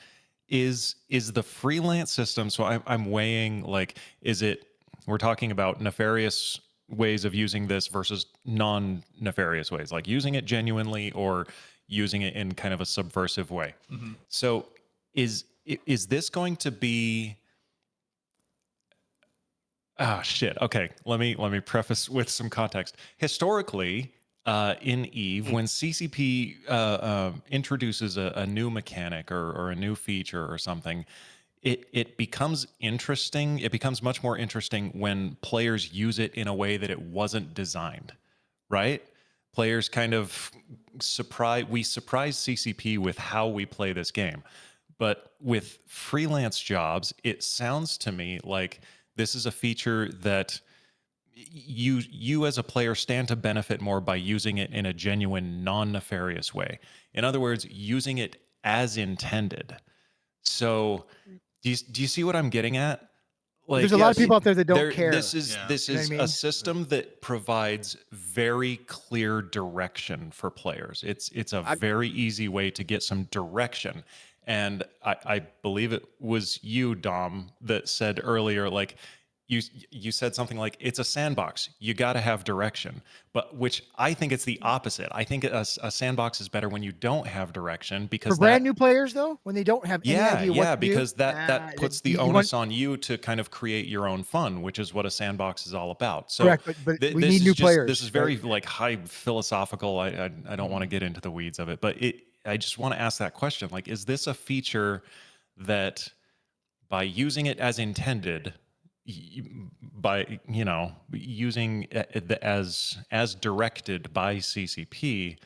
is the freelance system? So I'm weighing like, is it? We're talking about nefarious ways of using this versus non-nefarious ways, like using it genuinely or using it in kind of a subversive way.
Mhm.
So is this going to be? Ah, shit. Okay, let me preface with some context. Historically, in Eve, when CCP introduces a new mechanic or a new feature or something, it becomes interesting. It becomes much more interesting when players use it in a way that it wasn't designed, right? Players kind of surprise CCP with how we play this game. But with freelance jobs, it sounds to me like this is a feature that you as a player stand to benefit more by using it in a genuine, non-nefarious way. In other words, using it as intended. So do you see what I'm getting at? Like,
There's a lot of people out there that don't care.
This is
Yeah.
this
You know
is
what I mean?
a system that provides very clear direction for players. It's a very easy way to get some direction. And I believe it was you, Dom, that said earlier, like you said something like it's a sandbox. You got to have direction, but which I think it's the opposite. I think a sandbox is better when you don't have direction because
For brand new players though, when they don't have any idea what to do,
because that puts the
you
onus
want-
on you to kind of create your own fun, which is what a sandbox is all about. So
Correct, but we need new players,
This is very
right?
like high philosophical. I don't want to get into the weeds of it, but I just want to ask that question. Like, is this a feature that by using it as intended, by using it as directed by CCP,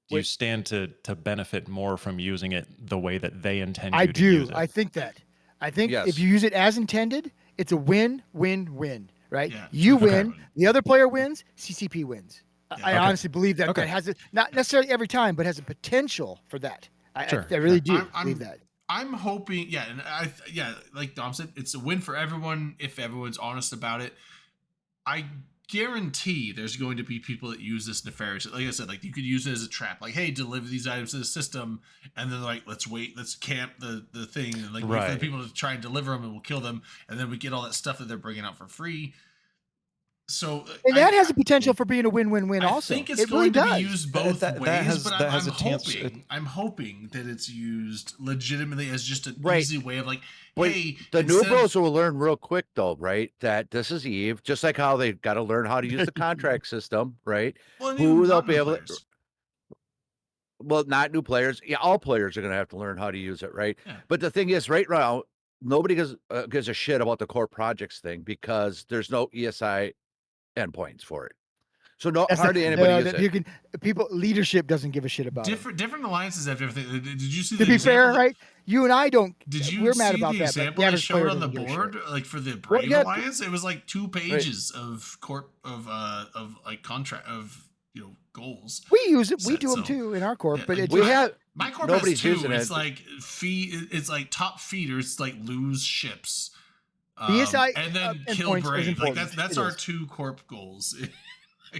do you stand to benefit more from using it the way that they intend
I
you to
do.
use it?
I think if
Yes.
you use it as intended, it's a win-win-win, right?
Yeah.
You
Okay.
win, the other player wins, CCP wins. I
Okay.
honestly believe that
Okay.
that has not necessarily every time, but has a potential for that.
Sure,
I really
sure.
do believe that.
I'm hoping, yeah, and like Dom said, it's a win for everyone if everyone's honest about it. I guarantee there's going to be people that use this nefarious. Like I said, like you could use it as a trap. Like, hey, deliver these items to the system, and then like let's camp the thing, and like wait for
Right.
the people to try and deliver them, and we'll kill them, and then we get all that stuff that they're bringing out for free. So
And that has a potential for being a win-win-win.
I
Also,
think it's
it
going
really
to be
does.
used both
That
ways,
has-
but
that
I'm
has a chance-
I'm hoping that it's used legitimately as just an
Right.
easy way of like,
Wait,
hey,
the new
instead of-
bros will learn real quick though, right? That this is Eve, just like how they got to learn how to use the contract system, right?
Well, and
Who
even
they'll
not
be
new
able to,
players.
well, not new players. Yeah, all players are going to have to learn how to use it, right?
Yeah.
But the thing is, right now, nobody gives a shit about the core projects thing because there's no ESI endpoints for it. So hardly anybody uses it.
People leadership doesn't give a shit about
different alliances have different things. Did you see
to
the
be
example
fair, right? You and I don't.
Did you
we're
see
mad about
the
that,
example
but the
they
average
showed
player
on the
doesn't give a
board,
shit.
like for the Brave Alliance? It was like 2 pages of like contract of goals.
We use it. We do them too in our corp, but
like,
it's
we have my corp
nobody's
has 2.
using
It's
it.
like it's like top feeders, it's like lose ships.
ESI
and then kill Brave. Like that's our 2 corp goals.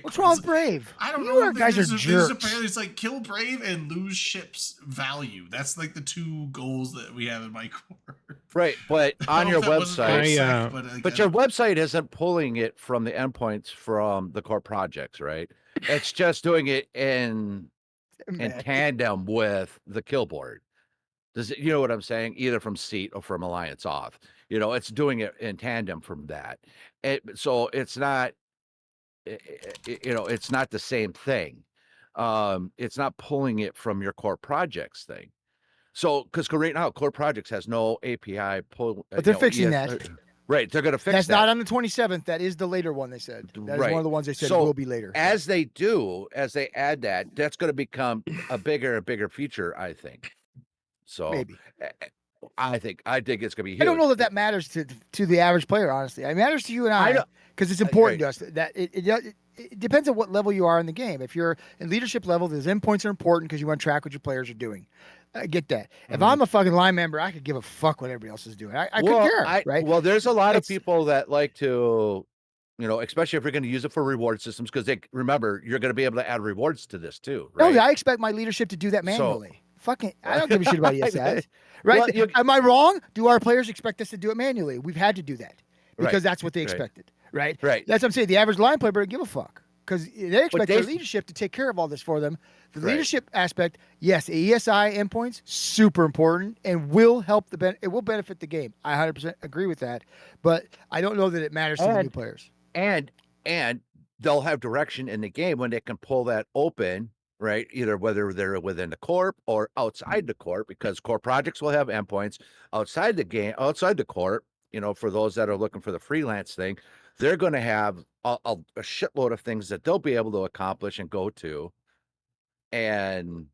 What's wrong with Brave?
I don't know.
You guys are jerks.
Apparently, it's like kill Brave and lose ships value. That's like the 2 goals that we have in my corp.
Right, but on your website, but your website isn't pulling it from the endpoints from the core projects, right? It's just doing it in tandem with the kill board. Does it, you know what I'm saying? Either from seat or from Alliance off. It's doing it in tandem from that. So it's not. It's not the same thing. It's not pulling it from your core projects thing. So, because right now, core projects has no API pull.
But they're fixing that.
Right, they're going to fix
That's
that.
not on the 27th. That is the later one. They said that is one of the ones they said will be later.
As they add that, that's going to become a bigger and bigger feature, I think. So
maybe.
I think it's gonna be huge.
I don't know that matters to the average player, honestly. It matters to you and I because it's important to us that it depends on what level you are in the game. If you're in leadership level, those endpoints are important because you want to track what your players are doing. I get that. If I'm a fucking line member, I could give a fuck what everybody else is doing. I could care, right?
Well, there's a lot of people that like to, especially if you're going to use it for reward systems, because remember, you're going to be able to add rewards to this too, right?
No, I expect my leadership to do that manually. I don't give a shit about ESIs. Right? Well, am I wrong? Do our players expect us to do it manually? We've had to do that because that's what they expected. Right?
Right.
That's what I'm saying. The average line player doesn't give a fuck because they expect their leadership to take care of all this for them. The leadership aspect, yes, ESI endpoints, super important and will help it will benefit the game. I 100% agree with that. But I don't know that it matters to the new players.
And they'll have direction in the game when they can pull that open. Right, either whether they're within the corp or outside the corp, because core projects will have endpoints outside the game, outside the corp. For those that are looking for the freelance thing, they're going to have a shitload of things that they'll be able to accomplish and go to. And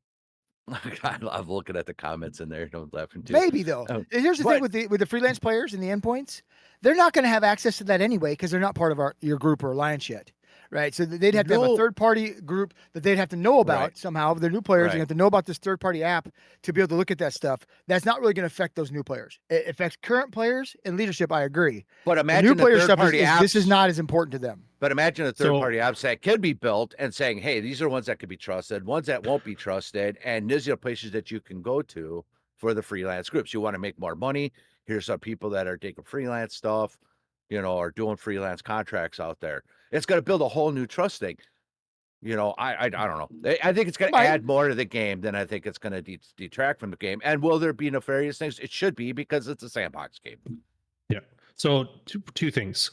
I love looking at the comments in there. Don't laugh too.
Maybe though. Here's the thing with the freelance players and the endpoints, they're not going to have access to that anyway because they're not part of your group or alliance yet. Right, so they'd have to have a third-party group that they'd have to know about somehow. They're new players, and have to know about this third-party app to be able to look at that stuff. That's not really going to affect those new players. It affects current players and leadership. I agree.
But imagine
the new player stuff
apps,
this is not as important to them.
But imagine a third-party apps that can be built and saying, "Hey, these are ones that could be trusted, ones that won't be trusted, and these are places that you can go to for the freelance groups. You want to make more money? Here's some people that are taking freelance stuff." Are doing freelance contracts out there. It's going to build a whole new trust thing. I don't know. I think it's going to add more to the game than I think it's going to detract from the game. And will there be nefarious things? It should be because it's a sandbox game.
Yeah. So two things.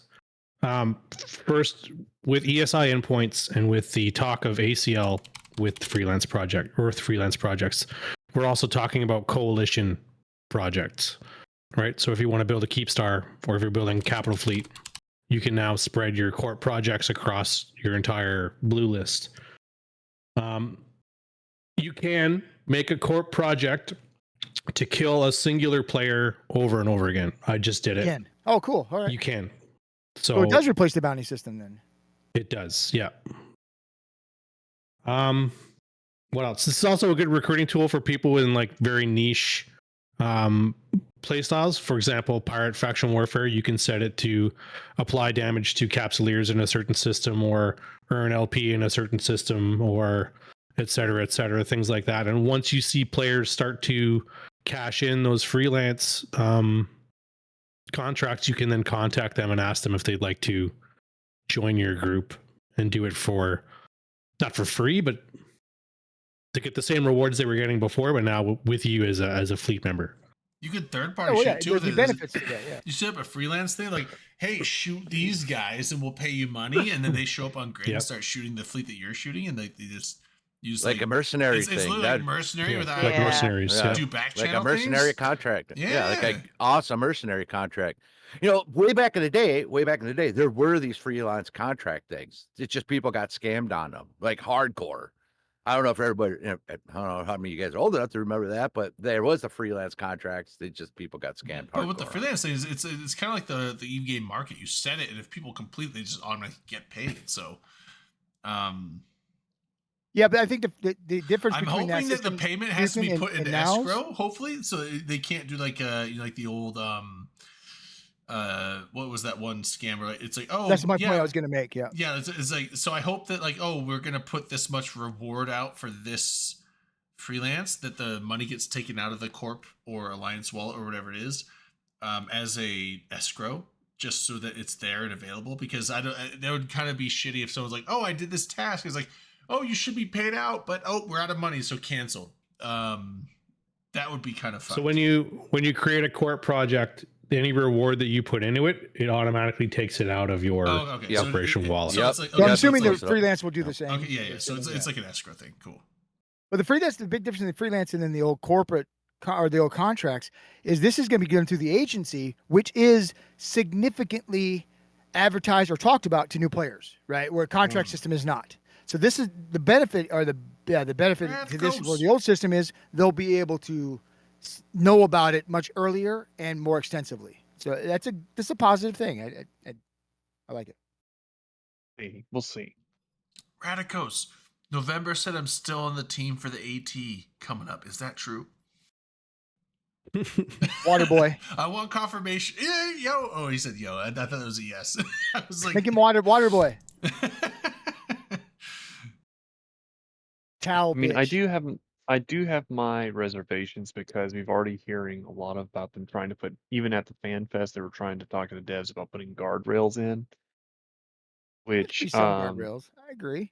First, with ESI endpoints and with the talk of ACL with freelance projects, we're also talking about coalition projects. Right. So if you want to build a Keep Star or if you're building Capital Fleet, you can now spread your corp projects across your entire blue list. You can make a corp project to kill a singular player over and over again. I just did it.
Oh, cool. All right.
You can.
So it does replace the bounty system then.
It does. Yeah. What else? This is also a good recruiting tool for people in like very niche playstyles. For example, pirate faction warfare, you can set it to apply damage to capsuleers in a certain system or earn LP in a certain system or et cetera, things like that. And once you see players start to cash in those freelance contracts, you can then contact them and ask them if they'd like to join your group and do it for not for free, but to get the same rewards they were getting before, but now with you as a fleet member.
You could third-party shoot too.
The benefits to that, yeah.
You set up a freelance thing like, hey, shoot these guys and we'll pay you money, and then they show up on grid and start shooting the fleet that you're shooting, and they just Use
like a mercenary
it's
thing.
literally like mercenary without
like mercenaries. Yeah.
do back
like
channel
a mercenary
things?
contract.
Yeah.
Like an awesome mercenary contract. You know, way back in the day, there were these freelance contract things. It's just people got scammed on them, like hardcore. I don't know if everybody, I don't know how many of you guys are old enough to remember that, but there was the freelance contracts. It just people got scammed.
But with the freelance things, it's kind of like the EVE game market. You set it, and if people complete, they just automatically get paid. So,
yeah, but I think the difference
I'm
between
hoping that the payment has to be put into escrow. Hopefully, so they can't do like like the old what was that one scammer? It's like, oh,
that's my point I was gonna make. Yeah,
it's like, so I hope that like, oh, we're gonna put this much reward out for this freelance, that the money gets taken out of the corp or alliance wallet or whatever it is, as a escrow, just so that it's there and available. Because that would kind of be shitty if someone's like, oh, I did this task. It's like, oh, you should be paid out, but oh, we're out of money, so canceled. That would be kind of fun.
So when you create a corp project, any reward that you put into it, it automatically takes it out of your operation wallet.
So it's like,
so I'm assuming the freelance will do the same.
Okay, yeah. So it's like an escrow thing. Cool.
But the big difference in the freelance and then the old corporate or the old contracts is this is going to be given through the agency, which is significantly advertised or talked about to new players, right? Where a contract system is not. So this is the benefit, or the benefit to this, where the old system is they'll be able to know about it much earlier and more extensively. So that's a positive thing. I like it.
We'll see.
Radicos. November said I'm still on the team for the AT coming up. Is that true?
Water boy.
I want confirmation. Yeah, yo. Oh, he said yo. I thought that was a yes. I was like,
make him water boy.
I mean, I do have my reservations because we've already hearing a lot about them trying to put, even at the FanFest, they were trying to talk to the devs about putting guardrails in. Which
some guardrails. I agree.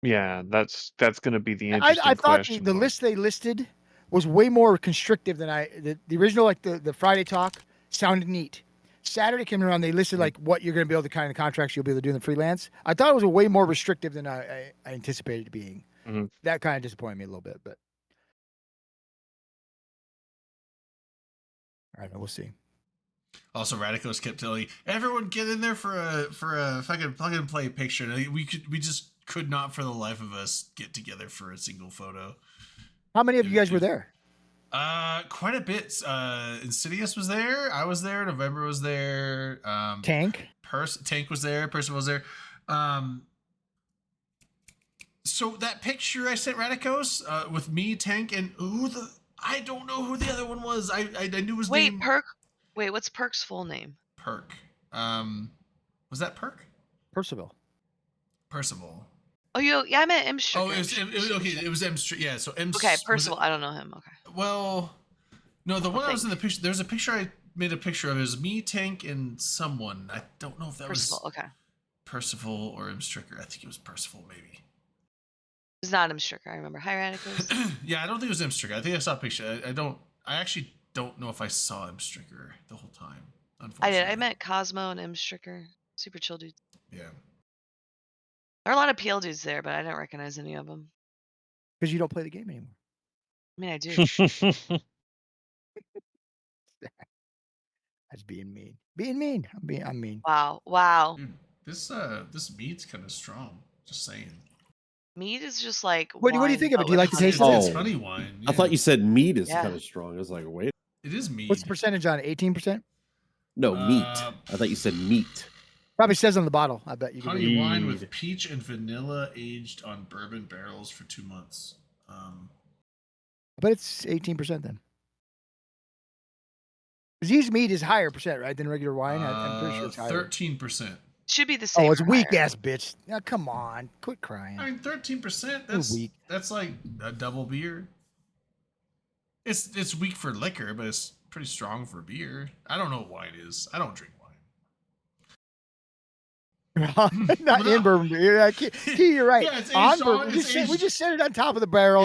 Yeah, that's going to be the interesting
I thought
question.
the list they listed was way more constrictive than the original, like the Friday talk sounded neat. Saturday came around, they listed like what you're going to be able to, kind of contracts you'll be able to do in the freelance. I thought it was a way more restrictive than I anticipated it being.
Mm-hmm.
That kind of disappointed me a little bit, but all right, we'll see.
Also, Radicos kept telling everyone get in there for a fucking plug and play picture. We just could not for the life of us get together for a single photo.
How many of you guys were there?
Quite a bit. Insidious was there. I was there. November was there.
Tank.
Tank was there. Percival was there. So that picture I sent Radicos with me, Tank, and I don't know who the other one was. I knew his name.
Wait, what's Perk's full name?
Perk. Was that Perk?
Percival.
Oh, yeah, I meant M Stricker.
Oh, it was M Stricker. Yeah, so M.
Okay, Percival. I don't know him. Okay.
Well, no, the one I was in the picture. There's a picture I made a picture of. It was me, Tank, and someone. I don't know if that
Percival.
was
Okay.
Percival or M Stricker. I think it was Percival, maybe.
It's not M Stricker. I remember. Hi, Radicals.
Yeah, I don't think it was M Stricker. I think I saw a picture. I actually don't know if I saw M Stricker the whole time. Unfortunately,
I did. I met Cosmo and M Stricker. Super chill dudes.
Yeah.
There are a lot of PL dudes there, but I don't recognize any of them.
Because you don't play the game anymore.
I mean, I do.
That's being mean. Being mean. I'm mean.
Wow.
Dude, this meat's kind of strong. Just saying.
Meat is just like.
What do you think of it? Do you like the taste of it?
It's honey wine. Yeah.
I thought you said meat is kind of strong. I was like, wait.
It is meat.
What's the percentage on it? 18%?
No, meat. I thought you said meat.
Probably says on the bottle. I bet you can.
Honey wine with peach and vanilla aged on bourbon barrels for 2 months.
But it's 18% then. Because used meat is higher percent, right, than regular wine? I'm pretty sure it's higher.
13%.
Should be the same.
Oh, it's weak ass bitch. Now come on, quit crying.
I mean, 13%. That's like a double beer. It's weak for liquor, but it's pretty strong for beer. I don't know what wine is. I don't drink wine.
Not in bourbon beer. Key, you're right.
Yeah, it's
on bourbon. We just set it on top of the barrel.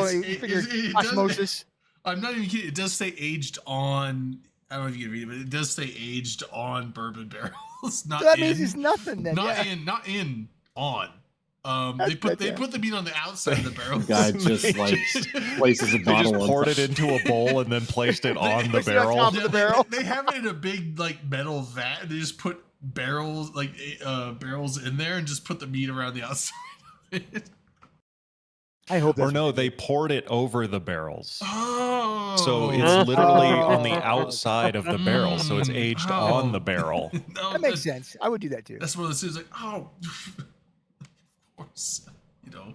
Osmosis.
I'm not even kidding. It does say aged on. I don't know if you can read it, but it does say aged on bourbon barrels. Not
so that
in,
means it's nothing then.
Not in. On. They put the meat on the outside of the barrel.
Guy just like places a
They
bottle
just
on
poured
top.
it into a bowl and then placed it on the
placed it on
barrel.
top of the barrel.
They have it in a big like metal vat, and they just put barrels barrels in there and just put the meat around the outside of it.
I hope that's
Or no, they poured it over the barrels.
Oh,
So it's literally on the
Oh.
outside of the barrel. So it's aged on the barrel.
No,
That makes sense. I would do that too.
That's one of those things like, oh, of course, you know.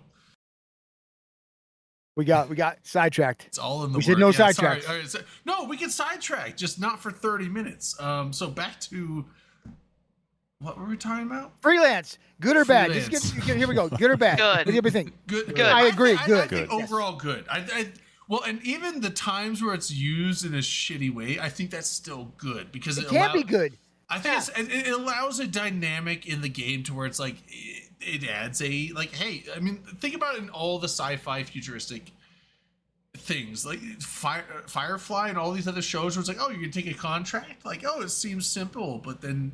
We got sidetracked.
It's all in the
We said no
sorry.
sidetracks.
All right, no, we can sidetrack, just not for 30 minutes. So back to what were we talking about?
Freelance, good or bad?
Freelance.
Just here we go. Good or bad?
Good.
What do you think?
Good.
I agree. Good.
I think overall good. Well, and even the times where it's used in a shitty way, I think that's still good because
It can be good.
I think it allows a dynamic in the game to where it's like it adds a like, hey, I mean, think about it in all the sci-fi futuristic things like Firefly and all these other shows where it's like, oh, you can take a contract, like, oh, it seems simple, but then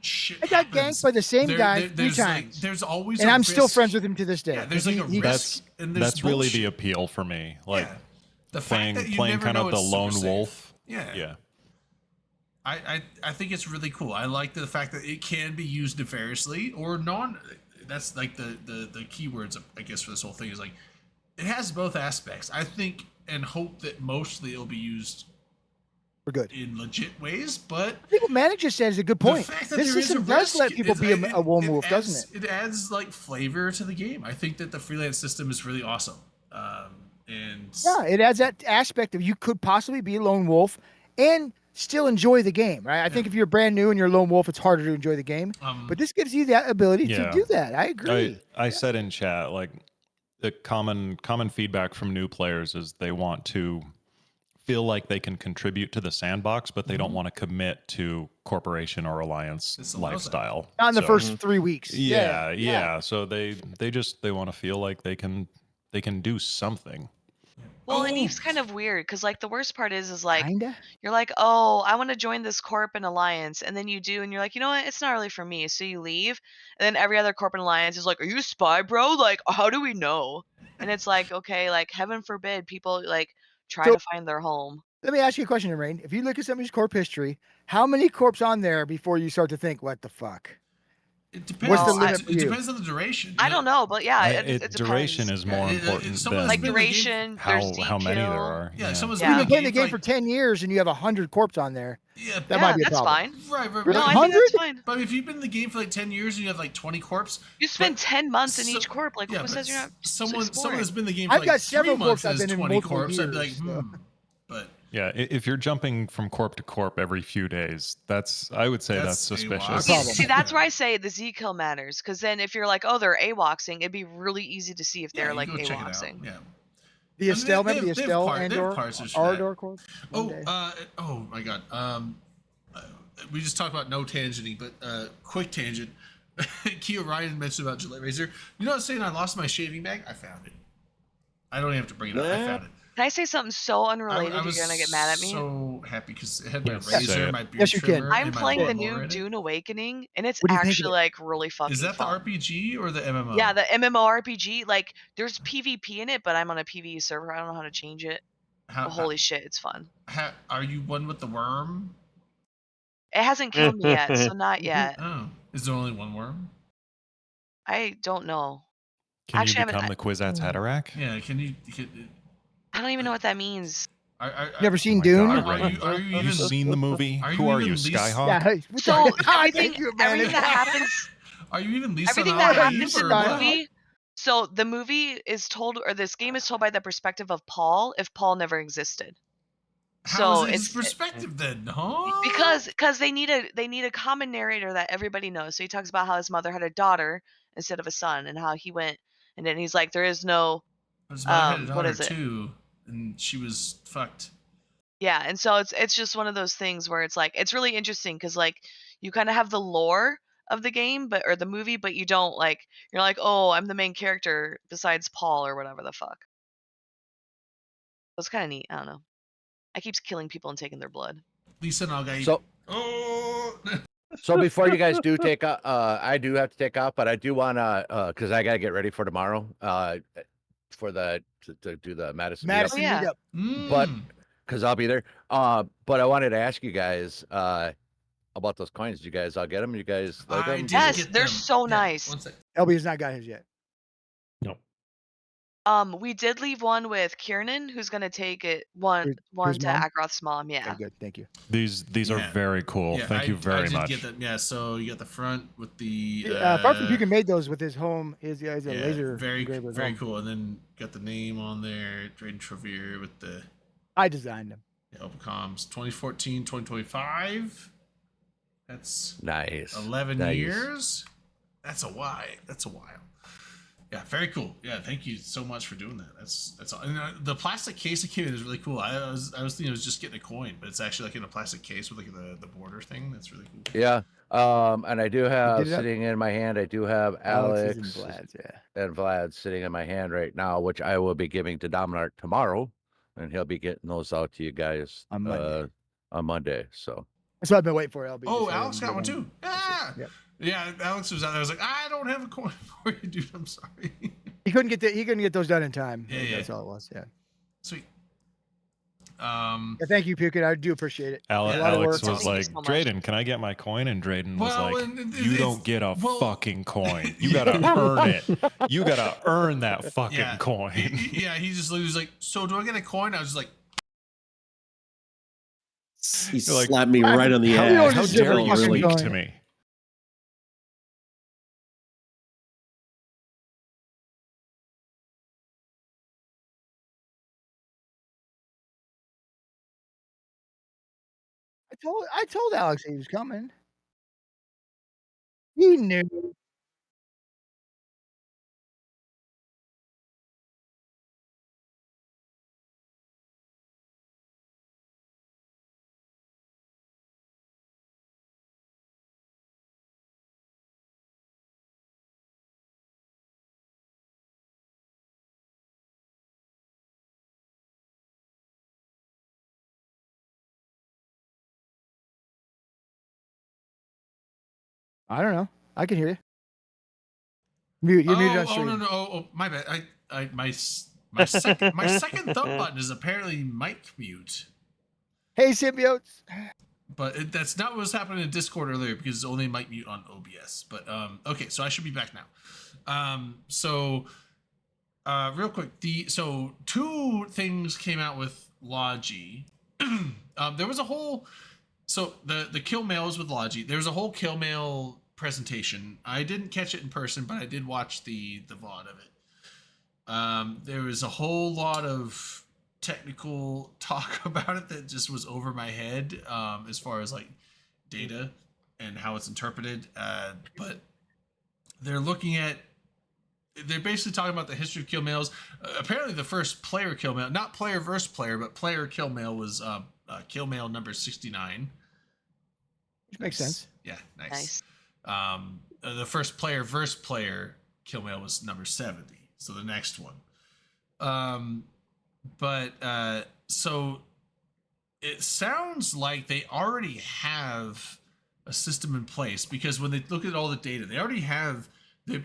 shit
I got
happens.
ganked by the same guy 3
there's
times.
Like, there's always
and
a
I'm still
risk.
friends with him to this day.
Yeah, there's like a risk. And there's
That's really the
bullshit.
appeal for me. Like
The fact that you
playing
never
kind
know
of the
it's super
lone
safe.
wolf.
Yeah. I think it's really cool. I like the fact that it can be used nefariously or non. That's like the keywords, I guess, for this whole thing is like it has both aspects. I think and hope that mostly it'll be used
for good
in legit ways. But
I think what Manic just said is a good point.
the fact that
This
there is a
system does
risk,
let people be a lone wolf, doesn't it?
It adds like flavor to the game. I think that the freelance system is really awesome. And
Yeah, it adds that aspect of you could possibly be a lone wolf and still enjoy the game, right? I think if you're brand new and you're a lone wolf, it's harder to enjoy the game. But this gives you that ability to do that. I agree.
I said in chat, like the common feedback from new players is they want to feel like they can contribute to the sandbox, but they don't want to commit to corporation or alliance lifestyle.
Not in the first 3 weeks.
Yeah. So they want to feel like they can do something.
Well, and Eve's kind of weird because, like, the worst part is like,
Kinda?
you're like, oh, I want to join this corp and alliance, and then you do, and you're like, you know what, it's not really for me, so you leave, and then every other corp and alliance is like, are you a spy, bro? Like, how do we know? And it's like, okay, like, heaven forbid people like try to find their home.
Let me ask you a question, Rain. If you look at somebody's corp history, how many corps on there before you start to think, what the fuck?
It depends.
What's the limit for
It
you?
depends on the duration.
I don't know, but yeah, it
duration
depends.
is more important than
Like duration, there's
how many there
dekill.
are.
Yeah, someone's
You've been playing the
game
game for 10 years and you have 100 corps on there.
Yeah,
that might be a
that's
problem.
fine.
Right.
Really?
No, I think that's fine.
But if you've been in the game for like 10 years and you have like 20 corps,
You spend 10 months in each corp. Like, who
but
says you're not
someone
exploring?
that's been in the game for
I've
like
got
3
several
months
corps I've
and has
been in
20
multiple
corps, I'd be like,
years, so.
But
Yeah, if you're jumping from corp to corp every few days, I would say that's suspicious.
See, that's where I say the Z kill matters, because then if you're like, oh, they're AWOXing, it'd be really easy to see if they're like
go check it out.
AWOXing.
Yeah.
The Estelle,
they
remember the
have
Estelle
they have
Andor?
parsers for that.
Ardor corp?
Oh my god. We just talked about no tangenting, but quick tangent. Kia Ryan mentioned about Gillette Razor. You know what I'm saying? I lost my shaving bag. I found it. I don't even have to bring it up. I found it.
Can I say something so unrelated
I
you're gonna get mad at me?
So happy because it had my
Yes, say
razor,
it.
my beard
Yes, you can.
trimmer,
I'm
and my
playing the
lawnmower
new
in it.
Dune Awakening, and it's
What do you think of
actually
it?
like really fucking
Is that the
fun.
RPG or the MMO?
Yeah, the MMORPG. Like, there's PvP in it, but I'm on a PvE server. I don't know how to change it.
How,
But holy shit, it's fun.
are you one with the worm?
It hasn't killed me yet, so not yet.
Oh, is there only one worm?
I don't know.
Can
Actually, I
you
haven't-
become the Kwisatz Haderach?
Yeah, can you?
I don't even know what that means.
Never seen
my
Dune?
God,
Are
Ray.
you
Have you
even
seen the movie?
Are
Who
you
are
even
you,
least-
Skyhawk?
Yeah, hey, what
So
the- Ah,
everything,
thank you, man.
everything that happens,
Are you even Lisa
everything
on
that
Eve
happens in
or
the
what?
movie. So the movie is told, or this game is told by the perspective of Paul, if Paul never existed.
How
So
is it his
it's
perspective then, huh?
because they need a common narrator that everybody knows. So he talks about how his mother had a daughter instead of a son, and how he went, and then he's like, there is no,
His mother had a
what
daughter
is it?
too, and she was fucked.
Yeah, and so it's just one of those things where it's like it's really interesting because like you kind of have the lore of the game, or the movie, but you don't like you're like, oh, I'm the main character besides Paul or whatever the fuck. It's kind of neat. I don't know. I keep killing people and taking their blood.
Lisa and Algae.
So
Oh.
So before you guys do take off, I do have to take off, but I do want to, because I got to get ready for tomorrow, for to do the Madison meetup.
Oh yeah.
But because I'll be there. But I wanted to ask you guys about those coins. Did you guys all get them? You guys like them?
Yes, they're so nice.
One sec.
LB has not got his yet.
No.
We did leave one with Kiernan, who's gonna take it one
his
to
mom?
Agroth's mom. Yeah.
Okay, good. Thank you.
These are very cool.
Yeah,
Thank you very
I did
much.
get them. Yeah, so you got the front with the.
Apart from Puka made those with his home, his a laser
very
engraver at
very
home.
cool. And then got the name on there, Drayden Trevere with the.
I designed them.
Opencoms 2014, 2025. That's
nice.
11
Nice.
years. That's a while. That's a while. Yeah, very cool. Yeah, thank you so much for doing that. That's all. And the plastic case it came in is really cool. I was thinking it was just getting a coin, but it's actually like in a plastic case with like the border thing. That's really cool.
Yeah. And I do have
did it up?
sitting in my hand, I do have
Alex's
Alex
and Vlad's, yeah.
and Vlad sitting in my hand right now, which I will be giving to Dominark tomorrow, and he'll be getting those out to you guys
On Monday.
On Monday. So
That's what I've been waiting for, LB.
Oh,
just
Alex got one
haven't
too. Yeah.
Yep.
Yeah, Alex was out there. I was like, I don't have a coin for you, dude. I'm sorry.
He couldn't get those done in time.
Yeah,
That's all it was. Yeah.
Sweet.
Yeah, thank you, Puka. I do appreciate it.
Alex,
A lot of work.
Alex was
Thank you
like,
so much.
Drayden, can I get my coin? And Drayden was
Well,
like,
and
you
it's-
don't get a
well-
fucking coin. You gotta earn it. You gotta earn that fucking
Yeah.
coin.
Yeah, he was like, so do I get a coin? I was just like,
He
You're like,
slapped me right on the
How,
ass.
how
just
dare
give a
you
fucking
speak
coin.
to me?
I told Alex he was coming. He knew. I don't know. I can hear you. You're muted on stream.
no, oh, my bad. My second thumb button is apparently mic mute,
Hey, symbiotes.
but that's not what was happening in Discord earlier because it's only mic mute on OBS. But okay, so I should be back now. Real quick, so two things came out with Logi. There was a whole the kill mails with Logi. There was a whole kill mail presentation. I didn't catch it in person, but I did watch the VOD of it. There was a whole lot of technical talk about it that just was over my head as far as like data and how it's interpreted. But they're basically talking about the history of kill mails. Apparently the first player kill mail, not player versus player, but player kill mail was kill mail number 69.
Which makes sense.
Yeah, nice. The first player versus player kill mail was number 70. So the next one. So it sounds like they already have a system in place because when they look at all the data, they already have it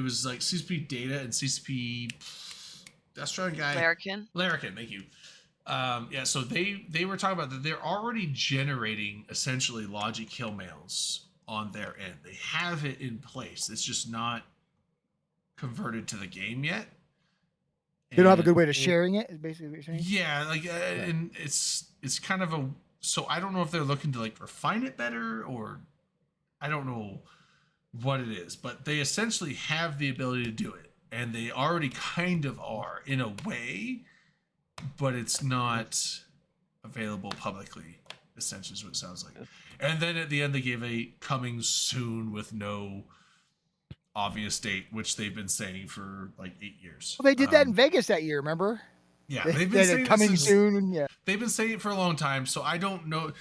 was like CCP data and CCP Destron guy. Larrikin, thank you. So they were talking about that they're already generating essentially Logi kill mails on their end. They have it in place. It's just not converted to the game yet.
They don't have a good way to sharing it, is basically what you're saying?
Yeah, and it's kind of so I don't know if they're looking to like refine it better or I don't know what it is, but they essentially have the ability to do it and they already kind of are in a way, but it's not available publicly, essentially is what it sounds like. And then at the end they gave a coming soon with no obvious date, which they've been saying for like 8 years.
Well, they did that in Vegas that year, remember?
Yeah,
they've been saying coming soon. Yeah,
they've been saying it for a long time. So I don't know.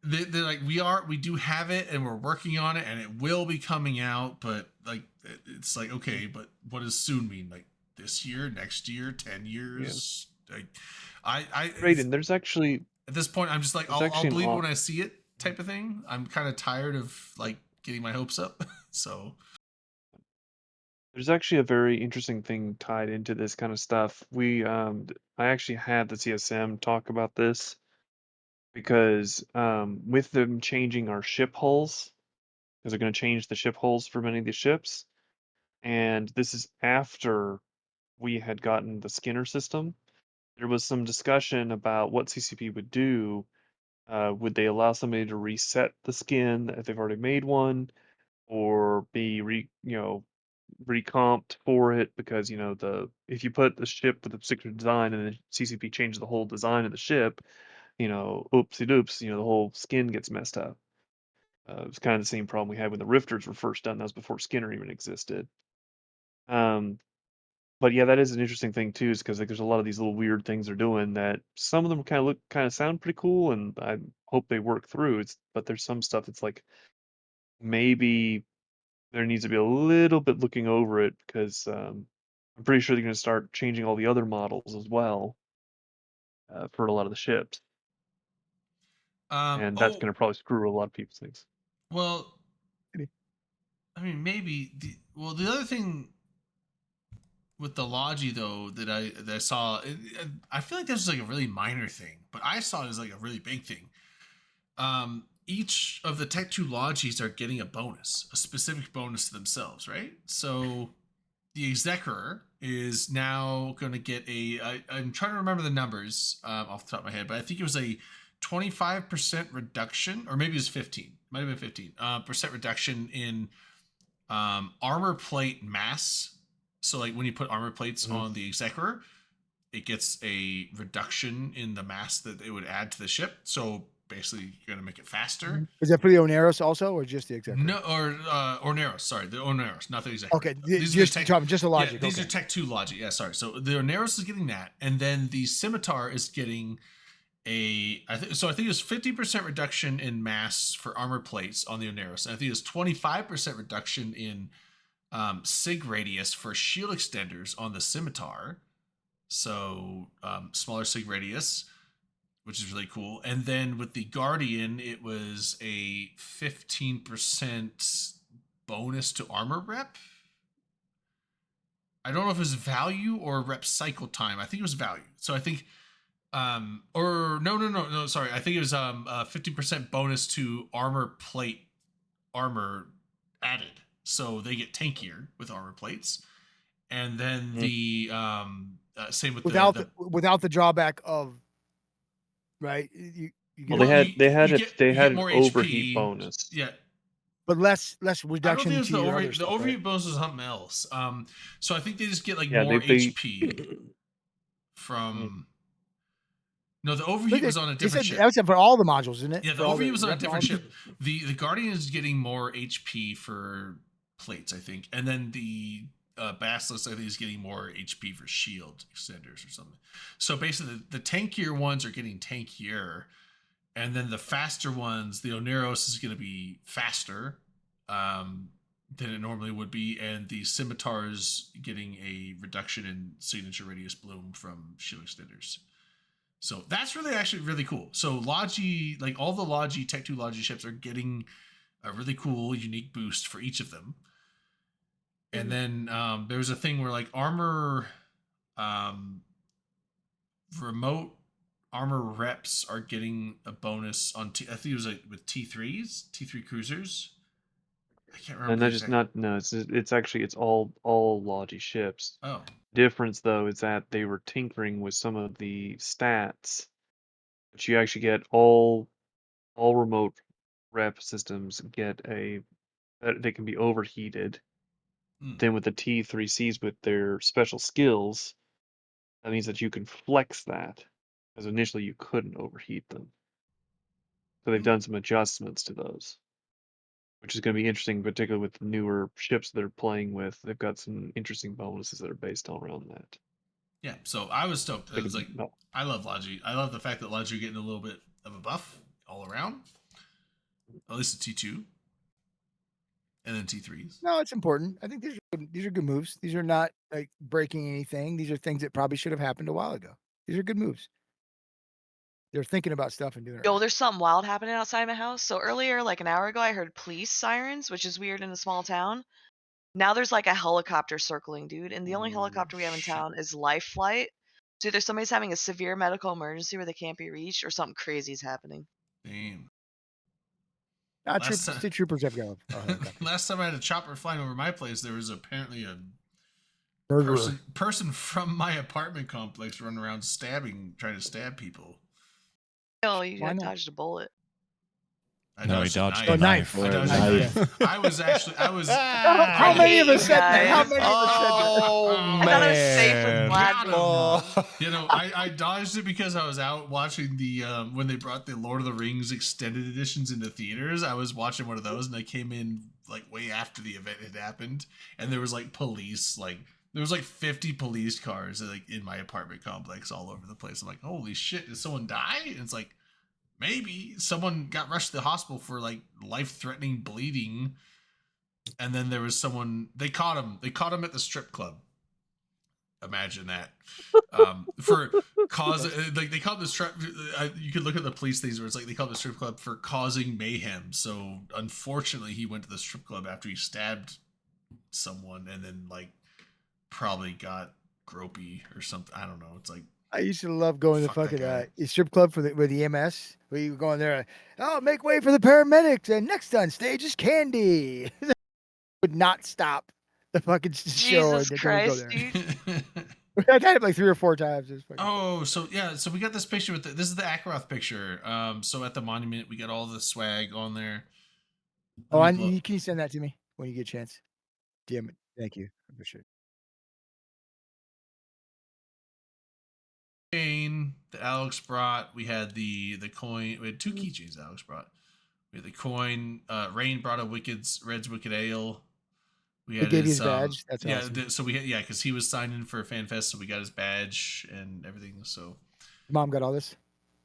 They're like we do have it, and we're working on it, and it will be coming out. But like, it's like okay, but what does soon mean? Like this year, next year, 10 years?
Yeah.
Like,
Drayden, there's actually
At this point, I'm just like,
There's
I'll
actually an
believe it
op-
when I see it type of thing. I'm kind of tired of like getting my hopes up. So
There's actually a very interesting thing tied into this kind of stuff. I actually had the CSM talk about this because with them changing our ship hulls, because they're going to change the ship hulls for many of the ships, and this is after we had gotten the Skinner system. There was some discussion about what CCP would do. Would they allow somebody to reset the skin if they've already made one, or be recomped for it because if you put the ship with a particular design and then CCP changes the whole design of the ship, oopsie doops, the whole skin gets messed up. It's kind of the same problem we had when the Rifters were first done. That was before Skinner even existed. Um, but yeah, that is an interesting thing too, is because like there's a lot of these little weird things they're doing that some of them kind of sound pretty cool, and I hope they work through. But there's some stuff that's like maybe there needs to be a little bit looking over it because I'm pretty sure they're going to start changing all the other models as well for a lot of the ships, and that's going to probably screw a lot of people's things.
well, I mean, maybe. The other thing with the Logi though that I saw, I feel like this was like a really minor thing, but I saw it as like a really big thing. Each of the Tech 2 Logis are getting a bonus, a specific bonus to themselves, right? So the Executor is now going to get I'm trying to remember the numbers off the top of my head, but I think it was a 25% reduction, or maybe it was 15. Might have been 15 percent reduction in armor plate mass. So like when you put armor plates on the Executor, it gets a reduction in the mass that it would add to the ship. So basically, you're going to make it faster.
Is that for the Oneros also, or just the Executor?
No, or Orneros. Sorry, the Orneros, not the Executor.
Okay, just the Logic.
Yeah, these are Tech 2 Logic. Yeah, sorry. So the Orneros is getting that, and then the Scimitar is getting I think it was 50% reduction in mass for armor plates on the Oneros, and I think it was 25% reduction in sig radius for shield extenders on the Scimitar. So smaller sig radius, which is really cool. And then with the Guardian, it was a 15% bonus to armor rep. I don't know if it was value or rep cycle time. I think it was value. So I think or no, sorry. I think it was 50% bonus to armor plate armor added. So they get tankier with armor plates. And then the same with
without the drawback of right. You
they had an
more
overheat
HP.
bonus.
Yeah.
But less
I don't
reduction
think it was
to
the
your
overheat.
other
The
stuff,
overheat
right?
bonus was something else. So I think they just get like
Yeah,
more
they-
HP from. No, the overheat was on a different ship.
That was for all the modules, isn't it?
Yeah, the overheat was on a different ship. The Guardian is getting more HP for plates, I think, and then the Basilisk, I think, is getting more HP for shield extenders or something. So basically, the tankier ones are getting tankier, and then the faster ones, the Oneros is going to be faster than it normally would be, and the Scimitar's getting a reduction in signature radius bloom from shield extenders. So that's actually really cool. So Logi, like all the Logi Tech 2 Logi ships are getting a really cool, unique boost for each of them. And then there's a thing where like armor, remote armor reps are getting a bonus on I think it was like with T3s, T3 cruisers. I can't remember.
And that's just not no. It's all Logi ships.
Oh.
Difference though is that they were tinkering with some of the stats, but you actually get all remote rep systems get they can be overheated. Then with the T3Cs with their special skills, that means that you can flex that, because initially you couldn't overheat them. So they've done some adjustments to those, which is going to be interesting, particularly with the newer ships they're playing with. They've got some interesting bonuses that are based all around that.
Yeah, so I was stoked. I was like, I love Logi. I love the fact that Logi are getting a little bit of a buff all around. At least a T2. And then T3s.
No, it's important. I think these are good moves. These are not like breaking anything. These are things that probably should have happened a while ago. These are good moves. They're thinking about stuff and doing it.
Yo,
Right.
there's something wild happening outside my house. So earlier, like an hour ago, I heard police sirens, which is weird in a small town. Now there's like a helicopter circling, dude, and the only helicopter we have in town is Life Flight. So either somebody's having a severe medical emergency where they can't be reached, or something crazy is happening.
Damn.
State troopers have got a helicopter.
Last time I had a chopper flying over my place, there was apparently a
Murderer.
person from my apartment complex running around trying to stab people.
Oh, you got dodged a bullet.
I
No, he
dodged
dodged a knife.
I dodged a knife. I was
How many of us said that? How many of us said that?
Oh,
I thought it was safe with Vlad.
You know, I dodged it because I was out watching the when they brought the Lord of the Rings extended editions into theaters. I was watching one of those, and I came in like way after the event had happened, and there was like police, like there was like 50 police cars like in my apartment complex all over the place. I'm like, holy shit, did someone die? And it's like, maybe someone got rushed to the hospital for like life-threatening bleeding, and then there was someone they caught him at the strip club. Imagine that. For cause like they called the strip. You could look at the police things where it's like they called the strip club for causing mayhem. So unfortunately, he went to the strip club after he stabbed someone, and then like probably got gropey or something. I don't know. It's like
I used to love going to the fucking strip club with the EMS, where you go in there, oh, make way for the paramedics, and next on stage is Candy. Would not stop the fucking show.
Jesus
and
Christ,
go there.
dude.
I did it like 3 or 4 times.
Oh, so yeah, so we got this picture with this is the Akaroth picture. So at the monument, we got all the swag on there.
Oh, and can you send that to me when you get a chance? DM it. Thank you. I appreciate it.
Chain that Alex brought. We had the coin. We had 2 keychains Alex brought. We had the coin. Rain brought a Red's Wicked Ale. We had
gave you his badge. That's awesome.
So we had because he was signed in for Fanfest, so we got his badge and everything. So
Mom got all this.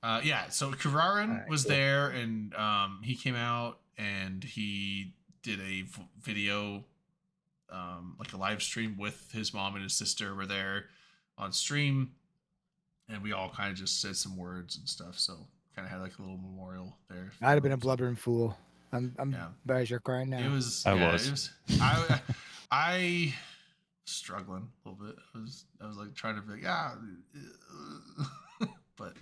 Yeah. So Kararan was there, and he came out and he did a video, like a live stream with his mom and his sister were there on stream. And we all kind of just said some words and stuff. So kind of had like a little memorial there.
I'd have been a blubbering fool. I'm bad you're crying now.
It was. I struggling a little bit. I was like trying to be like but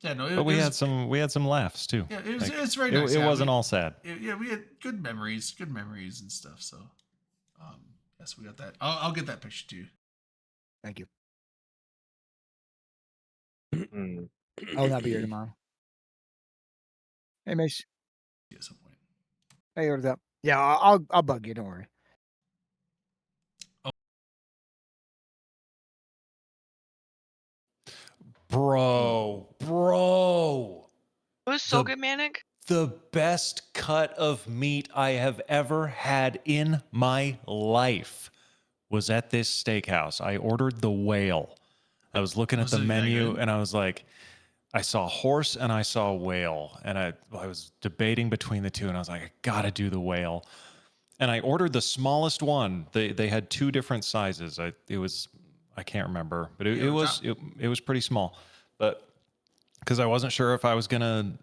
yeah, no.
But we had some laughs too.
Yeah, it's very nice.
It wasn't all sad.
Yeah, we had good memories and stuff. So yes, we got that. I'll get that picture to you.
Thank you. I will not be here tomorrow. Hey, Mace.
At some point.
Hey, what's up? Yeah, I'll bug you. Don't worry.
Bro.
It was so good, Manic.
The best cut of meat I have ever had in my life was at this steakhouse. I ordered the whale. I was looking at the menu and I was like, I saw horse and I saw whale. And I was debating between the two and I was like, I gotta do the whale. And I ordered the smallest one. They had 2 different sizes. I can't remember, but it was pretty small. But because I wasn't sure if I was gonna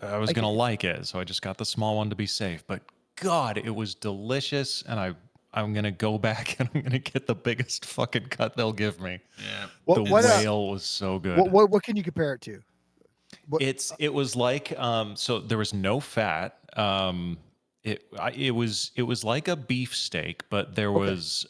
like it, so I just got the small one to be safe. But God, it was delicious, and I'm gonna go back and I'm gonna get the biggest fucking cut they'll give me.
Yeah,
the whale was so good.
What can you compare it to?
It was like so there was no fat. It was like a beef steak, but there was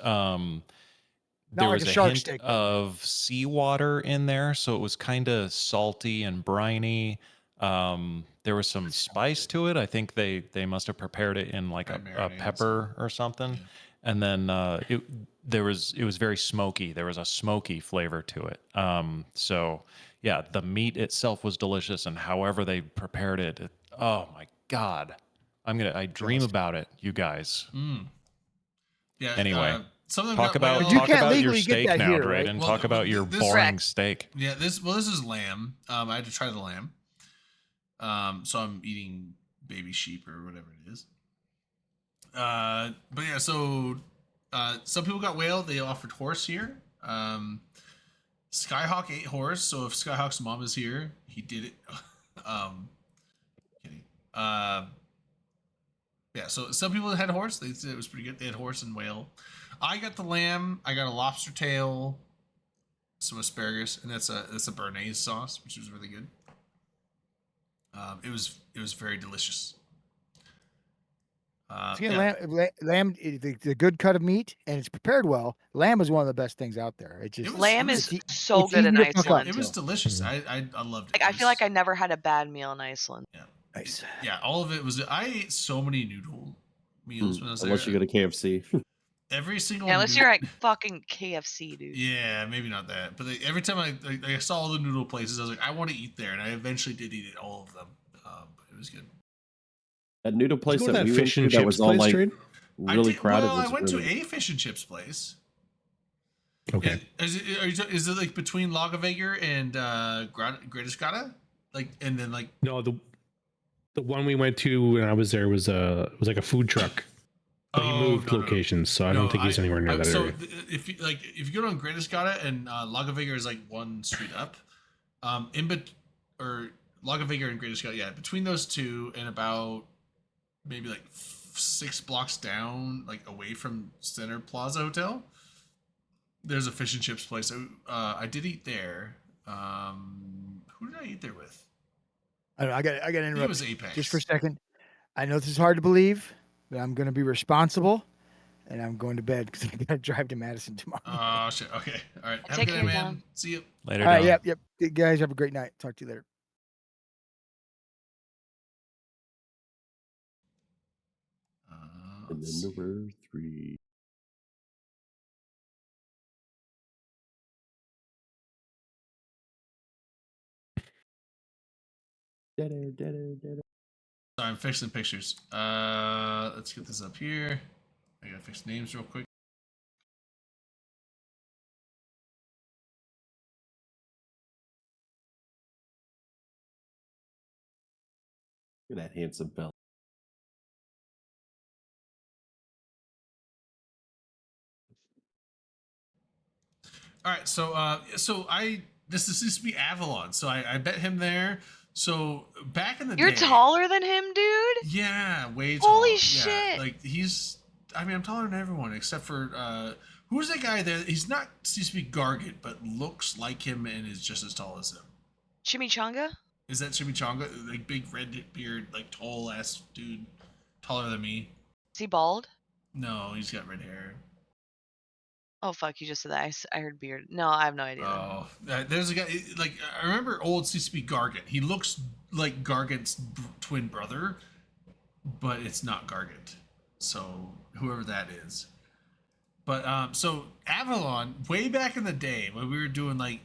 there was a hint of seawater in there, so it was kind of salty and briny. There was some spice to it. I think they must have prepared it in like a pepper or something. Yeah. And then it was very smoky. There was a smoky flavor to it. So yeah, the meat itself was delicious, and however they prepared it, oh my God, I dream about it, you guys.
Yeah.
Anyway.
Talk
about your steak now, Drayden. Talk about your boring steak.
Yeah, this is lamb. I had to try the lamb. So I'm eating baby sheep or whatever it is. But yeah, so some people got whale. They offered horse here. Skyhawk ate horse, so if Skyhawk's mom is here, he did it. Kidding. Yeah, so some people had horse. They said it was pretty good. They had horse and whale. I got the lamb. I got a lobster tail, some asparagus, and that's a béarnaise sauce, which was really good. It was very delicious.
Lamb, the good cut of meat, and it's prepared well. Lamb is one of the best things out there.
Lamb is so good in Iceland.
It was delicious. I loved it.
Like, I feel like I never had a bad meal in Iceland.
Yeah.
Nice.
Yeah, all of it was. I ate so many noodle meals when I was there.
Unless you go to KFC.
Every single.
Yeah, unless you're at fucking KFC, dude.
Yeah, maybe not that. But every time I saw all the noodle places, I was like, I want to eat there, and I eventually did eat it, all of them. It was good.
That noodle place
Let's go to
that
that
we
fish
went
and
to that
chips
was all
place,
like
Trade?
really crowded.
Well, I
was
went
really...
to a fish and chips place.
Okay.
Is it like between Lagavegr and Gretiskata? Like, and then like
No, the one we went to when I was there was like a food truck. But he moved locations, so I don't think he's anywhere near that area.
If you go to Gretiskata and Lagavegr is like one street up, or Lagavegr and Gretiskata, yeah, between those two and about maybe like 6 blocks down, like away from Center Plaza Hotel, there's a fish and chips place. I did eat there. Who did I eat there with?
I don't know, I got to interrupt.
It was Apex.
Just for a second. I know this is hard to believe, but I'm going to be responsible, and I'm going to bed because I got to drive to Madison tomorrow.
Oh shit. Okay. All right. Have
Take
a good
care,
night, man.
Don.
See you
later.
All right.
Don.
Yep. You guys have a great night. Talk to you later.
And then number 3.
Sorry, I'm fixing pictures. Let's get this up here. I gotta fix names real quick.
Look at that handsome belt.
All right, so this used to be Avalon, so I bet him there. So back in the
You're
day,
taller than him, dude?
yeah, way
Holy
taller.
shit.
Yeah, like I'm taller than everyone except for who's that guy there? He's not used to be Gargant, but looks like him and is just as tall as him.
Chimichanga?
Is that Chimichanga? Like big red beard, like tall ass dude, taller than me.
Is he bald?
No, he's got red hair.
Oh, fuck, you just said that. I heard beard. No, I have no idea.
Oh, there's a guy, like, I remember old CCP Gargant. He looks like Gargant's twin brother, but it's not Gargant. So, whoever that is. But, so, Avalon, way back in the day, when we were doing, like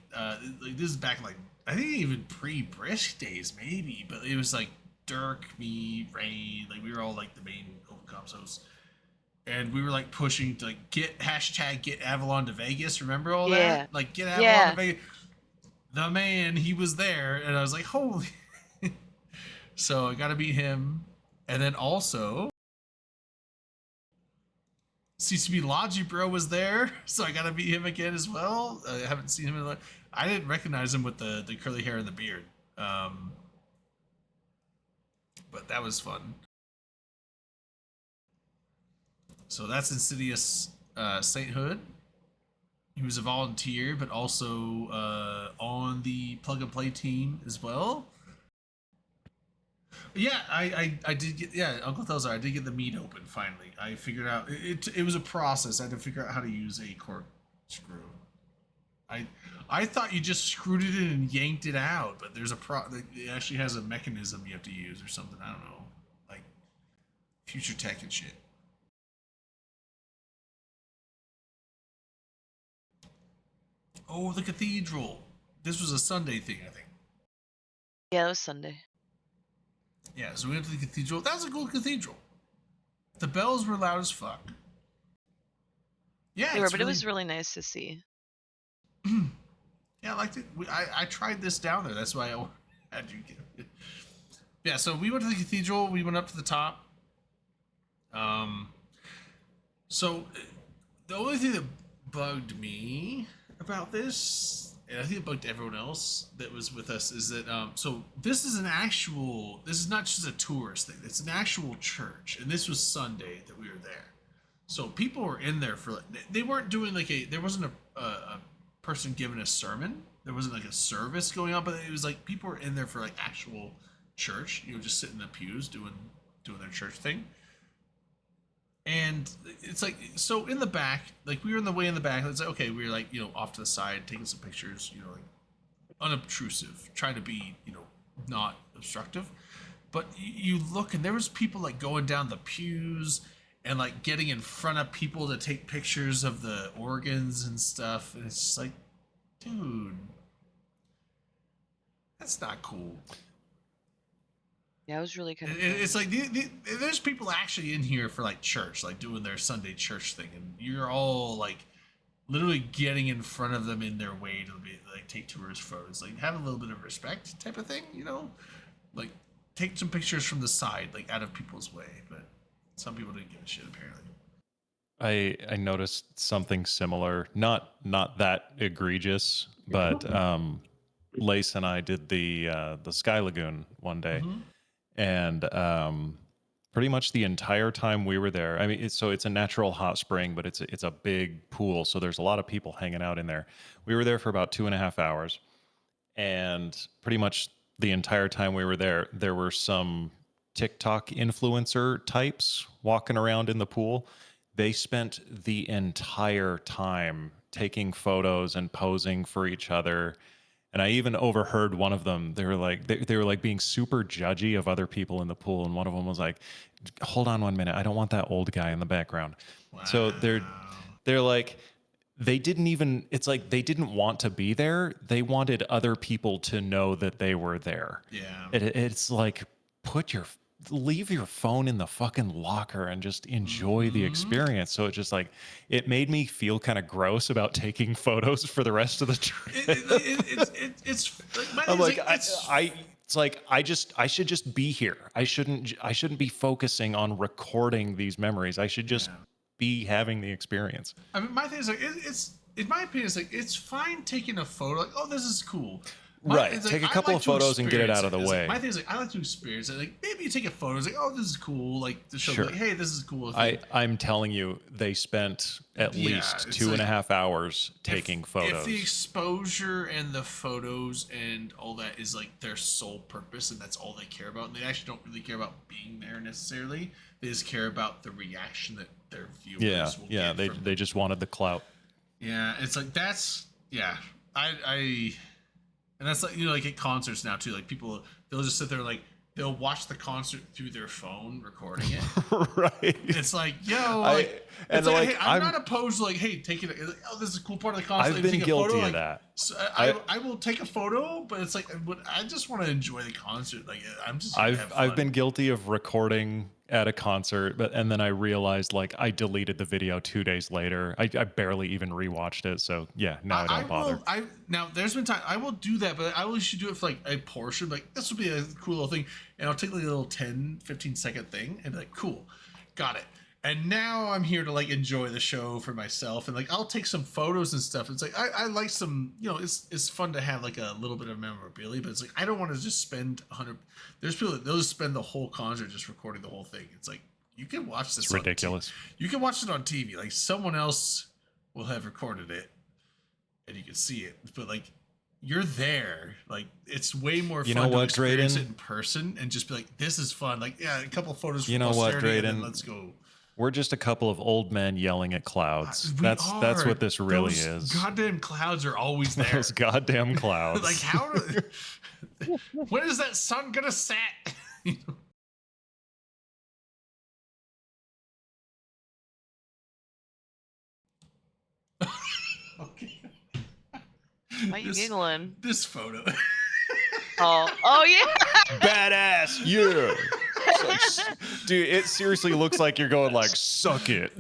this is back, like, I think even pre-Brisk days, maybe, but it was, like, Dirk, me, Ray, like, we were all, like, the main Open Comps hosts. And we were like pushing to like get Avalon to Vegas. Remember all that? Like get Avalon to Vegas. The man, he was there, and I was like, holy. So I got to beat him, and then also CCB Logi Bro was there, so I got to beat him again as well. I haven't seen him in I didn't recognize him with the curly hair and the beard, but that was fun. So that's Insidious Sainthood. He was a volunteer, but also on the plug and play team as well. Yeah, I did get, Uncle Thelsar, I did get the meat open finally. I figured out it was a process. I had to figure out how to use a cork screw. I thought you just screwed it in and yanked it out, but there's it actually has a mechanism you have to use or something. I don't know, like future tech and shit. Oh, the cathedral. This was a Sunday thing, I think.
Yeah, it was Sunday.
Yeah, so we went to the cathedral. That was a cool cathedral. The bells were loud as fuck. Yeah,
they were, but it was really nice to see.
Yeah, I liked it. I tried this down there. That's why I had you get it. Yeah, so we went to the cathedral. We went up to the top. So the only thing that bugged me about this, and I think it bugged everyone else that was with us, is that so this is not just a tourist thing. It's an actual church, and this was Sunday that we were there. So people were in there for they weren't doing there wasn't a person giving a sermon. There wasn't like a service going on, but it was like people were in there for like actual church, just sitting in the pews doing their church thing. And it's like, so in the back, like we were in the way in the back. It's like, okay, we were like, off to the side, taking some pictures, like unobtrusive, trying to be, not obstructive. But you look, and there was people like going down the pews and like getting in front of people to take pictures of the organs and stuff. And it's just like, dude, that's not cool.
Yeah, it was really kind of.
It's like there's people actually in here for like church, like doing their Sunday church thing, and you're all like literally getting in front of them in their way to be like take tourist photos, like have a little bit of respect type of thing, like take some pictures from the side, like out of people's way. But some people didn't give a shit apparently.
I noticed something similar, not that egregious, but Lace and I did the Sky Lagoon one day, and pretty much the entire time we were there. I mean, it's a natural hot spring, but it's a big pool, so there's a lot of people hanging out in there. We were there for about 2.5 hours, and pretty much the entire time we were there, there were some TikTok influencer types walking around in the pool. They spent the entire time taking photos and posing for each other. And I even overheard one of them. They were like being super judgy of other people in the pool. And one of them was like, "Hold on 1 minute. I don't want that old guy in the background." Wow. So they're like, they didn't want to be there. They wanted other people to know that they were there.
Yeah.
It's like, leave your phone in the fucking locker and just enjoy the experience. So it just it made me feel kind of gross about taking photos for the rest of the trip. I should just be here. I shouldn't be focusing on recording these memories. I should just be having the experience.
I mean, my thing is it's in my opinion, it's fine taking a photo, like, oh, this is cool.
Right. Take a couple of photos and get it out of the way.
My thing is I like to experience it. Like maybe you take a photo, it's like, oh, this is cool. Like to show, like, hey, this is cool.
I'm telling you, they spent at least 2.5 hours taking photos.
If the exposure and the photos and all that is like their sole purpose, and that's all they care about, and they actually don't really care about being there necessarily. They just care about the reaction that their viewers will get.
They just wanted the clout.
Yeah, it's like and that's like, like at concerts now too, like people, they'll just sit there, like they'll watch the concert through their phone recording it.
Right.
It's like, yo, I'm not opposed to hey, take it. Like, oh, this is a cool part of the concert.
I've been guilty of that.
So I will take a photo, but it's like, I just want to enjoy the concert. Like
I've been guilty of recording at a concert, and then I realized I deleted the video 2 days later. I barely even rewatched it. So yeah, now I don't bother.
Now there's been time I will do that, but I always should do it for a portion. Like this would be a cool little thing, and I'll take a little 10-15 second thing and be like, cool, got it. And now I'm here to enjoy the show for myself, and I'll take some photos and stuff. It's I like some, it's fun to have a little bit of memorabilia, but it's I don't want to just spend 100. There's people that they'll just spend the whole concert just recording the whole thing. It's you can watch this.
It's ridiculous.
You can watch it on TV. Someone else will have recorded it, and you can see it. But you're there. It's way more fun to experience it in person and just be this is fun. A couple photos.
You know what, Drayden?
Let's go.
We're just a couple of old men yelling at clouds. That's what this really is.
Goddamn clouds are always there.
Those goddamn clouds.
When is that sun gonna set? Okay.
Why are you giggling?
This photo.
Oh yeah.
Badass. Yeah. Dude, it seriously looks like you're going suck it.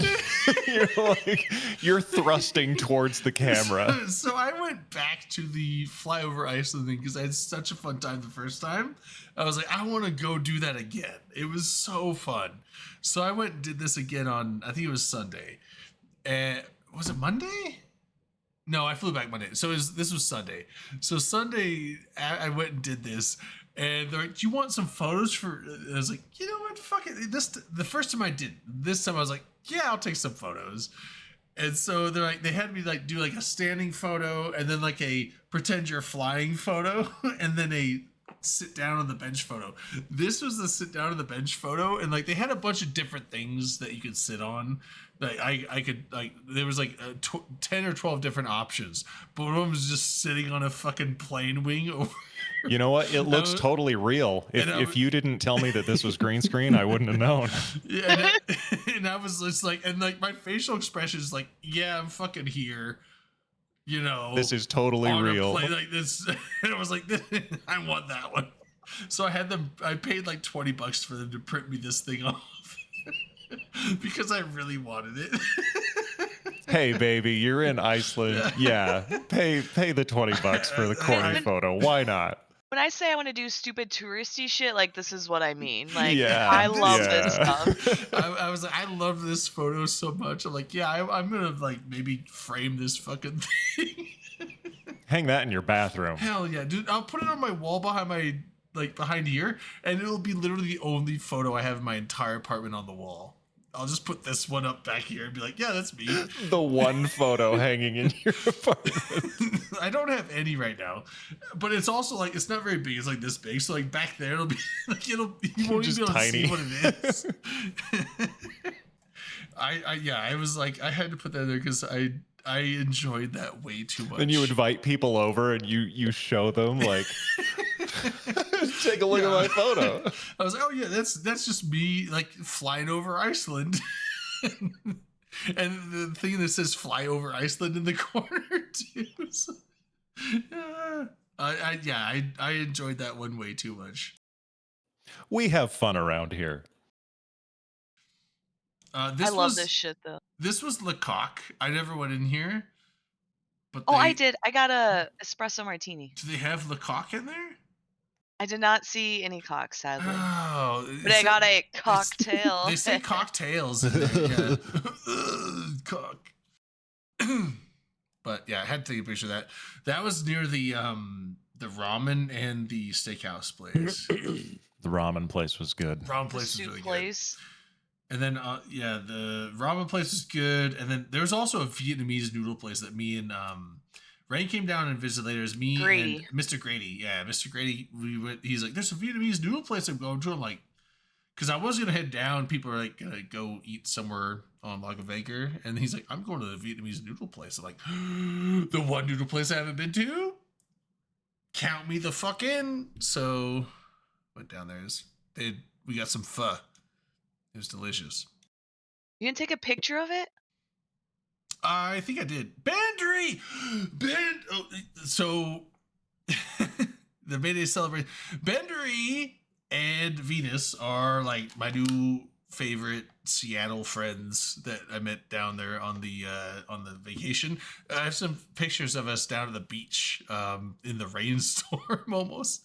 You're thrusting towards the camera.
So I went back to the flyover Iceland thing because I had such a fun time the first time. I was I want to go do that again. It was so fun. So I went and did this again on, I think it was Sunday. Was it Monday? No, I flew back Monday. So this was Sunday. So Sunday, I went and did this, and they're like, "Do you want some photos for?" I was like, "You know what? Fuck it." The first time I did. This time I was like, "Yeah, I'll take some photos." And so they're like, they had me like do like a standing photo, and then like a pretend you're flying photo, and then a sit down on the bench photo. This was the sit down on the bench photo, and like they had a bunch of different things that you could sit on. Like I could like there was like 10 or 12 different options, but one of them was just sitting on a fucking plane wing over.
You know what? It looks totally real. If you didn't tell me that this was green screen, I wouldn't have known.
Yeah, and I was just like, and like my facial expression is like, yeah, I'm fucking here. You know,
This is totally
on a
real.
plane like this, and I was like, I want that one. So I paid like $20 for them to print me this thing off because I really wanted it.
Hey, baby, you're in Iceland. Yeah, pay the $20 for the corny photo. Why not?
When I say I want to do stupid touristy shit, like this is what I mean. Like
Yeah,
I love this stuff.
I was like, I love this photo so much. I'm like, yeah, I'm gonna like maybe frame this fucking thing.
Hang that in your bathroom.
Hell yeah, dude! I'll put it on my wall behind here, and it'll be literally the only photo I have in my entire apartment on the wall. I'll just put this one up back here and be like, yeah, that's me.
The one photo hanging in your apartment.
I don't have any right now, but it's also like it's not very big. It's like this big, so like back there it'll be like you won't
Just
even be able
tiny.
to see what it is. I was like I had to put that there because I enjoyed that way too much.
Then you invite people over and you show them like, take a look at my photo.
I was like, oh yeah, that's just me like flying over Iceland. And the thing that says "fly over Iceland" in the corner too. So, I enjoyed that one way too much.
We have fun around here.
I love this shit though.
This was Lecoq. I never went in here, but
I did. I got a espresso martini.
Do they have Lecoq in there?
I did not see any cock, sadly.
Oh,
but I got a cocktail.
They say cocktails in there, yeah. Cock. But yeah, I had to take a picture of that. That was near the ramen and the steakhouse place.
The ramen place was good.
Ramen place was really good. And then the ramen place was good. And then there was also a Vietnamese noodle place that me and Rain came down and visited later. As me
Grady.
and Mr. Grady. Yeah, Mr. Grady. He's like, there's a Vietnamese noodle place I'm going to. I'm like, because I was gonna head down. People are like gonna go eat somewhere on Lagavaker, and he's like, I'm going to the Vietnamese noodle place. I'm like, the one noodle place I haven't been to. Count me the fuck in. So went down there. We got some pho. It was delicious.
You didn't take a picture of it?
I think I did. Bandry! So, the Mayday celebration. Bandry and Venus are like my new favorite Seattle friends that I met down there on the vacation. I have some pictures of us down at the beach in the rainstorm almost.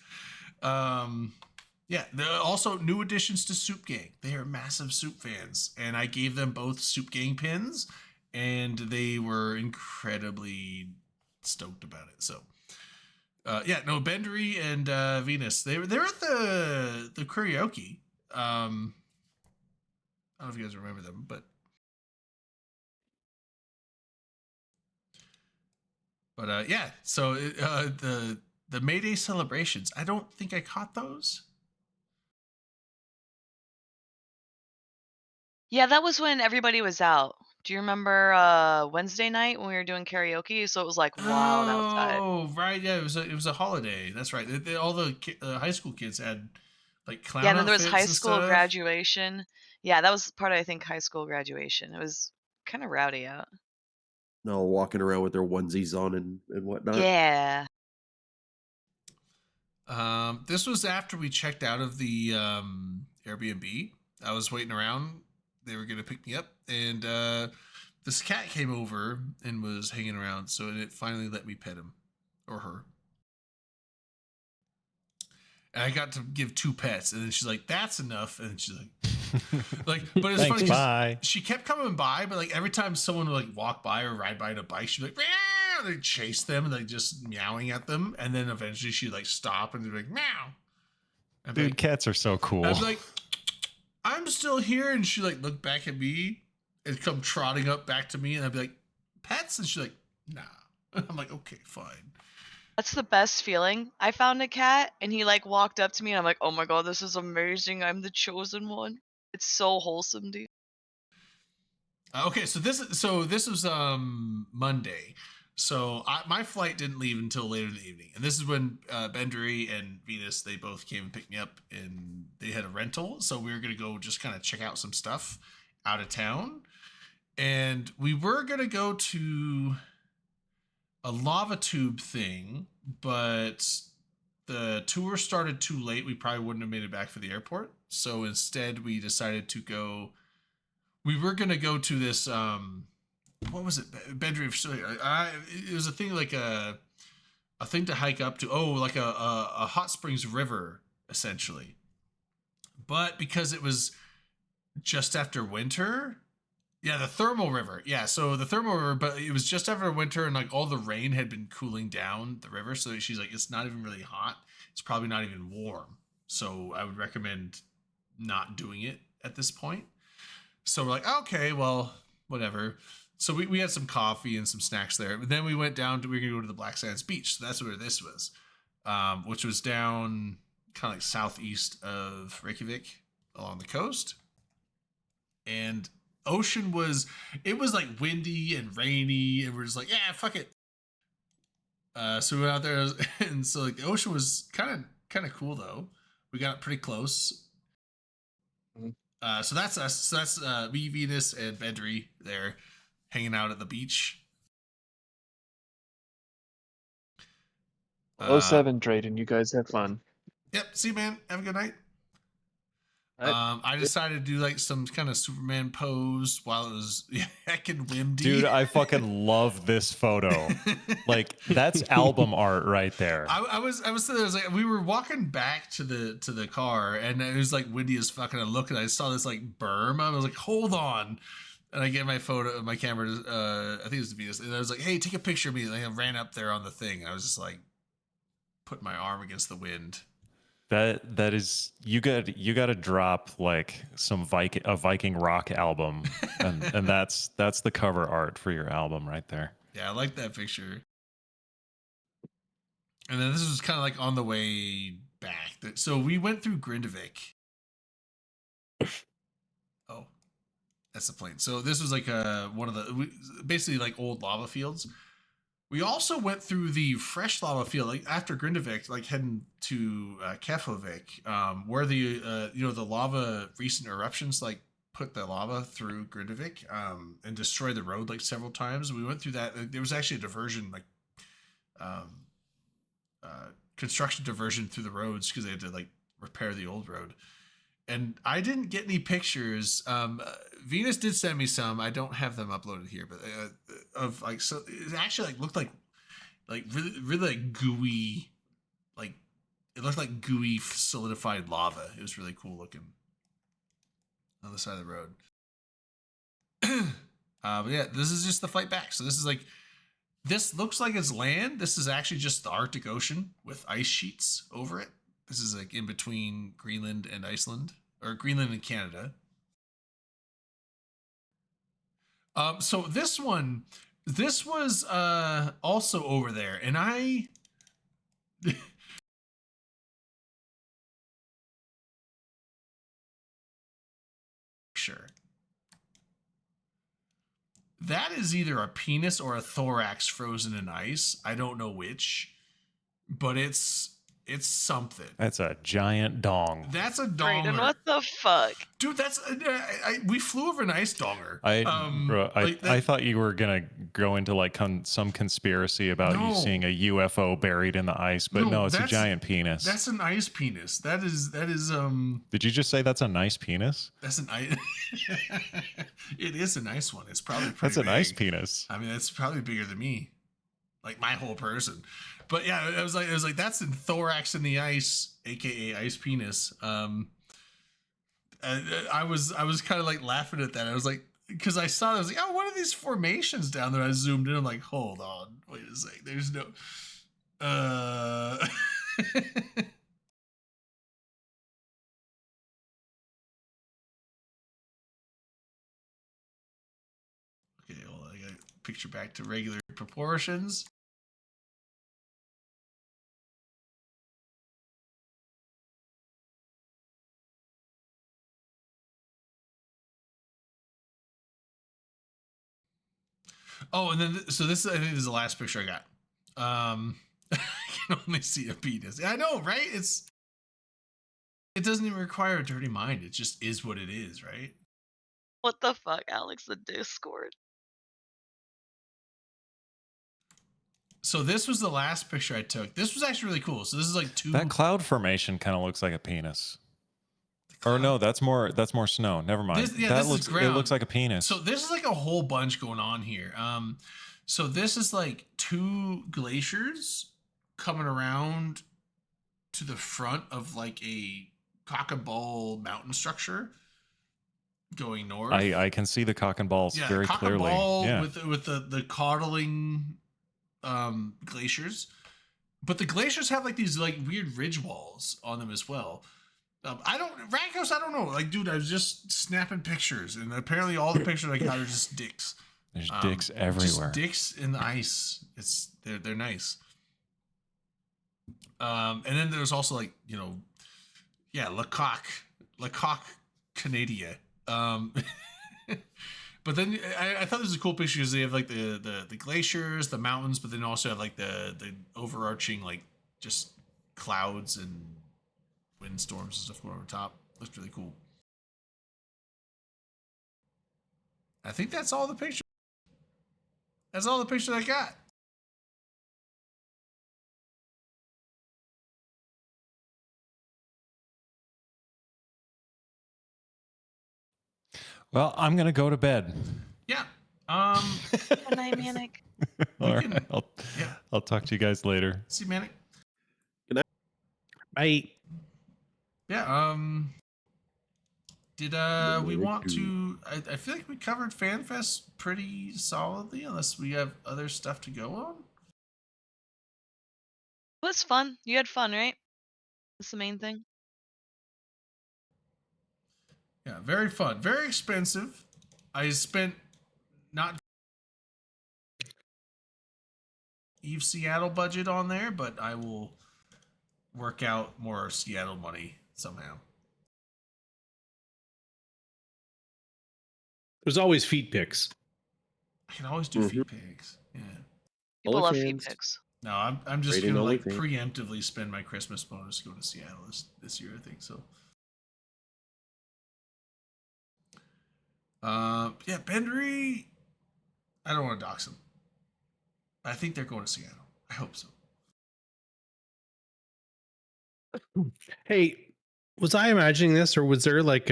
Yeah, also new additions to Soup Gang. They are massive Soup fans, and I gave them both Soup Gang pins, and they were incredibly stoked about it. So, Bendery and Venus, they're at the karaoke. I don't know if you guys remember them, but yeah. So the Mayday celebrations. I don't think I caught those.
Yeah, that was when everybody was out. Do you remember Wednesday night when we were doing karaoke? So it was like wild outside.
Oh, right. Yeah, it was a holiday. That's right. All the high school kids had like clown
Yeah, and then there was
outfits
high
and
school
stuff.
graduation. Yeah, that was part of, I think, high school graduation. It was kind of rowdy out.
No, walking around with their onesies on and whatnot.
Yeah.
This was after we checked out of the Airbnb. I was waiting around. They were going to pick me up, and this cat came over and was hanging around, so it finally let me pet him or her. And I got to give 2 pets, and then she's like, "That's enough." And she's like, but it's funny.
Bye.
She kept coming by, but like every time someone would like walk by or ride by on a bike, she'd be like, "Meow!" kind of chase them and like just meowing at them, and then eventually she'd like stop and be like meow.
Dude,
like,
cats are so cool.
I'd be like, I'm still here, and she like look back at me and come trotting up back to me, and I'd be like, pets, and she's like, nah. I'm like, okay, fine.
That's the best feeling. I found a cat and he like walked up to me and I'm like, oh my god, this is amazing. I'm the chosen one. It's so wholesome, dude.
Okay, so this was Monday. So my flight didn't leave until later in the evening, and this is when Bendery and Venus, they both came and picked me up, and they had a rental. So we were gonna go just kind of check out some stuff out of town, and we were gonna go to a lava tube thing, but the tour started too late. We probably wouldn't have made it back for the airport. So instead, we decided to go. We were gonna go to this. What was it? Bendery facility. It was a thing like a thing to hike up to. Oh, like a hot springs river essentially. But because it was just after winter. Yeah, the thermal river. Yeah, so the thermal river, but it was just after winter and like all the rain had been cooling down the river. So she's like, it's not even really hot. It's probably not even warm. So I would recommend not doing it at this point. So we're like, okay, well, whatever. So we had some coffee and some snacks there. But then we went down to, we were going to go to the Black Sands Beach. So that's where this was, which was down kind of like southeast of Reykjavik along the coast. And ocean was, it was like windy and rainy, and we're just like, yeah, fuck it. So we went out there, and so like the ocean was kind of cool though. We got pretty close. So that's us. So that's me, Venus, and Bendery there hanging out at the beach.
07 Drayden, you guys have fun.
Yep. See you, man. Have a good night. I decided to do like some kind of Superman pose while it was heckin' windy.
Dude, I fucking love this photo. Like that's album art right there.
I was sitting there, I was like, we were walking back to the car, and it was like windy as fucking. I look and I saw this like berm. I was like, hold on. And I get my camera, I think it was Venus, and I was like, hey, take a picture of me. And I ran up there on the thing. I was just like putting my arm against the wind.
That is, you got to drop like a Viking rock album, and that's the cover art for your album right there.
Yeah, I like that picture. And then this was kind of like on the way back. So we went through Grindavik. Oh, that's the plane. So this was like one of the basically like old lava fields. We also went through the fresh lava field, like after Grindavik, like heading to Keflavik, where the the lava recent eruptions like put the lava through Grindavik and destroyed the road like several times. We went through that. There was actually a diversion, like construction diversion through the roads because they had to like repair the old road. And I didn't get any pictures. Venus did send me some. I don't have them uploaded here, but of like, so it actually like looked like really like gooey, like it looked like gooey solidified lava. It was really cool looking on the side of the road. But yeah, this is just the flight back. So this looks like it's land. This is actually just the Arctic Ocean with ice sheets over it. This is like in between Greenland and Iceland, or Greenland and Canada. So this was also over there, and I sure. That is either a penis or a thorax frozen in ice. I don't know which, but it's something.
That's a giant dong.
That's a donger.
Brayden, what the fuck?
Dude, that's we flew over an ice donger.
I thought you were gonna go into like some conspiracy about you seeing a UFO buried in the ice, but no, it's a giant penis.
That's an ice penis. That is.
Did you just say that's a nice penis?
That's an ice. It is a nice one. It's probably pretty
that's a
big.
nice penis.
I mean, it's probably bigger than me, like my whole person. But yeah, it was like that's in thorax in the ice, aka ice penis. I was kind of like laughing at that. I was like, because I saw, I was like, oh, what are these formations down there? I zoomed in. I'm like, hold on, wait a second. There's no. Okay, hold on. I got to picture back to regular proportions. Oh, and then so this I think is the last picture I got. I can only see a penis. I know, right? It doesn't even require a dirty mind. It just is what it is, right?
What the fuck, Alex? The Discord.
So this was the last picture I took. This was actually really cool. So this is like two.
That cloud formation kind of looks like a penis. Or no, that's more snow. Never mind.
This
looks
is ground.
It looks like a penis.
So this is like a whole bunch going on here. So this is like two glaciers coming around to the front of like a cock and ball mountain structure going north.
I can see the cock and balls very
cock
clearly.
And ball
yeah,
with the coddling glaciers, but the glaciers have like these like weird ridge walls on them as well. I don't know. Like, dude, I was just snapping pictures, and apparently all the pictures I got are just dicks.
There's dicks everywhere.
Just dicks in the ice. They're nice. And then there's also like, you know, Lecoq Canada. But then I thought this was a cool picture because they have like the glaciers, the mountains, but then also have like the overarching like just clouds and windstorms and stuff going over top. Looks really cool. I think that's all the pictures. That's all the pictures I got.
Well, I'm gonna go to bed.
Yeah.
Good night, Manic.
All right. I'll talk to you guys later.
See you, Manic.
Good night.
Bye.
Yeah. Did we want to? I feel like we covered FanFest pretty solidly, unless we have other stuff to go on.
It was fun. You had fun, right? That's the main thing.
Yeah, very fun. Very expensive. I spent not Eve Seattle budget on there, but I will work out more Seattle money somehow.
There's always feet pics.
I can always do feet pics. Yeah.
People love feet pics.
No, I'm just
Rating
gonna like
OnlyFans.
preemptively spend my Christmas bonus to go to Seattle this year, I think so. Yeah, Bendery. I don't want to dox them. I think they're going to Seattle. I hope so.
Hey, was I imagining this, or was there like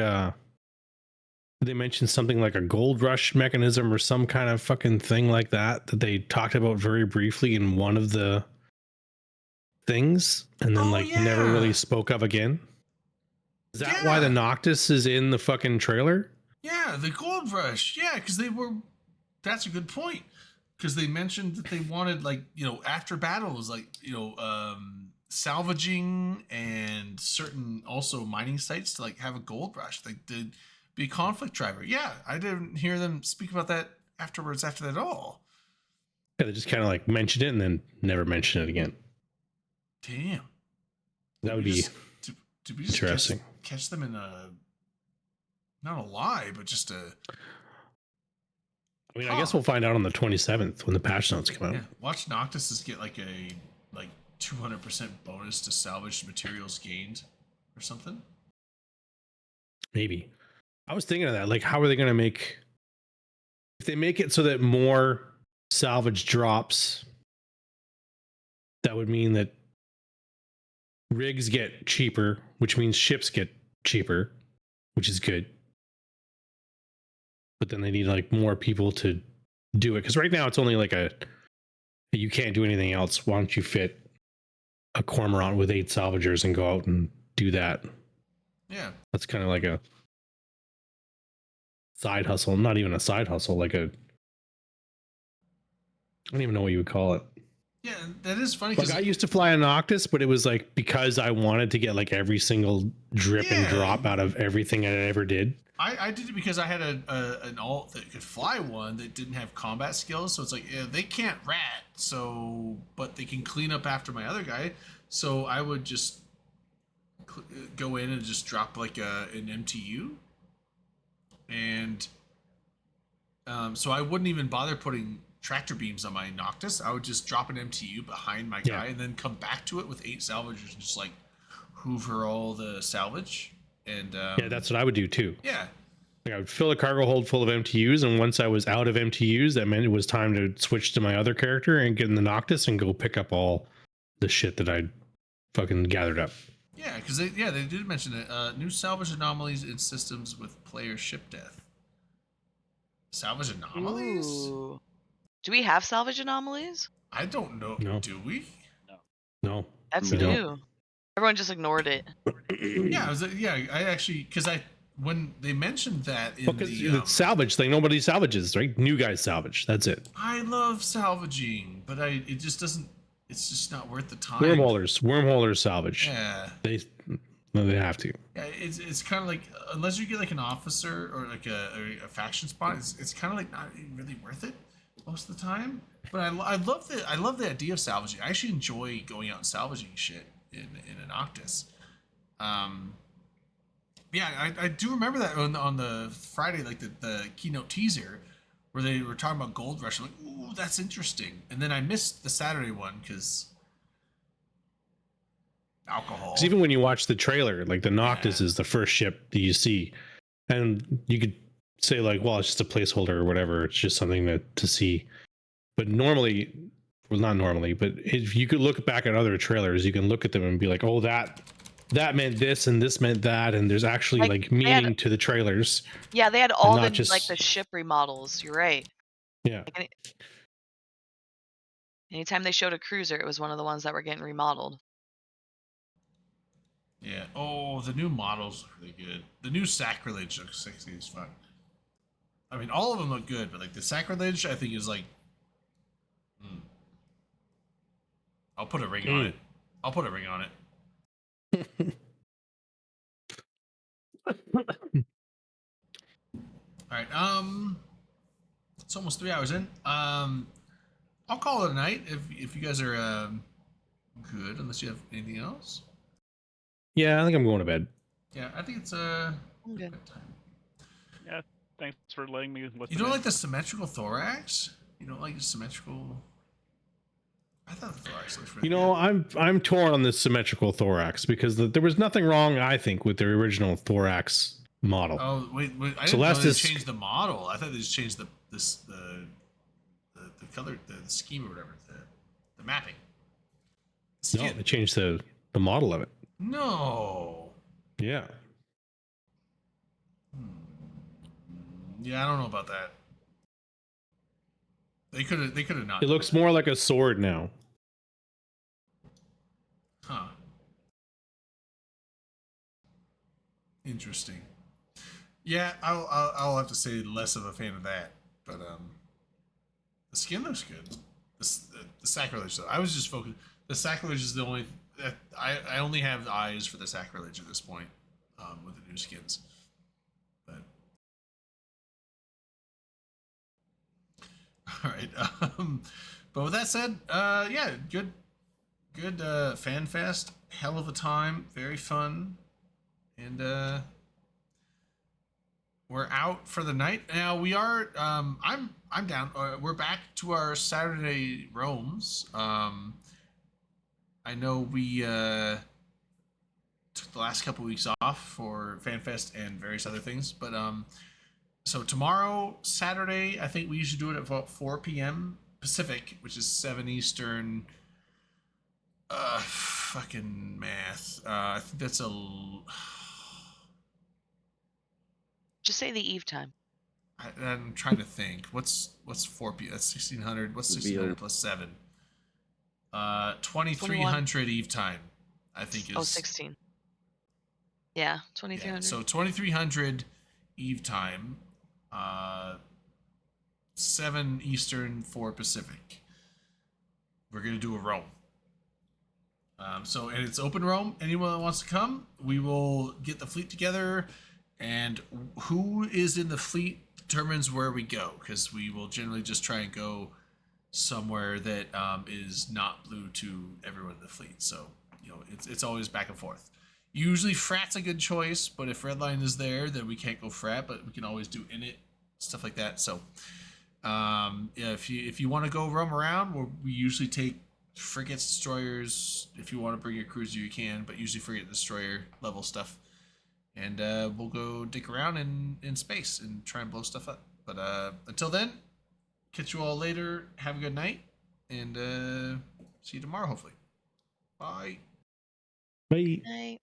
they mentioned something like a gold rush mechanism or some kind of fucking thing like that they talked about very briefly in one of the things, and then never really spoke of again? Is that why the Noctis is in the fucking trailer?
Yeah, the gold rush. Yeah, because they were. That's a good point. Because they mentioned that they wanted, like, you know, after battles, like, you know, salvaging and certain also mining sites to like have a gold rush, like to be a conflict driver. Yeah, I didn't hear them speak about that afterwards. After that at all.
Yeah, they just kind of like mentioned it and then never mentioned it again.
Damn.
That would be
to be just
interesting.
Catch them in a. Not a lie, but just a.
I mean, I guess we'll find out on the 27th when the patch notes come out.
Yeah, watch Noctis get like a 200% bonus to salvaged materials gained, or something.
Maybe. I was thinking of that. Like, how are they going to make? If they make it so that more salvage drops, that would mean that rigs get cheaper, which means ships get cheaper, which is good. But then they need like more people to do it, because right now it's only like you can't do anything else. Why don't you fit a cormorant with 8 salvagers and go out and do that?
Yeah,
that's kind of like a side hustle, not even a side hustle, like I don't even know what you would call it.
Yeah, that is funny.
Like I used to fly an Noctis, but it was like because I wanted to get like every single drip and drop out of everything I ever did.
I did it because I had an alt that could fly one that didn't have combat skills, so it's like they can't rat, so but they can clean up after my other guy. So I would just go in and just drop like an MTU, and so I wouldn't even bother putting tractor beams on my Noctis. I would just drop an MTU behind my guy and then come back to it with 8 salvagers and just like hoover all the salvage. And
yeah, that's what I would do too.
Yeah.
Like I would fill a cargo hold full of MTUs, and once I was out of MTUs, that meant it was time to switch to my other character and get in the Noctis and go pick up all the shit that I'd fucking gathered up.
Yeah, because they did mention it. New salvage anomalies in systems with player ship death. Salvage anomalies?
Ooh. Do we have salvage anomalies?
I don't know.
No.
Do we?
No.
That's
we
new.
don't.
Everyone just ignored it.
Yeah, I actually, because when they mentioned that in the
salvage thing, nobody salvages, right? New guys salvage. That's it.
I love salvaging, but it just doesn't. It's just not worth the time.
Wormholers salvage.
Yeah.
They have to.
Yeah, it's kind of like unless you get like an officer or like a faction spot, it's kind of like not really worth it most of the time. But I love the idea of salvaging. I actually enjoy going out and salvaging shit in an Noctis. Yeah, I do remember that on the Friday, like the keynote teaser, where they were talking about Gold Rush. I'm like, ooh, that's interesting. And then I missed the Saturday one because alcohol.
Because even when you watch the trailer, like the Noctis is the first ship that you see, and you could say like, well, it's just a placeholder or whatever. It's just something to see. But normally, well, not normally, but if you could look back at other trailers, you can look at them and be like, oh, that meant this and this meant that, and there's actually like meaning to the trailers.
Yeah, they had all the
just...
like the ship remodels. You're right.
Yeah.
Like, anytime they showed a cruiser, it was one of the ones that were getting remodeled.
Yeah. Oh, the new models look really good. The new Sacrilege looks sexy as fuck. I mean, all of them look good, but like the Sacrilege, I think is like. I'll put a ring on it. I'll put a ring on it. All right. It's almost 3 hours in. I'll call it a night if you guys are good, unless you have anything else.
Yeah, I think I'm going to bed.
Yeah, I think it's
I'm good.
good time.
Yeah, thanks for letting me.
You don't like the symmetrical thorax? You don't like the symmetrical? I thought the thorax looks really good.
I'm torn on this symmetrical thorax because there was nothing wrong, I think, with the original thorax model.
Oh wait! I didn't know they changed the model. I thought they just changed the color, the scheme or whatever, the mapping.
No, they changed the model of it.
No.
Yeah.
Yeah, I don't know about that. They could have not.
It looks more like a sword now.
Huh. Interesting. Yeah, I'll have to say less of a fan of that, but the skin looks good. The Sacrilege though, I was just focused. The Sacrilege is the only. I only have eyes for the Sacrilege at this point, with the new skins. But all right. But with that said, yeah, good Fanfest. Hell of a time. Very fun, and we're out for the night now. We are. I'm down. We're back to our Saturday roams. I know we took the last couple weeks off for Fanfest and various other things, but so tomorrow, Saturday, I think we usually do it at about 4 p.m. Pacific, which is 7 Eastern. Fucking math. I think that's
Just say the eve time.
I'm trying to think. What's 4 p.m.? That's 1600. What's 1600 plus 7? 2300 Eve time, I think is.
16. Yeah, 2300.
Yeah, so 2300 Eve time. 7 Eastern, 4 Pacific. We're gonna do a roam. And it's open roam. Anyone that wants to come, we will get the fleet together, and who is in the fleet determines where we go, because we will generally just try and go somewhere that is not blue to everyone in the fleet. So it's always back and forth. Usually Frat's a good choice, but if Redline is there, then we can't go Frat, but we can always do Init, stuff like that. So if you want to go roam around, we usually take frigates, destroyers. If you want to bring your cruiser, you can, but usually frigate, destroyer level stuff. And we'll go dick around in space and try and blow stuff up. But until then, catch you all later. Have a good night, and see you tomorrow, hopefully. Bye.
Bye.
Night.